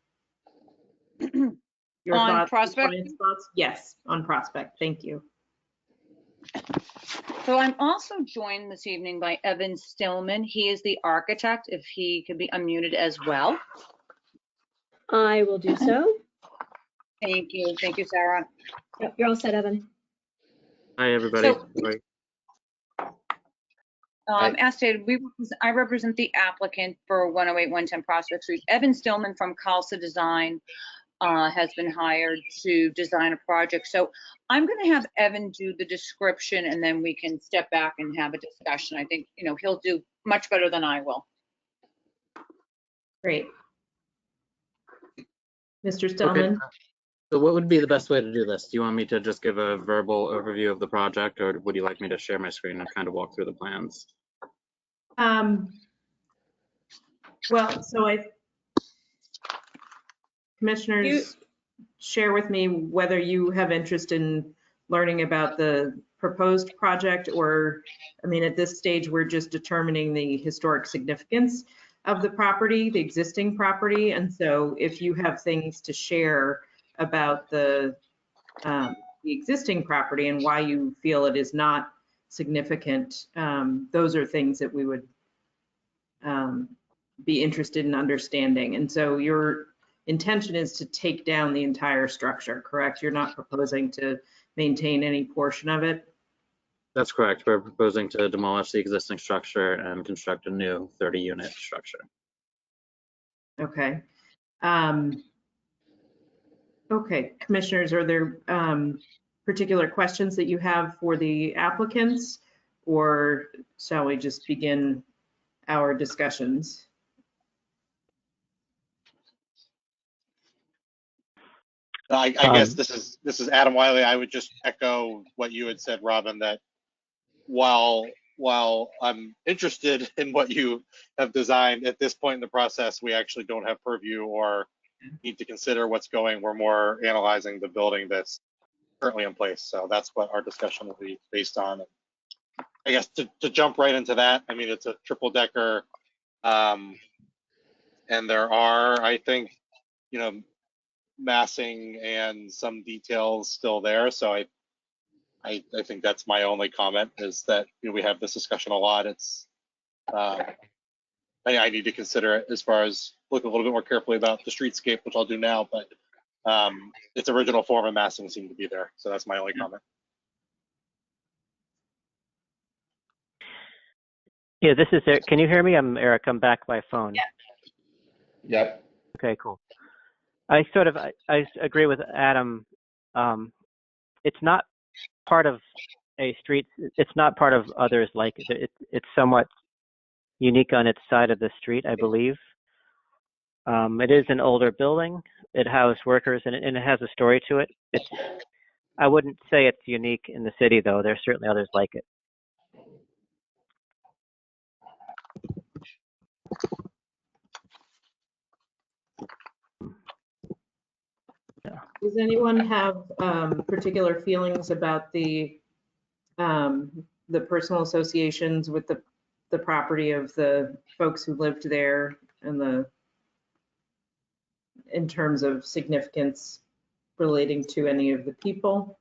your On thoughts? Prospect? client's thoughts? Yes, on Prospect. Thank you. So I'm also joined this evening by Evan Stillman. He is the architect, if he could be unmuted as well. I will do so. Thank you. Thank you, Sarah. Yep, you're all set, Evan. Hi, everybody. So- Sorry. As stated, I represent the applicant for 108 110 Prospect Street. Evan Stillman from Khalsa Design has been hired to design a project. So I'm going to have Evan do the description, and then we can step back and have a discussion. I think, he'll do much better than I will. Great. Mr. Stillman? Okay. So what would be the best way to do this? Do you want me to just give a verbal overview of the project, or would you like me to share my screen and kind of walk through the plans? Well, so commissioners, share with me whether you have interest in learning about the proposed project, or, I mean, at this stage, we're just determining the historic significance of the property, the existing property. And so if you have things to share about the existing property and why you feel it is not significant, those are things that we would be interested in understanding. And so your intention is to take down the entire structure, correct? You're not proposing to maintain any portion of it? That's correct. We're proposing to demolish the existing structure and construct a new 30-unit structure. Okay. Okay, commissioners, are there particular questions that you have for the applicants, or shall we just begin our discussions? I guess this is Adam Wiley. I would just echo what you had said, Robin, that while I'm interested in what you have designed, at this point in the process, we actually don't have purview or need to consider what's going. We're more analyzing the building that's currently in place. So that's what our discussion will be based on. I guess to jump right into that, I mean, it's a triple decker, and there are, I think, massing and some details still there. So I think that's my only comment, is that we have this discussion a lot. It's I need to consider it as far as look a little bit more carefully about the streetscape, which I'll do now, but its original form of massing seemed to be there. So that's my only comment. Yeah, this is Eric. Can you hear me? I'm Eric. I'm back by phone. Yeah. Yep. Okay, cool. I agree with Adam. It's not part of a street. It's not part of others like it. It's somewhat unique on its side of the street, I believe. It is an older building. It housed workers, and it has a story to it. I wouldn't say it's unique in the city, though. There's certainly others like it. Does anyone have particular feelings about the personal associations with the property of the folks who lived there, and in terms of significance relating to any of the people?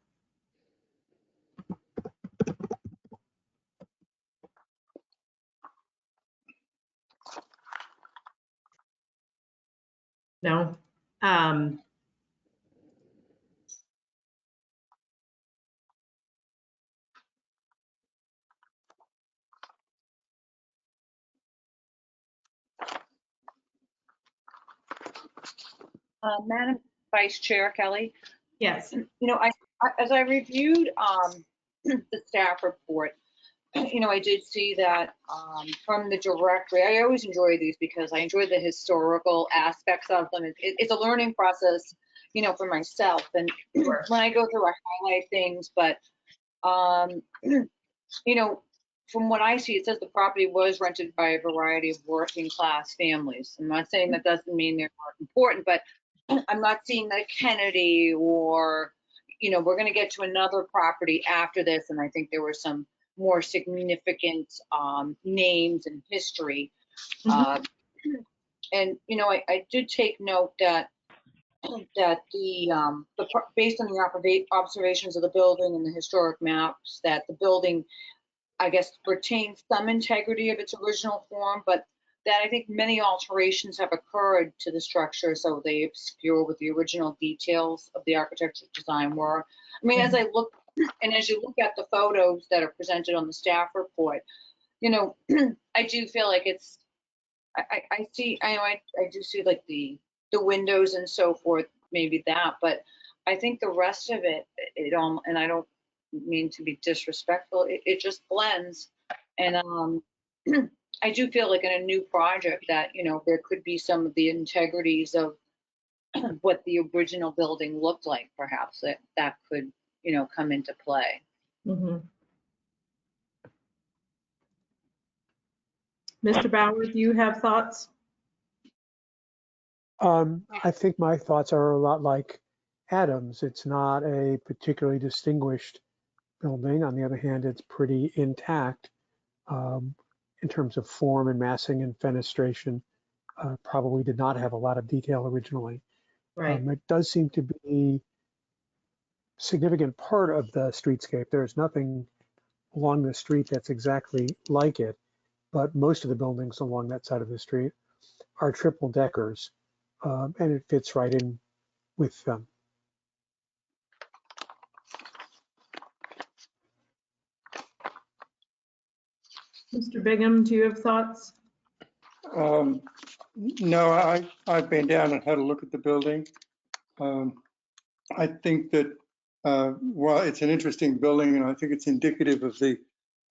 No. Madam Vice Chair Kelly, Yes. as I reviewed the staff report, I did see that from the directory. I always enjoy these because I enjoy the historical aspects of them. It's a learning process, for myself. And when I go through, I highlight things, but from what I see, it says the property was rented by a variety of working class families. I'm not saying that doesn't mean they're not important, but I'm not seeing that Kennedy or, we're going to get to another property after this. And I think there were some more significant names in history. And, I did take note that based on the observations of the building and the historic maps, that the building, I guess, retains some integrity of its original form, but that I think many alterations have occurred to the structure, so they obscure what the original details of the architectural design were. I mean, as I look, and as you look at the photos that are presented on the staff report, I do feel like it's, I do see like the windows and so forth, maybe that, but I think the rest of it all, and I don't mean to be disrespectful, it just blends. And I do feel like in a new project that, there could be some of the integrities of what the original building looked like, perhaps that could, come into play. Mm-hmm. Mr. Bauer, do you have thoughts? I think my thoughts are a lot like Adam's. It's not a particularly distinguished building. On the other hand, it's pretty intact in terms of form and massing and fenestration. Probably did not have a lot of detail originally. Right. It does seem to be a significant part of the streetscape. There's nothing along the street that's exactly like it, but most of the buildings along that side of the street are triple deckers, and it fits right in with them. Mr. Bingham, do you have thoughts? No, I've been down and had a look at the building. I think that while it's an interesting building, and I think it's indicative of the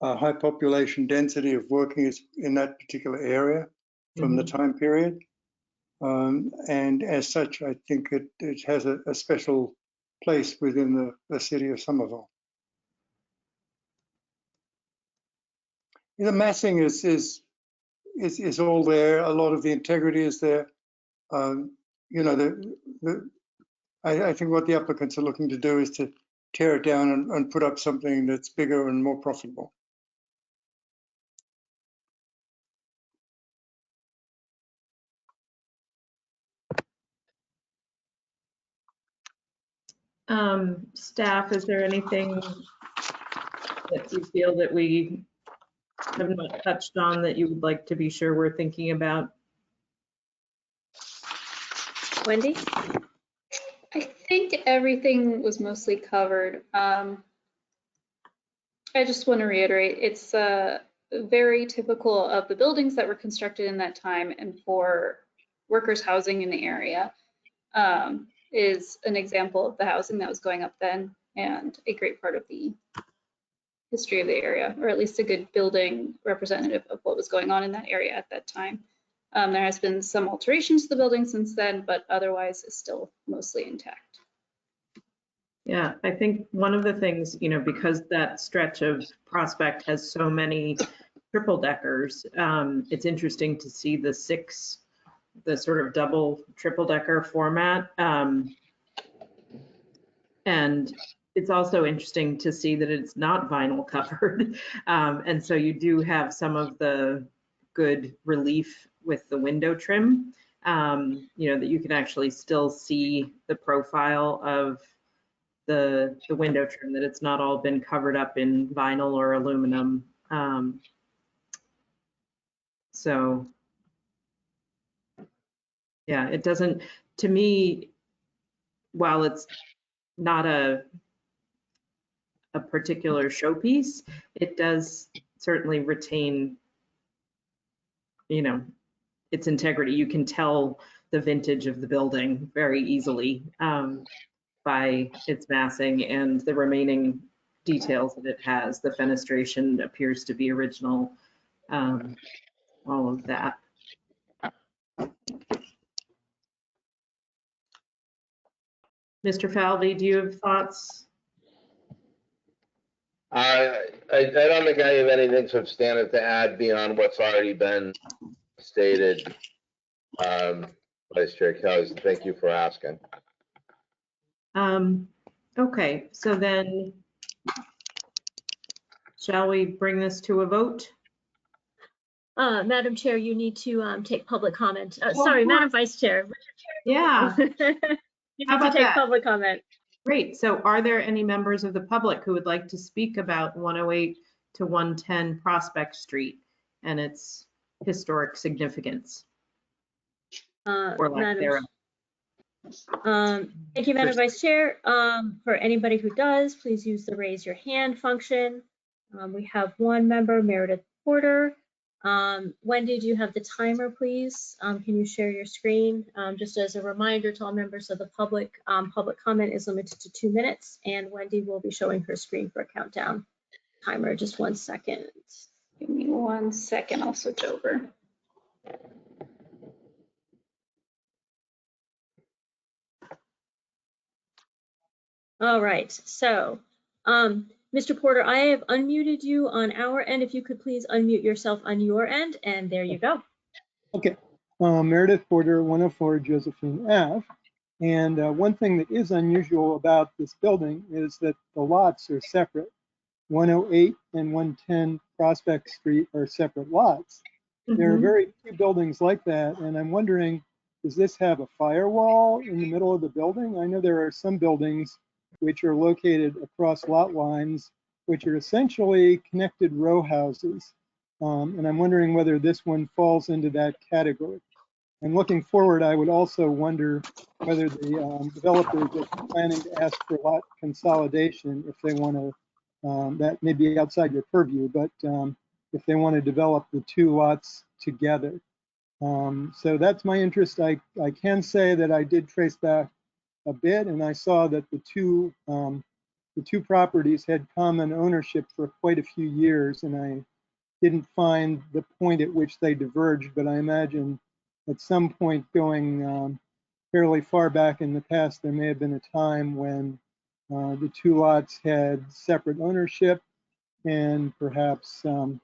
high population density of working in that particular area from the time period. And as such, I think it has a special place within the city of Somerville. The massing is all there. A lot of the integrity is there. I think what the applicants are looking to do is to tear it down and put up something that's bigger and more profitable. Staff, is there anything that you feel that we have not touched on that you would like to be sure we're thinking about? Wendy? I think everything was mostly covered. I just want to reiterate, it's very typical of the buildings that were constructed in that time and for workers' housing in the area. Is an example of the housing that was going up then and a great part of the history of the area, or at least a good building representative of what was going on in that area at that time. There has been some alterations to the building since then, but otherwise it's still mostly intact. Yeah, I think one of the things, because that stretch of Prospect has so many triple deckers, it's interesting to see the sort of double triple decker format. And it's also interesting to see that it's not vinyl covered. And so you do have some of the good relief with the window trim, that you can actually still see the profile of the window trim, that it's not all been covered up in vinyl or aluminum. So yeah, it doesn't, to me, while it's not a particular showpiece, it does certainly retain, its integrity. You can tell the vintage of the building very easily by its massing and the remaining details that it has. The fenestration appears to be original, all of that. Mr. Falvey, do you have thoughts? I don't think I have anything substantive to add beyond what's already been stated. Vice Chair Kelly, so thank you for asking. Okay, so then shall we bring this to a vote? Madam Chair, you need to take public comment. Sorry, Madam Vice Chair. Yeah. You How need to about take that? public comment. Great. So are there any members of the public who would like to speak about 108 to 110 Prospect Street and its historic significance? Or lack thereof? Thank you, Madam Vice Chair. For anybody who does, please use the raise your hand function. We have one member, Meredith Porter. Wendy, do you have the timer, please? Can you share your screen? Just as a reminder to all members of the public, public comment is limited to 2 minutes, and Wendy will be showing her screen for a countdown timer. Just 1 second. Give me 1 second, I'll switch over. All right, so Mr. Porter, I have unmuted you on our end. If you could please unmute yourself on your end, and there you go. Okay, Meredith Porter, 104 Josephine Ave. And one thing that is unusual about this building is that the lots are separate. 108 and 110 Prospect Street are separate lots. There are very few buildings like that, and I'm wondering, does this have a firewall in the middle of the building? I know there are some buildings which are located across lot lines, which are essentially connected row houses. And I'm wondering whether this one falls into that category. And looking forward, I would also wonder whether the developers are planning to ask for lot consolidation if they want to, that may be outside your purview, but if they want to develop the two lots together. So that's my interest. I can say that I did trace back a bit, and I saw that the two properties had common ownership for quite a few years, and I didn't find the point at which they diverged, but I imagine at some point going fairly far back in the past, there may have been a time when the two lots had separate ownership, and perhaps the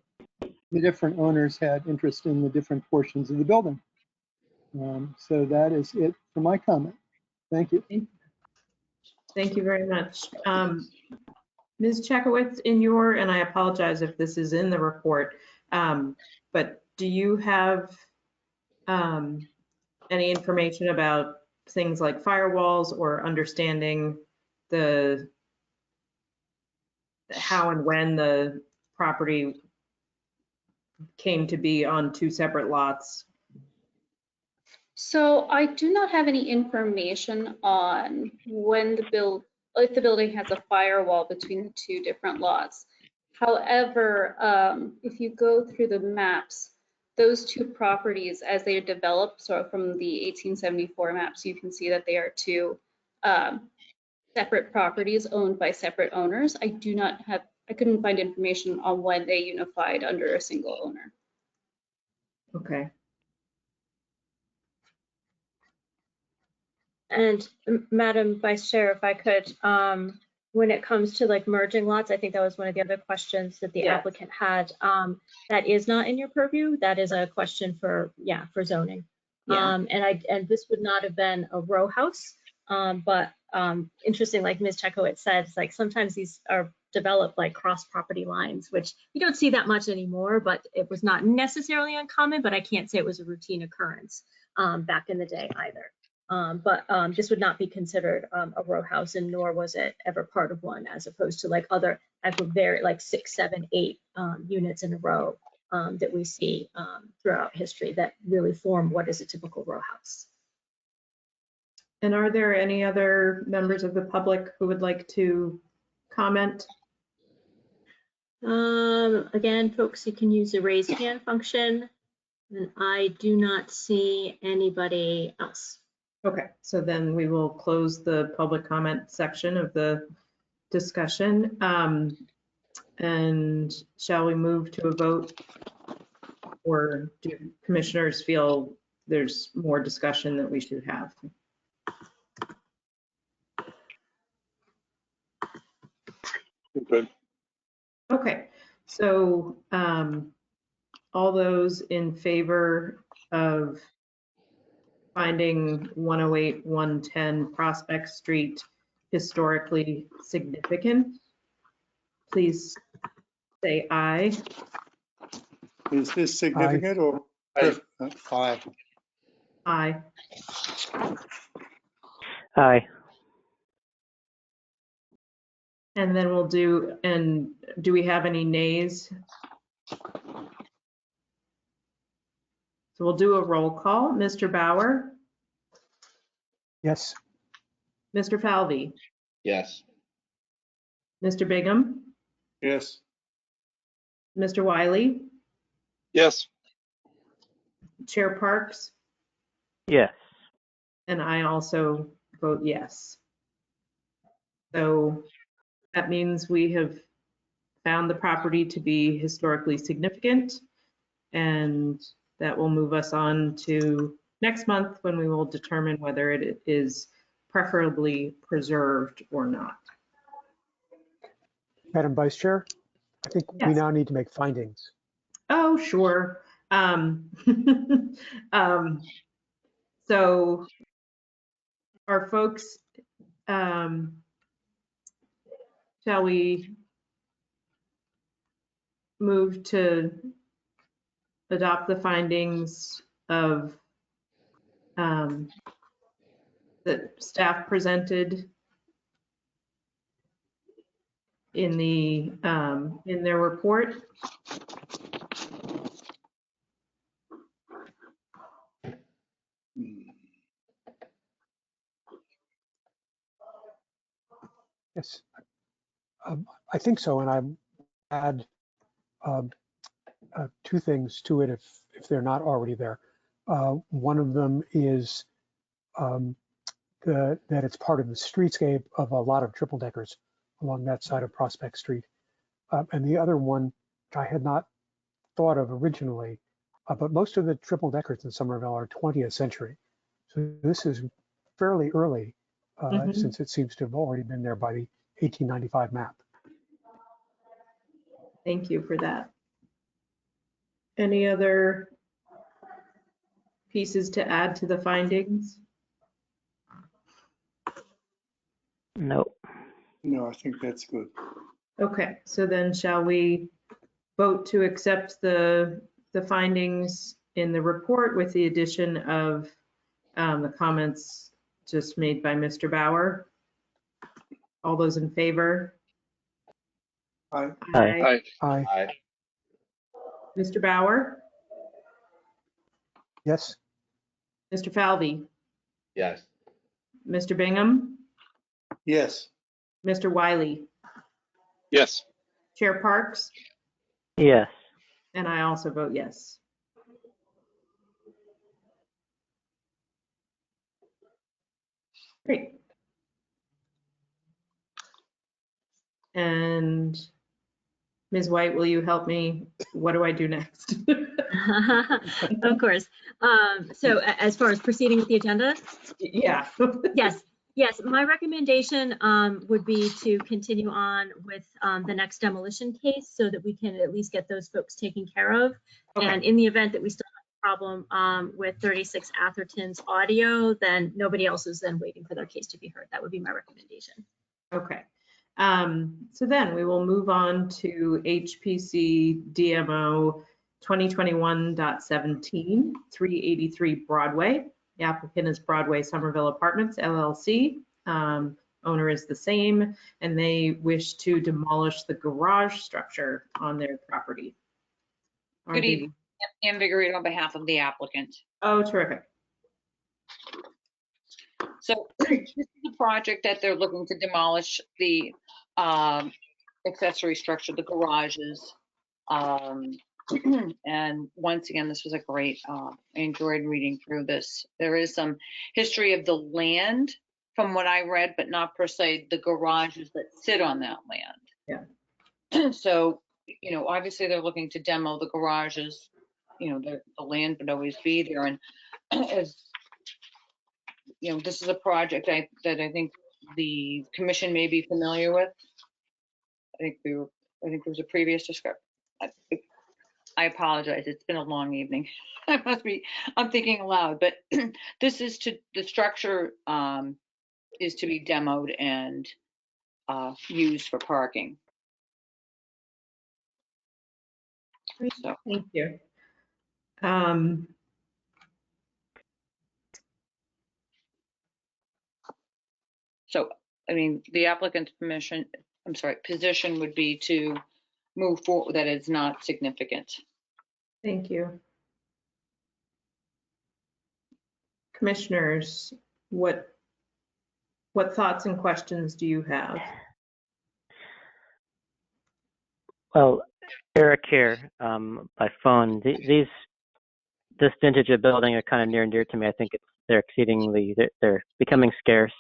different owners had interest in the different portions of the building. So that is it for my comment. Thank you. Thank you very much. Ms. Chekowitz, in your, and I apologize if this is in the report, but do you have any information about things like firewalls or understanding the how and when the property came to be on two separate lots? So I do not have any information on when if the building has a firewall between the two different lots. However, if you go through the maps, those two properties as they are developed, so from the 1874 maps, you can see that they are two separate properties owned by separate owners. I couldn't find information on when they unified under a single owner. Okay. And Madam Vice Chair, if I could, when it comes to like merging lots, I think that was one of the other questions that the applicant had. That is not in your purview. That is a question for zoning. And this would not have been a row house, but interesting, like Ms. Chekowitz said, it's like sometimes these are developed like cross property lines, which you don't see that much anymore, but it was not necessarily uncommon, but I can't say it was a routine occurrence back in the day either. But this would not be considered a row house, and nor was it ever part of one, as opposed to like other very like 6, 7, 8 units in a row that we see throughout history that really form what is a typical row house. And are there any other members of the public who would like to comment? Again, folks, you can use the raise hand function. And I do not see anybody else. Okay, so then we will close the public comment section of the discussion. And shall we move to a vote? Or do commissioners feel there's more discussion that we should have? Good. Okay, so all those in favor of finding 108, 110 Prospect Street historically significant, please say aye. Is this significant or? Aye. Aye. Aye. And then we'll do, and do we have any nays? So we'll do a roll call. Mr. Bauer, Yes. Mr. Falvey, Yes. Mr. Bingham, Yes. Mr. Wiley, Yes. Chair Parks, Yes. and I also vote yes. So that means we have found the property to be historically significant, and that will move us on to next month when we will determine whether it is preferably preserved or not. Madam Vice Chair, I think we Yes. now need to make findings. Oh, sure. So our folks, shall we move to adopt the findings of that staff presented in the in their report? Yes. I think so, and I add two things to it if they're not already there. One of them is that it's part of the streetscape of a lot of triple deckers along that side of Prospect Street. And the other one, which I had not thought of originally, but most of the triple deckers in Somerville are 20th century. So this is fairly early, since it seems to have already been there by the 1895 map. Thank you for that. Any other pieces to add to the findings? Nope. No, I think that's good. Okay, so then shall we vote to accept the findings in the report with the addition of the comments just made by Mr. Bauer? All those in favor? Aye. Aye. Aye. Aye. Mr. Bauer? Yes. Mr. Falvey? Yes. Mr. Bingham? Yes. Mr. Wiley? Yes. Chair Parks? Yes. And I also vote yes. Great. And Ms. White, will you help me? What do I do next? Of course. So as far as proceeding with the agenda, Yeah. yes. My recommendation would be to continue on with the next demolition case so that we can at least get those folks taken care of. Okay. And in the event that we still have a problem with 36 Atherton's audio, then nobody else is then waiting for their case to be heard. That would be my recommendation. Okay. So then we will move on to HPC DMO 2021.17, 383 Broadway. The applicant is Broadway Somerville Apartments, LLC. Owner is the same, and they wish to demolish the garage structure on their property. Good evening. Ann Vigorito on behalf of the applicant. Oh, terrific. So this is a project that they're looking to demolish the accessory structure, the garages, And once again, this was a great, I enjoyed reading through this. There is some history of the land from what I read, but not per se the garages that sit on that land. Yeah. So, obviously they're looking to demo the garages, the land would always be there. And as, this is a project that I think the commission may be familiar with. I think there was a previous description. I apologize. It's been a long evening. I'm thinking aloud, but this is the structure is to be demoed and used for parking. So. Thank you. So, I mean, the applicant's position would be to move forward, that it's not significant. Thank you. Commissioners, what thoughts and questions do you have? Well, Eric here, by phone. This vintage of building are kind of near and dear to me. I think they're becoming scarce.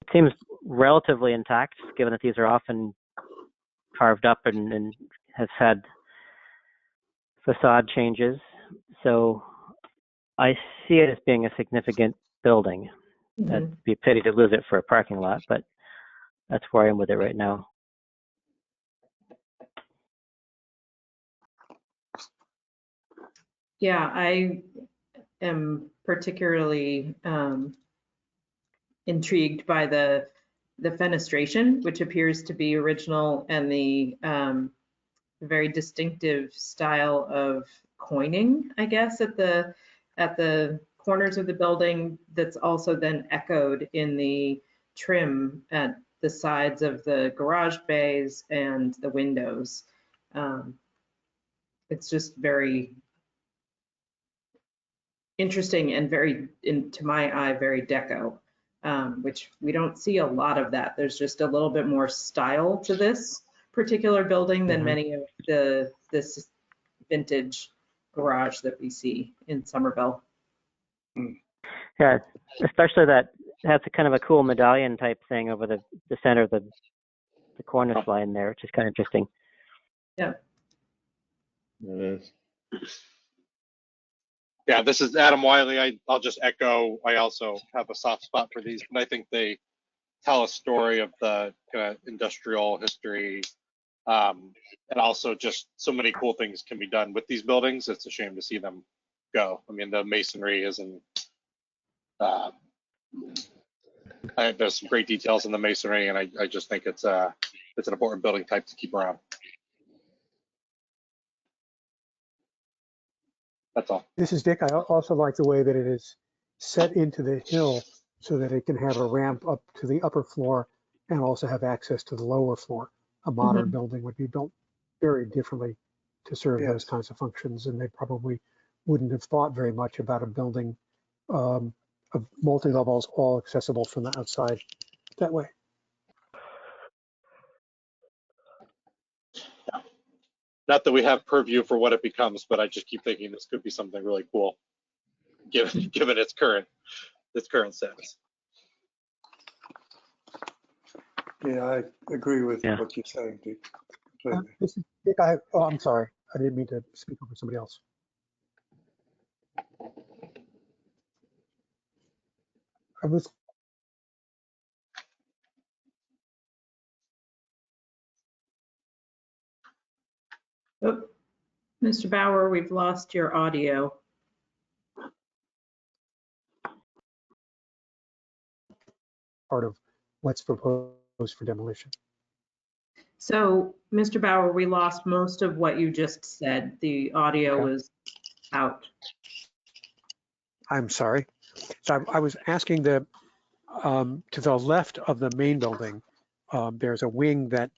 It seems relatively intact, given that these are often carved up and has had facade changes. So I see it as being a significant building. It'd be a pity to lose it for a parking lot, but that's where I am with it right now. Yeah, I am particularly intrigued by the fenestration, which appears to be original, and the very distinctive style of coining, I guess, at the corners of the building, that's also then echoed in the trim at the sides of the garage bays and the windows. It's just very interesting and very, to my eye, very deco, which we don't see a lot of that. There's just a little bit more style to this particular building than many of this vintage garage that we see in Somerville. Yeah, especially that has a kind of a cool medallion type thing over the center of the cornice line there, which is kind of interesting. Yeah. It is. Yeah, this is Adam Wiley. I'll just echo, I also have a soft spot for these, but I think they tell a story of the kind of industrial history. And also just so many cool things can be done with these buildings. It's a shame to see them go. I mean, the masonry isn't, there's some great details in the masonry, and I just think it's an important building type to keep around. That's all. This is Dick. I also like the way that it is set into the hill so that it can have a ramp up to the upper floor and also have access to the lower floor. A modern building would be built very differently to serve those kinds of functions, and they probably wouldn't have thought very much about a building of multi-levels all accessible from the outside that way. Not that we have purview for what it becomes, but I just keep thinking this could be something really cool, given its current status. Yeah, I agree with what you're saying, Dick. This is Dick. I'm sorry. I didn't mean to speak over somebody else. I was. Oh, Mr. Bauer, we've lost your audio. Part of what's proposed for demolition. So, Mr. Bauer, we lost most of what you just said. The audio was out. I'm sorry. So I was asking to the left of the main building, there's a wing that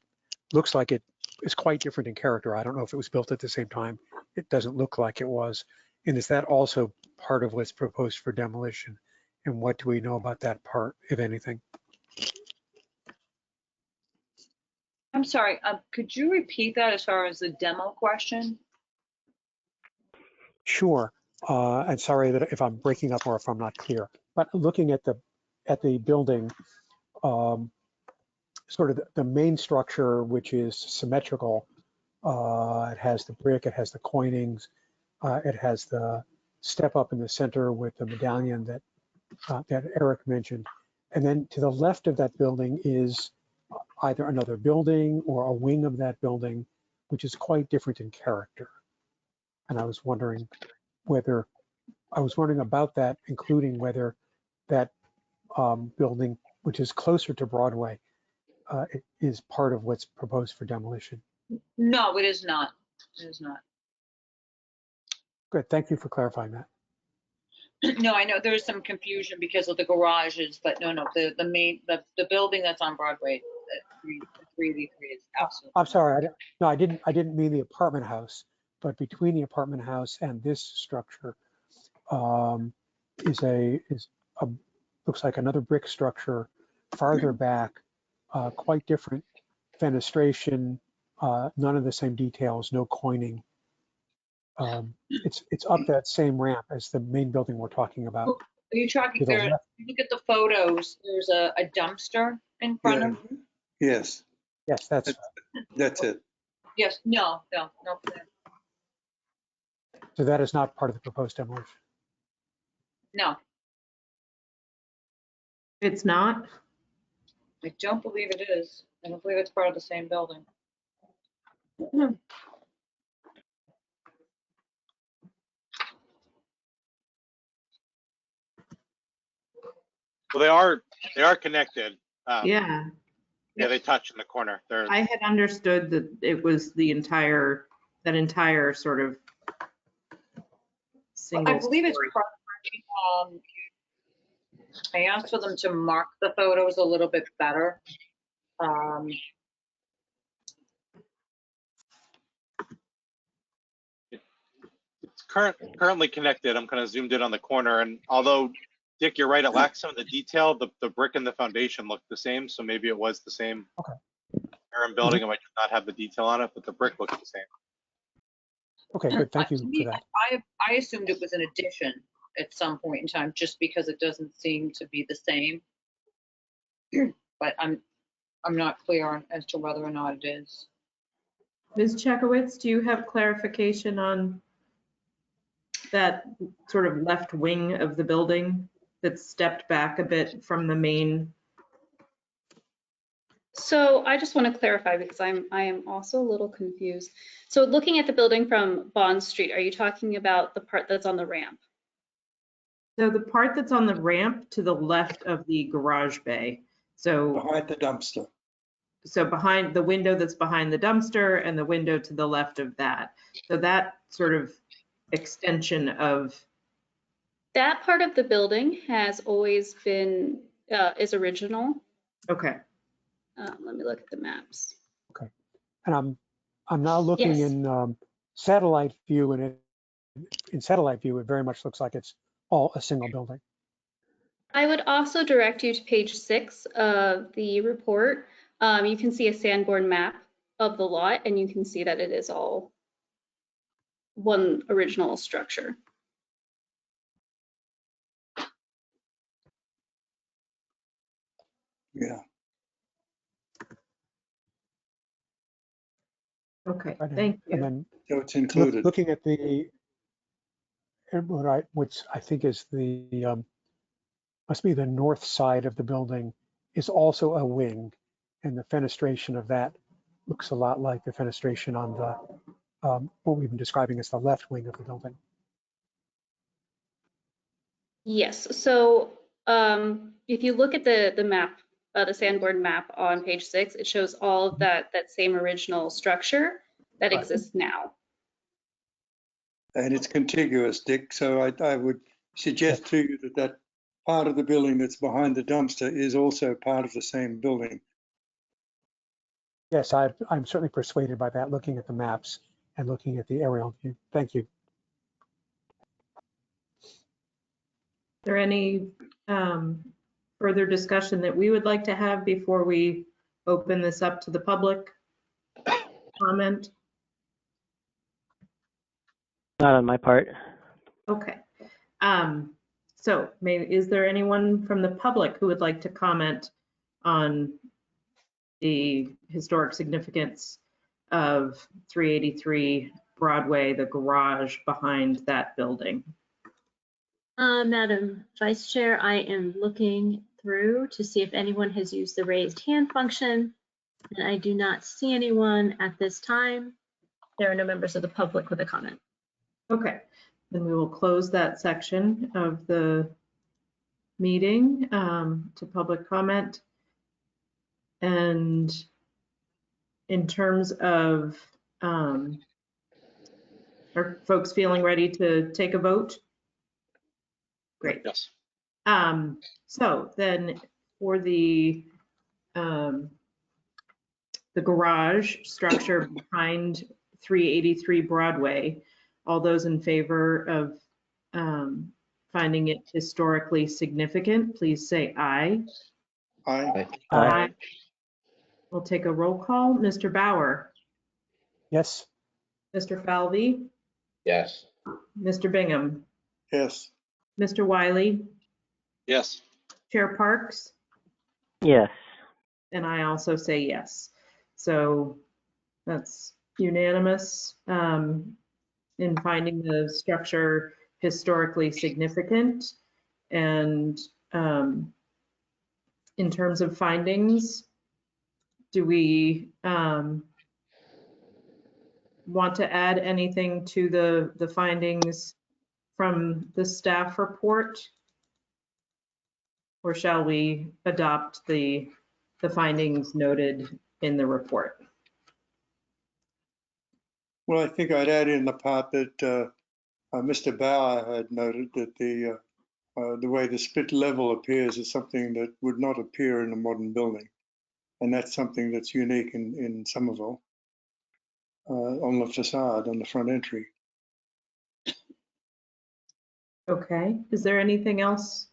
looks like it is quite different in character. I don't know if it was built at the same time. It doesn't look like it was. And is that also part of what's proposed for demolition? And what do we know about that part, if anything? I'm sorry, could you repeat that as far as the demo question? Sure. And sorry that if I'm breaking up or if I'm not clear, but looking at the building, sort of the main structure, which is symmetrical, it has the brick, it has the coinings, it has the step up in the center with the medallion that Eric mentioned. And then to the left of that building is either another building or a wing of that building, which is quite different in character. And I was wondering about that, including whether that building, which is closer to Broadway, it is part of what's proposed for demolition. No, it is not. It is not. Good, thank you for clarifying that. No, I know there's some confusion because of the garages, but no, the building that's on Broadway, 383 is absolutely. I'm sorry, I didn't mean the apartment house, but between the apartment house and this structure looks like another brick structure farther back, quite different fenestration, none of the same details, no coining. It's up that same ramp as the main building we're talking about. Are you talking To the there? left. Look at the photos. There's a dumpster in front of. Yes, Yes, that's it. Yes. No. so that is not part of the proposed demolition. No, It's not? I don't believe it is. I don't believe it's part of the same building. Well, they are connected. Yeah. Yeah, they touch in the corner. They're I had understood that it was that entire sort of single. I believe it's story. I asked for them to mark the photos a little bit better. It's currently connected. I'm kind of zoomed in on the corner, and although Dick, you're right, it lacks some of the detail. The brick and the foundation look the same, so maybe it was the same parent building. It might just not have the detail on it, but the brick looks the same. Okay, good. Thank you for that. I assumed it was an addition at some point in time, just because it doesn't seem to be the same. But I'm not clear as to whether or not it is. Ms. Chekowitz, do you have clarification on that sort of left wing of the building that's stepped back a bit from the main? So I just want to clarify because I am also a little confused. So looking at the building from Bond Street, are you talking about the part that's on the ramp? So the part that's on the ramp to the left of the garage bay. So Behind the dumpster. So behind the window that's behind the dumpster and the window to the left of that. So that sort of extension of. That part of the building has always been, is original. Okay. Let me look at the maps. Okay. And I'm now looking Yes. in satellite view, and in satellite view, it very much looks like it's all a single building. I would also direct you to page 6 of the report. You can see a Sanborn map of the lot, and you can see that it is all one original structure. Yeah. Okay, Right. thank you. And then So it's included. looking at which I think is the, must be the north side of the building, is also a wing. And the fenestration of that looks a lot like the fenestration on the, what we've been describing as the left wing of the building. Yes, so if you look at the map, the Sanborn map on page 6, it shows all of that same original structure that Right. exists now. And it's contiguous, Dick. So I would suggest to you that part of the building that's behind the dumpster is also part of the same building. Yes, I'm certainly persuaded by that, looking at the maps and looking at the aerial view. Thank you. Is there any further discussion that we would like to have before we open this up to the public comment? Not on my part. Okay. So is there anyone from the public who would like to comment on the historic significance of 383 Broadway, the garage behind that building? Madam Vice Chair, I am looking through to see if anyone has used the raised hand function, and I do not see anyone at this time. There are no members of the public with a comment. Okay, then we will close that section of the meeting to public comment. And in terms of, are folks feeling ready to take a vote? Great. Yes. So then for the garage structure behind 383 Broadway, all those in favor of finding it historically significant, please say aye. Aye. Aye. We'll take a roll call. Mr. Bauer, Yes. Mr. Falvey, Yes. Mr. Bingham, Yes. Mr. Wiley, Yes. Chair Parks, Yes. and I also say yes. So that's unanimous in finding the structure historically significant. And in terms of findings, do we want to add anything to the findings from the staff report? Or shall we adopt the findings noted in the report? Well, I think I'd add in the part that Mr. Bauer had noted that the way the split level appears is something that would not appear in a modern building. And that's something that's unique in Somerville on the facade, on the front entry. Okay, is there anything else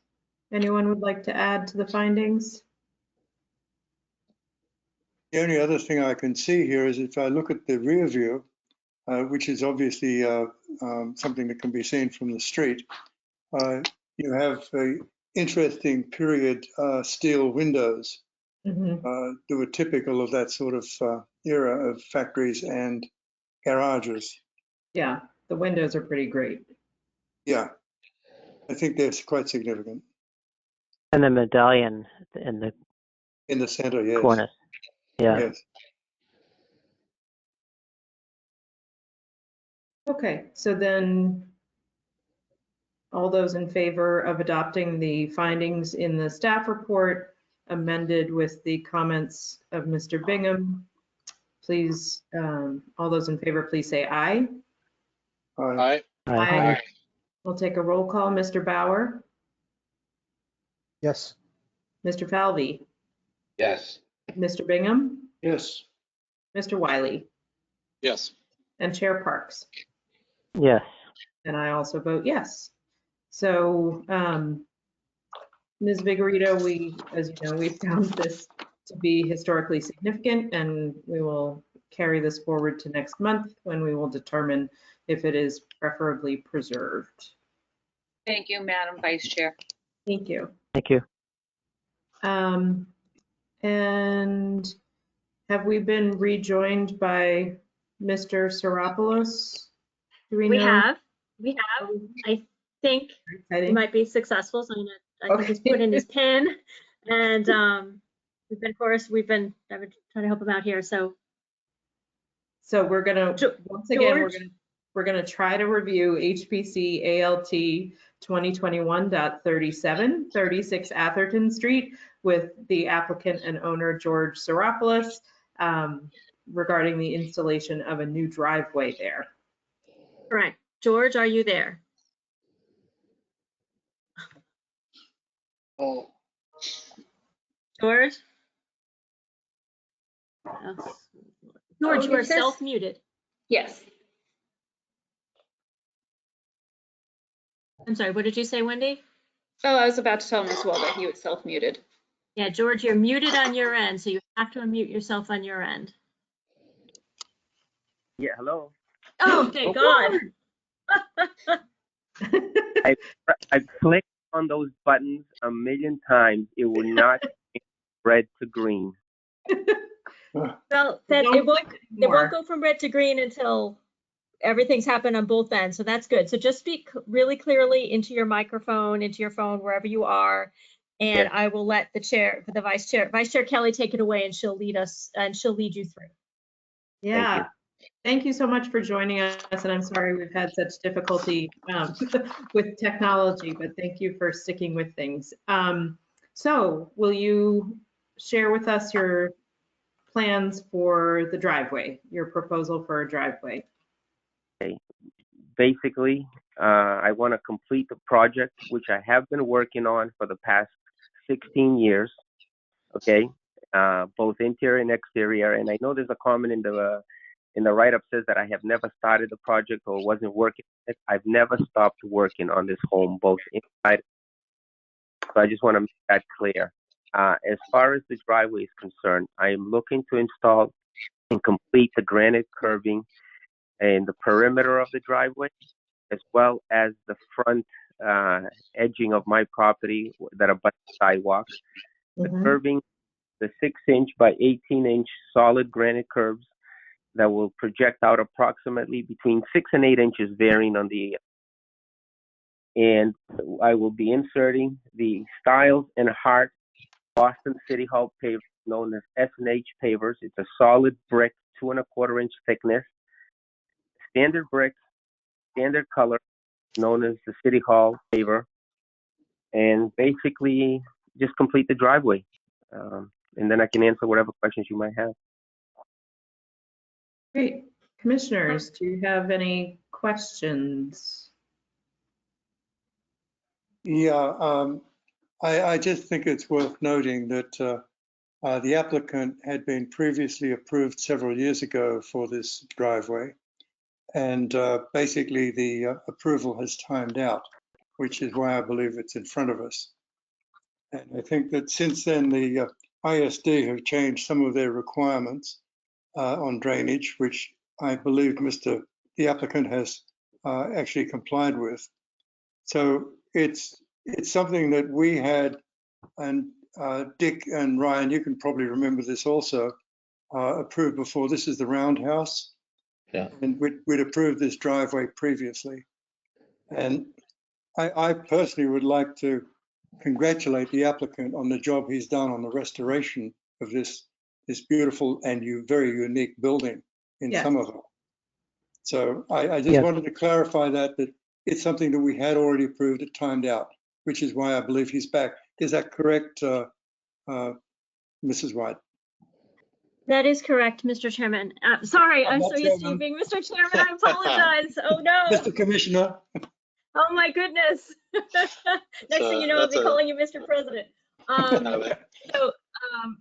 anyone would like to add to the findings? The only other thing I can see here is if I look at the rear view, which is obviously something that can be seen from the street, you have interesting period steel windows that were typical of that sort of era of factories and garages. Yeah, the windows are pretty great. Yeah, I think that's quite significant. And the medallion in the center, yes. cornice. Yeah. Yes. Okay, so then all those in favor of adopting the findings in the staff report amended with the comments of Mr. Bingham, please, all those in favor, please say aye. Aye. Aye. We'll take a roll call. Mr. Bauer, Yes. Mr. Falvey, Yes. Mr. Bingham, Yes. Mr. Wiley, Yes. and Chair Parks. Yes. And I also vote yes. So, Ms. Vigorito, as you know, we found this to be historically significant, and we will carry this forward to next month when we will determine if it is preferably preserved. Thank you, Madam Vice Chair. Thank you. Thank you. And have we been rejoined by Mr. Saropoulos? Do we know? We have. I think Exciting. he might be successful. So I think he's put in his pin, and I've been trying to help him out here. So we're gonna once again we're gonna try to review HPC ALT 2021.37, 36 Atherton Street with the applicant and owner George Saropoulos regarding the installation of a new driveway there. correct. George, are you there? Oh. George? Oh. George, you are self-muted. Yes. I'm sorry, what did you say, Wendy? Oh, I was about to tell him as well that he was self-muted. Yeah, George, you're muted on your end, so you have to unmute yourself on your end. Yeah, hello. Oh, thank God. I've clicked on those buttons a million times. It will not change red to green. Well, that Don't it won't click it won't anymore. go from red to green until everything's happened on both ends. So that's good. So just speak really clearly into your microphone, into your phone, wherever you are. And Yes. I will let the Vice Chair Kelly take it away, and she'll lead us and she'll lead you through. Yeah. Thank you so much for joining us. And I'm sorry we've had such difficulty with technology, but thank you for sticking with things. So will you share with us your plans for the driveway, your proposal for a driveway? Okay. Basically, I want to complete the project, which I have been working on for the past 16 years. Okay, both interior and exterior. And I know there's a comment in the write-up says that I have never started the project or wasn't working. I've never stopped working on this home, both inside. So I just want to make that clear. As far as the driveway is concerned, I am looking to install and complete the granite curbing and the perimeter of the driveway, as well as the front edging of my property that abuts the sidewalk. The curbing, the 6-inch by 18-inch solid granite curbs that will project out approximately between 6 and 8 inches, varying on the. And I will be inserting the Styles and Hart Boston City Hall paver, known as S&H pavers. It's a solid brick, 2 1/4 inch thickness, standard brick, standard color, known as the City Hall paver, and basically just complete the driveway. And then I can answer whatever questions you might have. Great. Commissioners, do you have any questions? Yeah, I just think it's worth noting that the applicant had been previously approved several years ago for this driveway. And basically the approval has timed out, which is why I believe it's in front of us. And I think that since then, the ISD have changed some of their requirements on drainage, which I believe the applicant has actually complied with. So it's something that we had, and Dick and Ryan, you can probably remember this also, approved before. This is the roundhouse. Yeah. And we'd approved this driveway previously. And I personally would like to congratulate the applicant on the job he's done on the restoration of this beautiful and very unique building in Somerville. So I just wanted to clarify that it's something that we had already approved, it timed out, which is why I believe he's back. Is that correct, Mrs. White? That is correct, Mr. Chairman. Sorry, I'm so used to you being Mr. Chairman. I apologize. Oh, no. Mr. Commissioner. Oh, my goodness. Next thing you know, I'll be calling you Mr. President.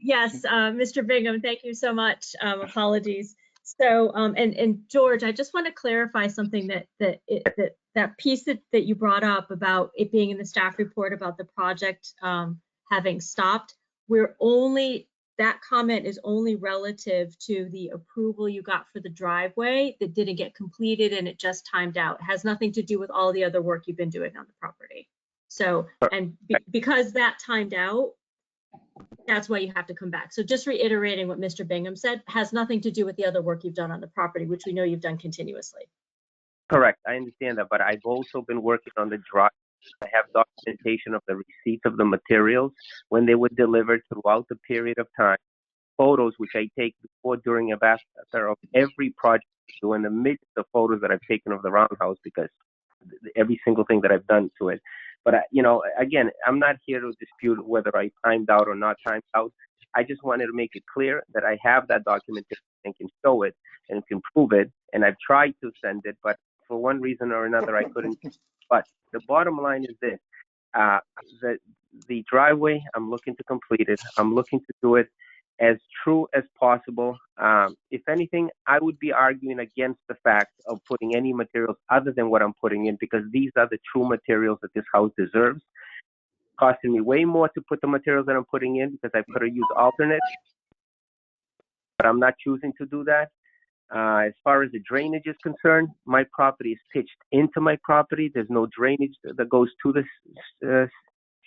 Yes, Mr. Bingham, thank you so much. Apologies. So, and George, I just want to clarify something that piece that you brought up about it being in the staff report about the project having stopped. That comment is only relative to the approval you got for the driveway that didn't get completed and it just timed out. It has nothing to do with all the other work you've been doing on the property. So, and because that timed out, that's why you have to come back. So just reiterating what Mr. Bingham said, has nothing to do with the other work you've done on the property, which we know you've done continuously. Correct, I understand that, but I've also been working on the drive. I have documentation of the receipt of the materials when they were delivered throughout the period of time. Photos which I take before, during, and after of every project, in the midst of photos that I've taken of the roundhouse, because every single thing that I've done to it. But again, I'm not here to dispute whether I timed out or not timed out. I just wanted to make it clear that I have that documentation and can show it and can prove it. And I've tried to send it, but for one reason or another, I couldn't. But the bottom line is this, the driveway, I'm looking to complete it. I'm looking to do it as true as possible. If anything, I would be arguing against the fact of putting any materials other than what I'm putting in, because these are the true materials that this house deserves. Costing me way more to put the materials that I'm putting in because I could have used alternates, but I'm not choosing to do that. As far as the drainage is concerned, my property is pitched into my property. There's no drainage that goes to the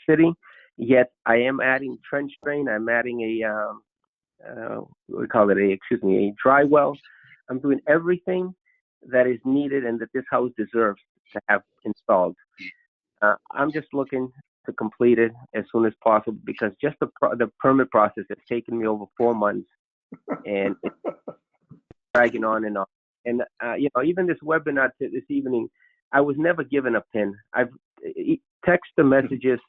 city. Yet I am adding trench drain. I'm adding a dry well. I'm doing everything that is needed and that this house deserves to have installed. I'm just looking to complete it as soon as possible because just the permit process has taken me over 4 months, and it's dragging on and on. And even this webinar this evening, I was never given a pin. I've text the messages,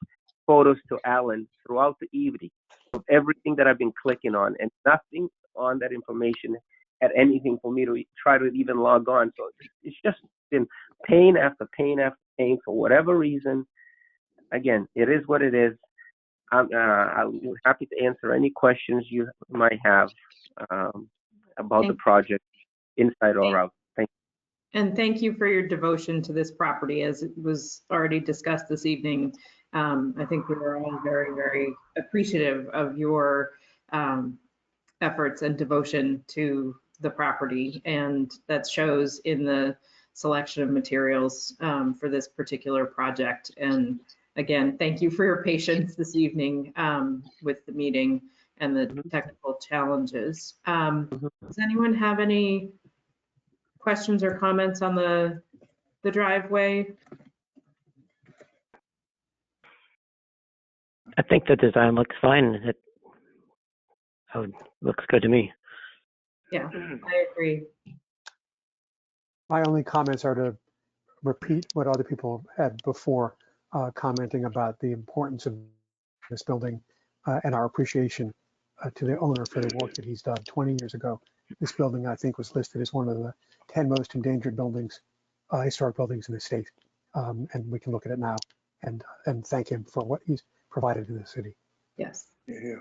photos to Alan throughout the evening of everything that I've been clicking on, and nothing on that information had anything for me to try to even log on. So it's just been pain after pain after pain for whatever reason. Again, it is what it is. I'm happy to answer any questions you might have about the project, inside or out. Thank you. And thank you for your devotion to this property. As it was already discussed this evening, I think we were all very, very appreciative of your efforts and devotion to the property, and that shows in the selection of materials for this particular project. And again, thank you for your patience this evening with the meeting and the technical challenges. Does anyone have any questions or comments on the driveway? I think the design looks fine. It looks good to me. Yeah, I agree. My only comments are to repeat what other people had before, commenting about the importance of this building and our appreciation to the owner for the work that he's done. 20 years ago, this building, I think, was listed as one of the 10 most endangered buildings, historic buildings in the state. And we can look at it now and thank him for what he's provided to the city. Yes. Yeah.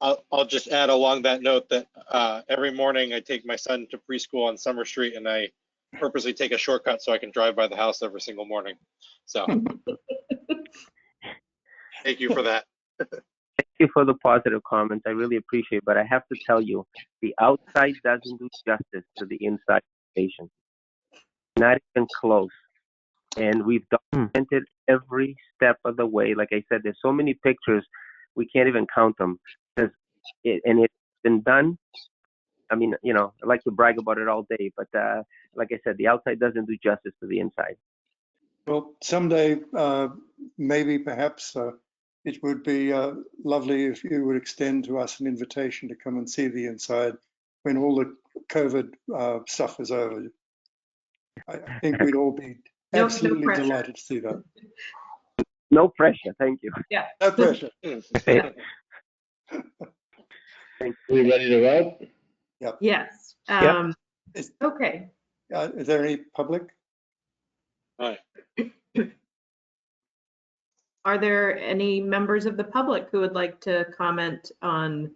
I'll just add along that note that every morning I take my son to preschool on Summer Street, and I purposely take a shortcut so I can drive by the house every single morning. So thank you for that. Thank you for the positive comments. I really appreciate it. But I have to tell you, the outside doesn't do justice to the inside station. Not even close. And we've documented every step of the way. Like I said, there's so many pictures, we can't even count them. And it's been done. I mean, I like to brag about it all day, but like I said, the outside doesn't do justice to the inside. Well, someday, maybe perhaps it would be lovely if you would extend to us an invitation to come and see the inside when all the COVID stuff is over. I think we'd all be absolutely delighted to see that. No pressure, thank you. Yeah. No pressure. We ready to vote? Yep. Yes. Yep. Okay. Is there any public? All right. Are there any members of the public who would like to comment on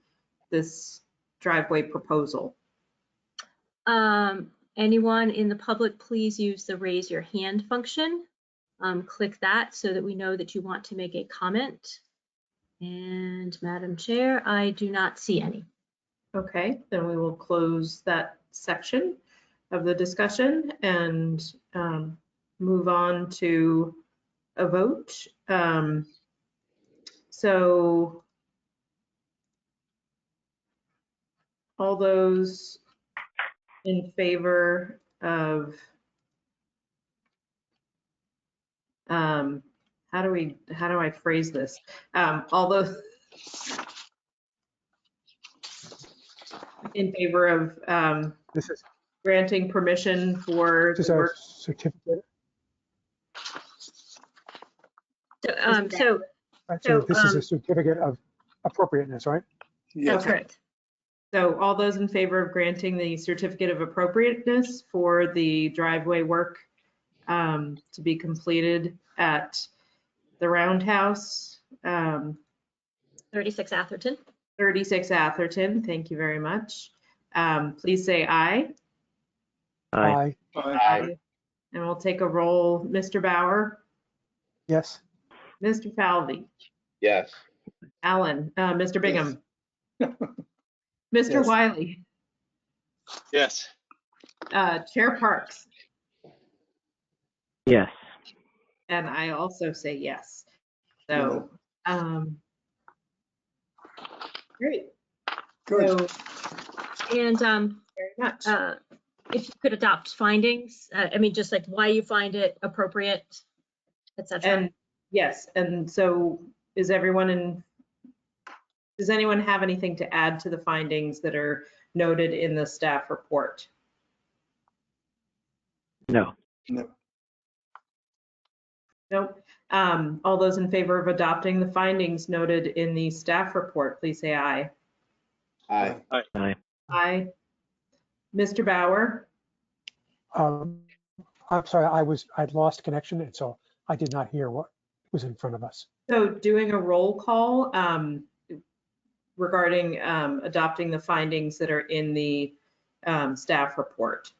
this driveway proposal? Anyone in the public, please use the raise your hand function. Click that so that we know that you want to make a comment. And Madam Chair, I do not see any. Okay, then we will close that section of the discussion and move on to a vote. So all those in favor of how do I phrase this? All those in favor of This is granting permission for this is the a work. certificate. So This is a certificate of appropriateness, right? That's correct. So all those in favor of granting the certificate of appropriateness for the driveway work to be completed at the Roundhouse, 36 Atherton. 36 Atherton, thank you very much. Please say aye. Aye. Aye. And we'll take a roll. Mr. Bauer, Yes. Mr. Falvey, Yes. Alan, Mr. Bingham, Mr. Yes. Wiley, Yes. Chair Parks, Yes. and I also say yes. So, great. Good. So, And very much. if you could adopt findings, I mean, just like why you find it appropriate, etc. And yes, and so does anyone have anything to add to the findings that are noted in the staff report? No. No. Nope. All those in favor of adopting the findings noted in the staff report, please say aye. Aye. Aye. Aye. Mr. Bauer, I'm sorry, I'd lost connection, and so I did not hear what was in front of us. so doing a roll call regarding adopting the findings that are in the staff report.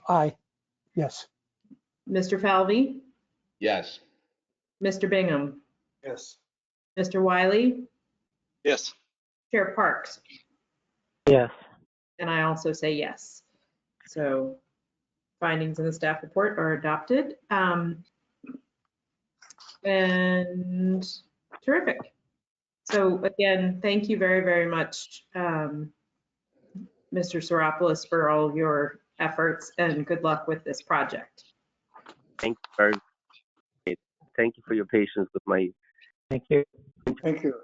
Aye, yes. Mr. Falvey, Yes. Mr. Bingham, Yes. Mr. Wiley, Yes. Chair Parks, Yes. and I also say yes. So findings in the staff report are adopted. And terrific. So again, thank you very, very much, Mr. Psaropoulos, for all your efforts, and good luck with this project. Thank you very much. Thank you for your patience with my. Thank you. Thank you.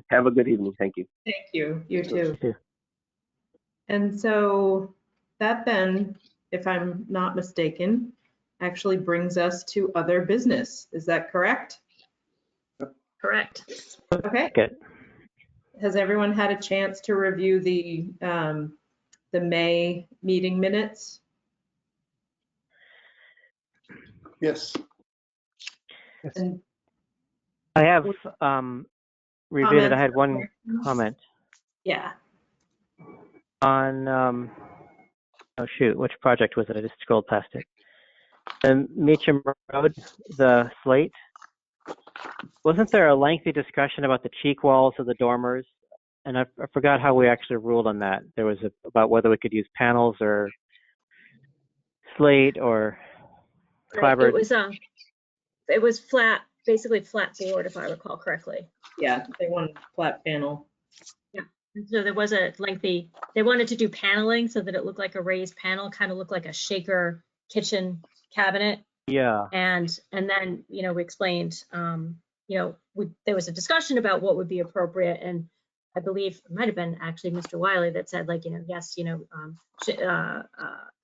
Have a good evening. Thank you. Thank you. You too. Too. And so that then, if I'm not mistaken, actually brings us to other business. Is that correct? Correct. Okay. Good. Has everyone had a chance to review the May meeting minutes? Yes. And I have reviewed it. I had one comments? comment Yeah. on, oh shoot, which project was it? I just scrolled past it. The Meacham Road, the slate. Wasn't there a lengthy discussion about the cheek walls of the dormers? And I forgot how we actually ruled on that. There was about whether we could use panels or slate or clapboard. It was flat, basically flat board, if I recall correctly. Yeah, they wanted flat panel. Yeah. And so there was a lengthy, they wanted to do paneling so that it looked like a raised panel, kind of looked like a shaker kitchen cabinet. Yeah. And then, we explained, there was a discussion about what would be appropriate. And I believe it might've been actually Mr. Wiley that said yes,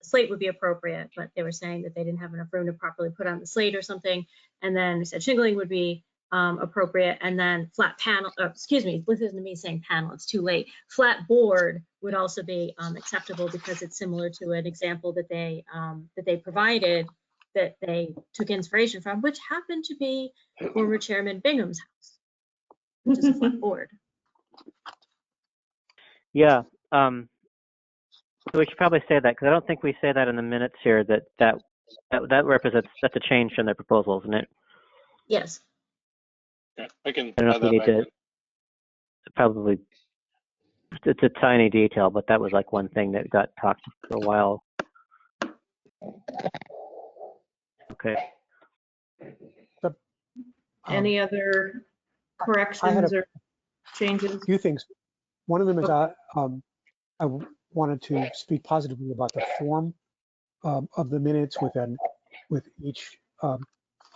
slate would be appropriate, but they were saying that they didn't have enough room to properly put on the slate or something. And then we said shingling would be appropriate. And then flat panel, listen to me saying panel, it's too late. Flat board would also be acceptable because it's similar to an example that they provided that they took inspiration from, which happened to be former Chairman Bingham's house, which is a flat board. Yeah. So we should probably say that because I don't think we say that in the minutes here that represents, that's a change from their proposal, isn't it? Yes. Okay. I can I don't know add if we that need back to, in. probably, it's a tiny detail, but that was like one thing that got talked for a while. Okay. Any other corrections or changes? A few things. One of them is I wanted to speak positively about the form of the minutes with each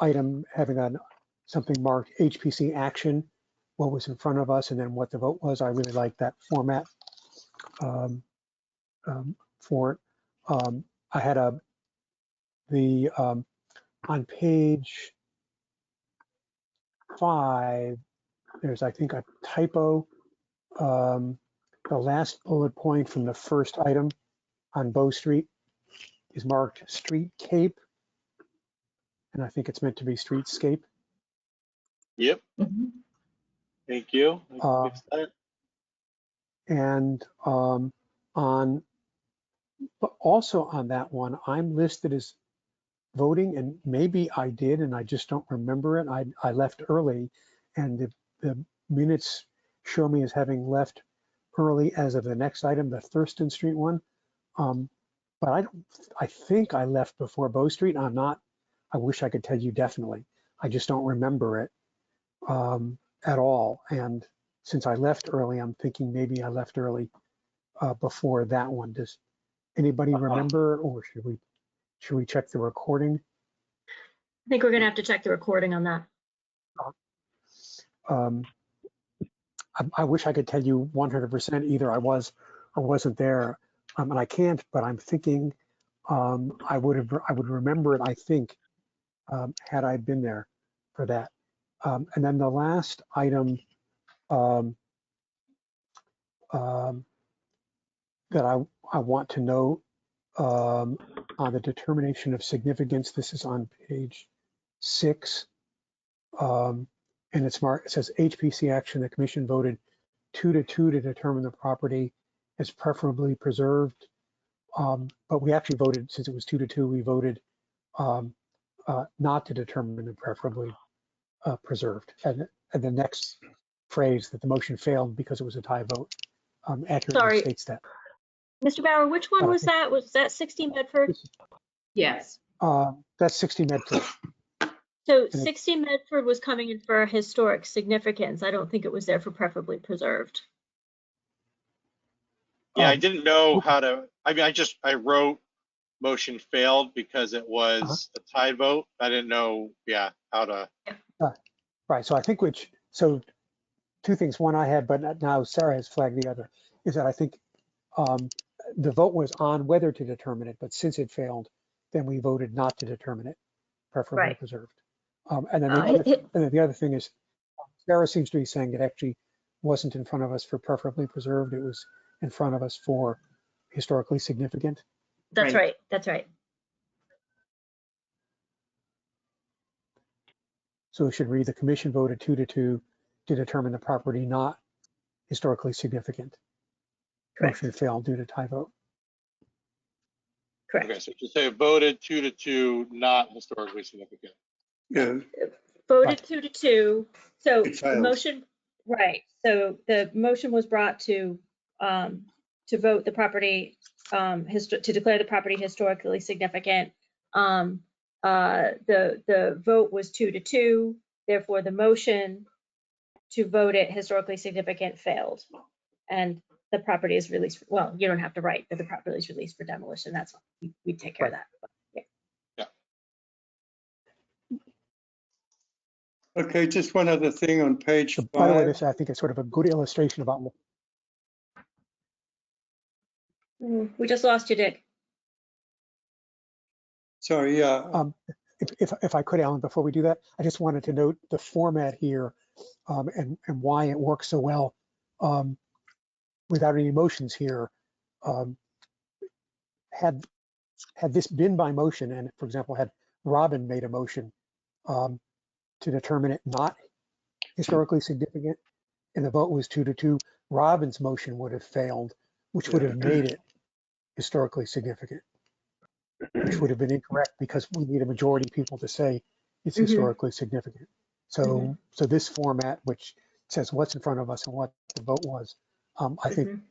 item having something marked HPC action, what was in front of us, and then what the vote was. I really like that format for it. I had on page 5, there's, I think, a typo. The last bullet point from the first item on Bow Street is marked Street Cape, and I think it's meant to be Streetscape. Yep. Mm-hmm. Thank you. I can fix that. And but also on that one, I'm listed as voting, and maybe I did, and I just don't remember it. I left early, and the minutes show me as having left early as of the next item, the Thurston Street one. But I think I left before Bow Street. I wish I could tell you definitely. I just don't remember it at all. And since I left early, I'm thinking maybe I left early before that one. Does anybody remember, or should we check the recording? I think we're gonna have to check the recording on that. I wish I could tell you 100% either I was or wasn't there, and I can't. But I'm thinking I would remember it. I think had I been there for that. And then the last item that I want to note on the determination of significance. This is on page 6. And it's marked, it says HPC action, the commission voted 2-2 to determine the property is preferably preserved. But we actually voted, since it was 2-2, we voted not to determine the preferably preserved. And the next phrase, that the motion failed because it was a tie vote, accurately Sorry. states that. Mr. Bauer, which one was that? Was that 60 Medford? Yes. That's 60 Medford. So 60 Medford was coming in for historic significance. I don't think it was there for preferably preserved. Yeah, I didn't know how to, I mean, I wrote motion failed because it was a tie vote. I didn't know, how to. Right, so I think so two things. One I had, but now Sarah has flagged the other, is that I think the vote was on whether to determine it, but since it failed, then we voted not to determine it, preferably preserved. And then the other thing is, Sarah seems to be saying it actually wasn't in front of us for preferably preserved. It was in front of us for historically significant. That's right. That's right. So it should read, the commission voted 2-2 to determine the property not historically significant. Correct. Motion failed due to tie vote. Correct. Okay, so just say voted 2-2, not historically significant. Yeah. Voted 2-2. So It the fails. motion, right. So the motion was brought to vote the property, to declare the property historically significant. The vote was 2-2. Therefore, the motion to vote it historically significant failed, and the property is released. Well, you don't have to write that the property is released for demolition. That's fine. We take care of that. But, yeah. Okay, just one other thing on page 5. By the way, this I think is sort of a good illustration about. We just lost you, Dick. Sorry, yeah. If I could, Alan, before we do that, I just wanted to note the format here and why it works so well without any emotions here. Had this been by motion, and for example, had Robin made a motion to determine it not historically significant, and the vote was 2-2, Robin's motion would have failed, which would have made it historically significant, which would have been incorrect because we need a majority of people to say it's historically significant. So this format, which says what's in front of us and what the vote was, I think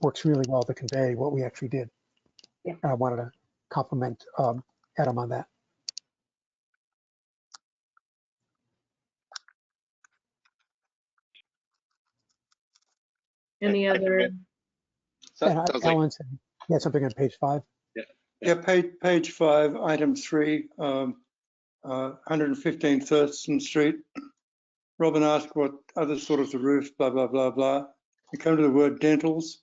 works really well to convey what we actually did. Yeah. I wanted to compliment Adam on that. Any other? Alan said he had something on page 5. Yeah, page 5, item 3, 115 Thurston Street. Robin asked what other sort of the roof, blah, blah, blah, blah. You come to the word dentals.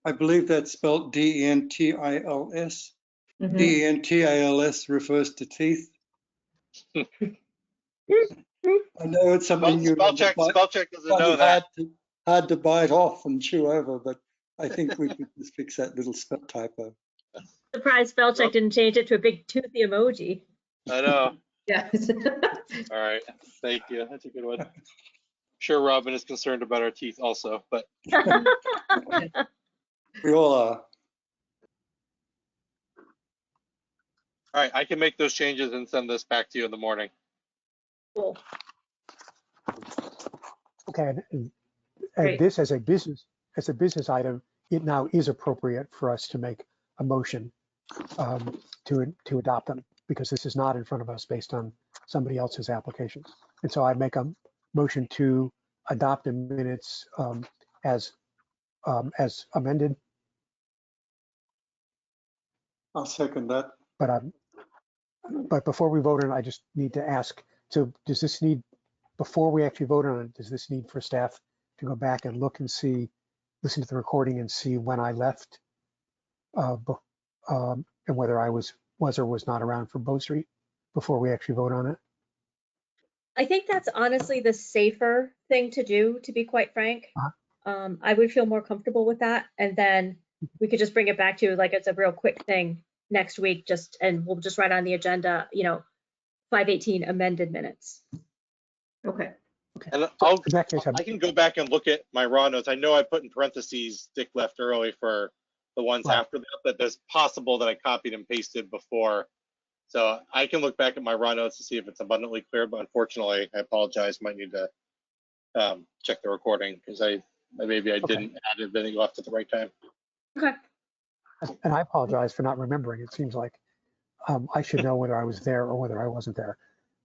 I believe that's spelled D-E-N-T-I-L-S. D-E-N-T-I-L-S refers to teeth. I know it's something Spell check doesn't know that. Hard to bite off and chew over, but I think we could just fix that little typo. Surprised spell check didn't change it to a big toothy emoji. I know. Yes. All right, thank you. That's a good one. I'm sure Robin is concerned about our teeth also, but we all are. All right, I can make those changes and send this back to you in the morning. Cool. Okay, and Great. this as a business item, it now is appropriate for us to make a motion to adopt them, because this is not in front of us based on somebody else's application. And so I make a motion to adopt the minutes as amended. I'll second that. But before we vote on it, I just need to ask, so does this need, before we actually vote on it, does this need for staff to go back and look and see, listen to the recording and see when I left? And whether I was or was not around for Bow Street before we actually vote on it? I think that's honestly the safer thing to do, to be quite frank. I would feel more comfortable with that. And then we could just bring it back to like, it's a real quick thing next week, and we'll just write on the agenda, 518 amended minutes. Okay. And I can go back and look at my raw notes. I know I put in parentheses Dick left early for the ones after that, but there's possible that I copied and pasted before. So I can look back at my raw notes to see if it's abundantly clear, but unfortunately, I apologize. Might need to check the recording because maybe I didn't add anything left at the right time. Okay. And I apologize for not remembering. It seems like I should know whether I was there or whether I wasn't there.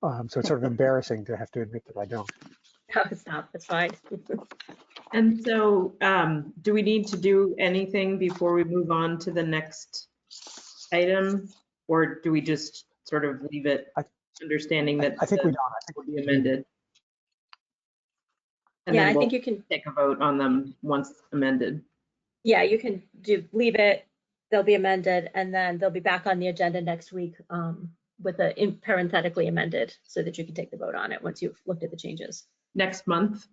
So it's sort of embarrassing to have to admit that I don't. No, it's not. It's fine. And so do we need to do anything before we move on to the next item? Or do we just sort of leave it understanding that I think we don't. I think will be amended? And Yeah, then I think we'll you can take a vote on them once amended. Yeah, you can leave it, they'll be amended, and then they'll be back on the agenda next week with parenthetically amended so that you can take the vote on it once you've looked at the changes. Next month?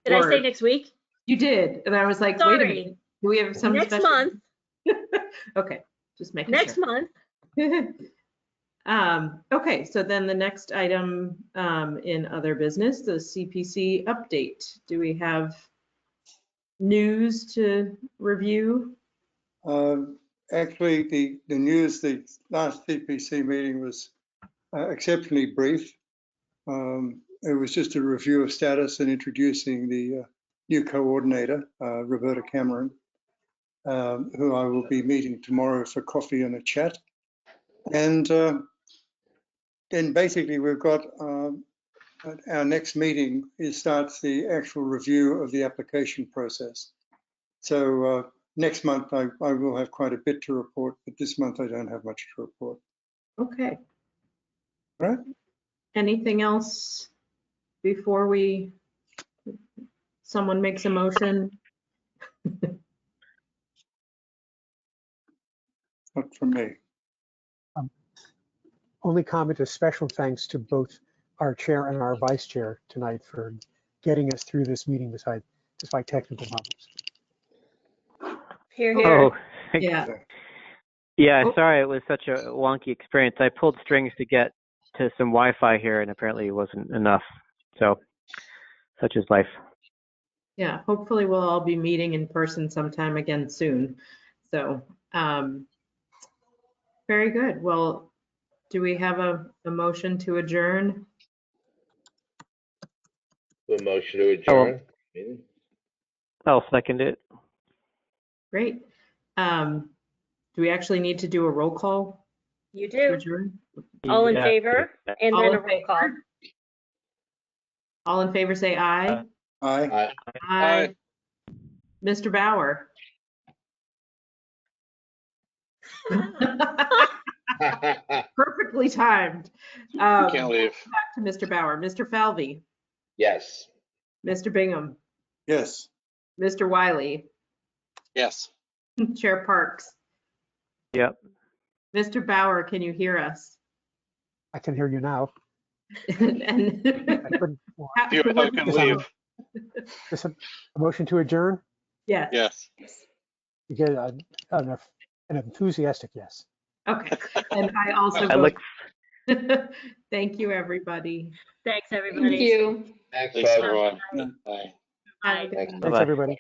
Did I say next week? You did, and I was like, wait a minute, do we have some next special? Month. Okay, just making next sure. month. Okay, so then the next item in other business, the CPC update. Do we have news to review? Actually, the news, the last CPC meeting was exceptionally brief. It was just a review of status and introducing the new coordinator, Roberta Cameron, who I will be meeting tomorrow for coffee and a chat. And then basically we've got our next meeting starts the actual review of the application process. So next month I will have quite a bit to report, but this month I don't have much to report. Okay. All right. Anything else before someone makes a motion? Not from me. Only comment, a special thanks to both our chair and our vice chair tonight for getting us through this meeting despite technical problems. Here, here. Oh, Yeah. yeah, sorry, it was such a wonky experience. I pulled strings to get to some Wi-Fi here and apparently it wasn't enough. So such is life. Yeah, hopefully we'll all be meeting in person sometime again soon. So, very good. Well, do we have a motion to adjourn? The motion to adjourn. I'll second it. Great. Do we actually need to do a roll call You to do. adjourn? All in favor, and All then in a roll call. favor? All in favor, say aye. Aye. Aye. Mr. Bauer. Perfectly timed. Can't leave. Back to Mr. Bauer. Mr. Falvey. Yes. Mr. Bingham. Yes. Mr. Wiley. Yes. Chair Parks. Yep. Mr. Bauer, can you hear us? I can hear you now. And I couldn't. You can leave. Is a motion to adjourn? Yes. Yes. You get an enthusiastic yes. Okay. And I also I look. Thank you, everybody. Thanks, everybody. Thank you. Thanks, Thanks, folks. everyone. Bye. Bye. Thanks. Thanks, everybody.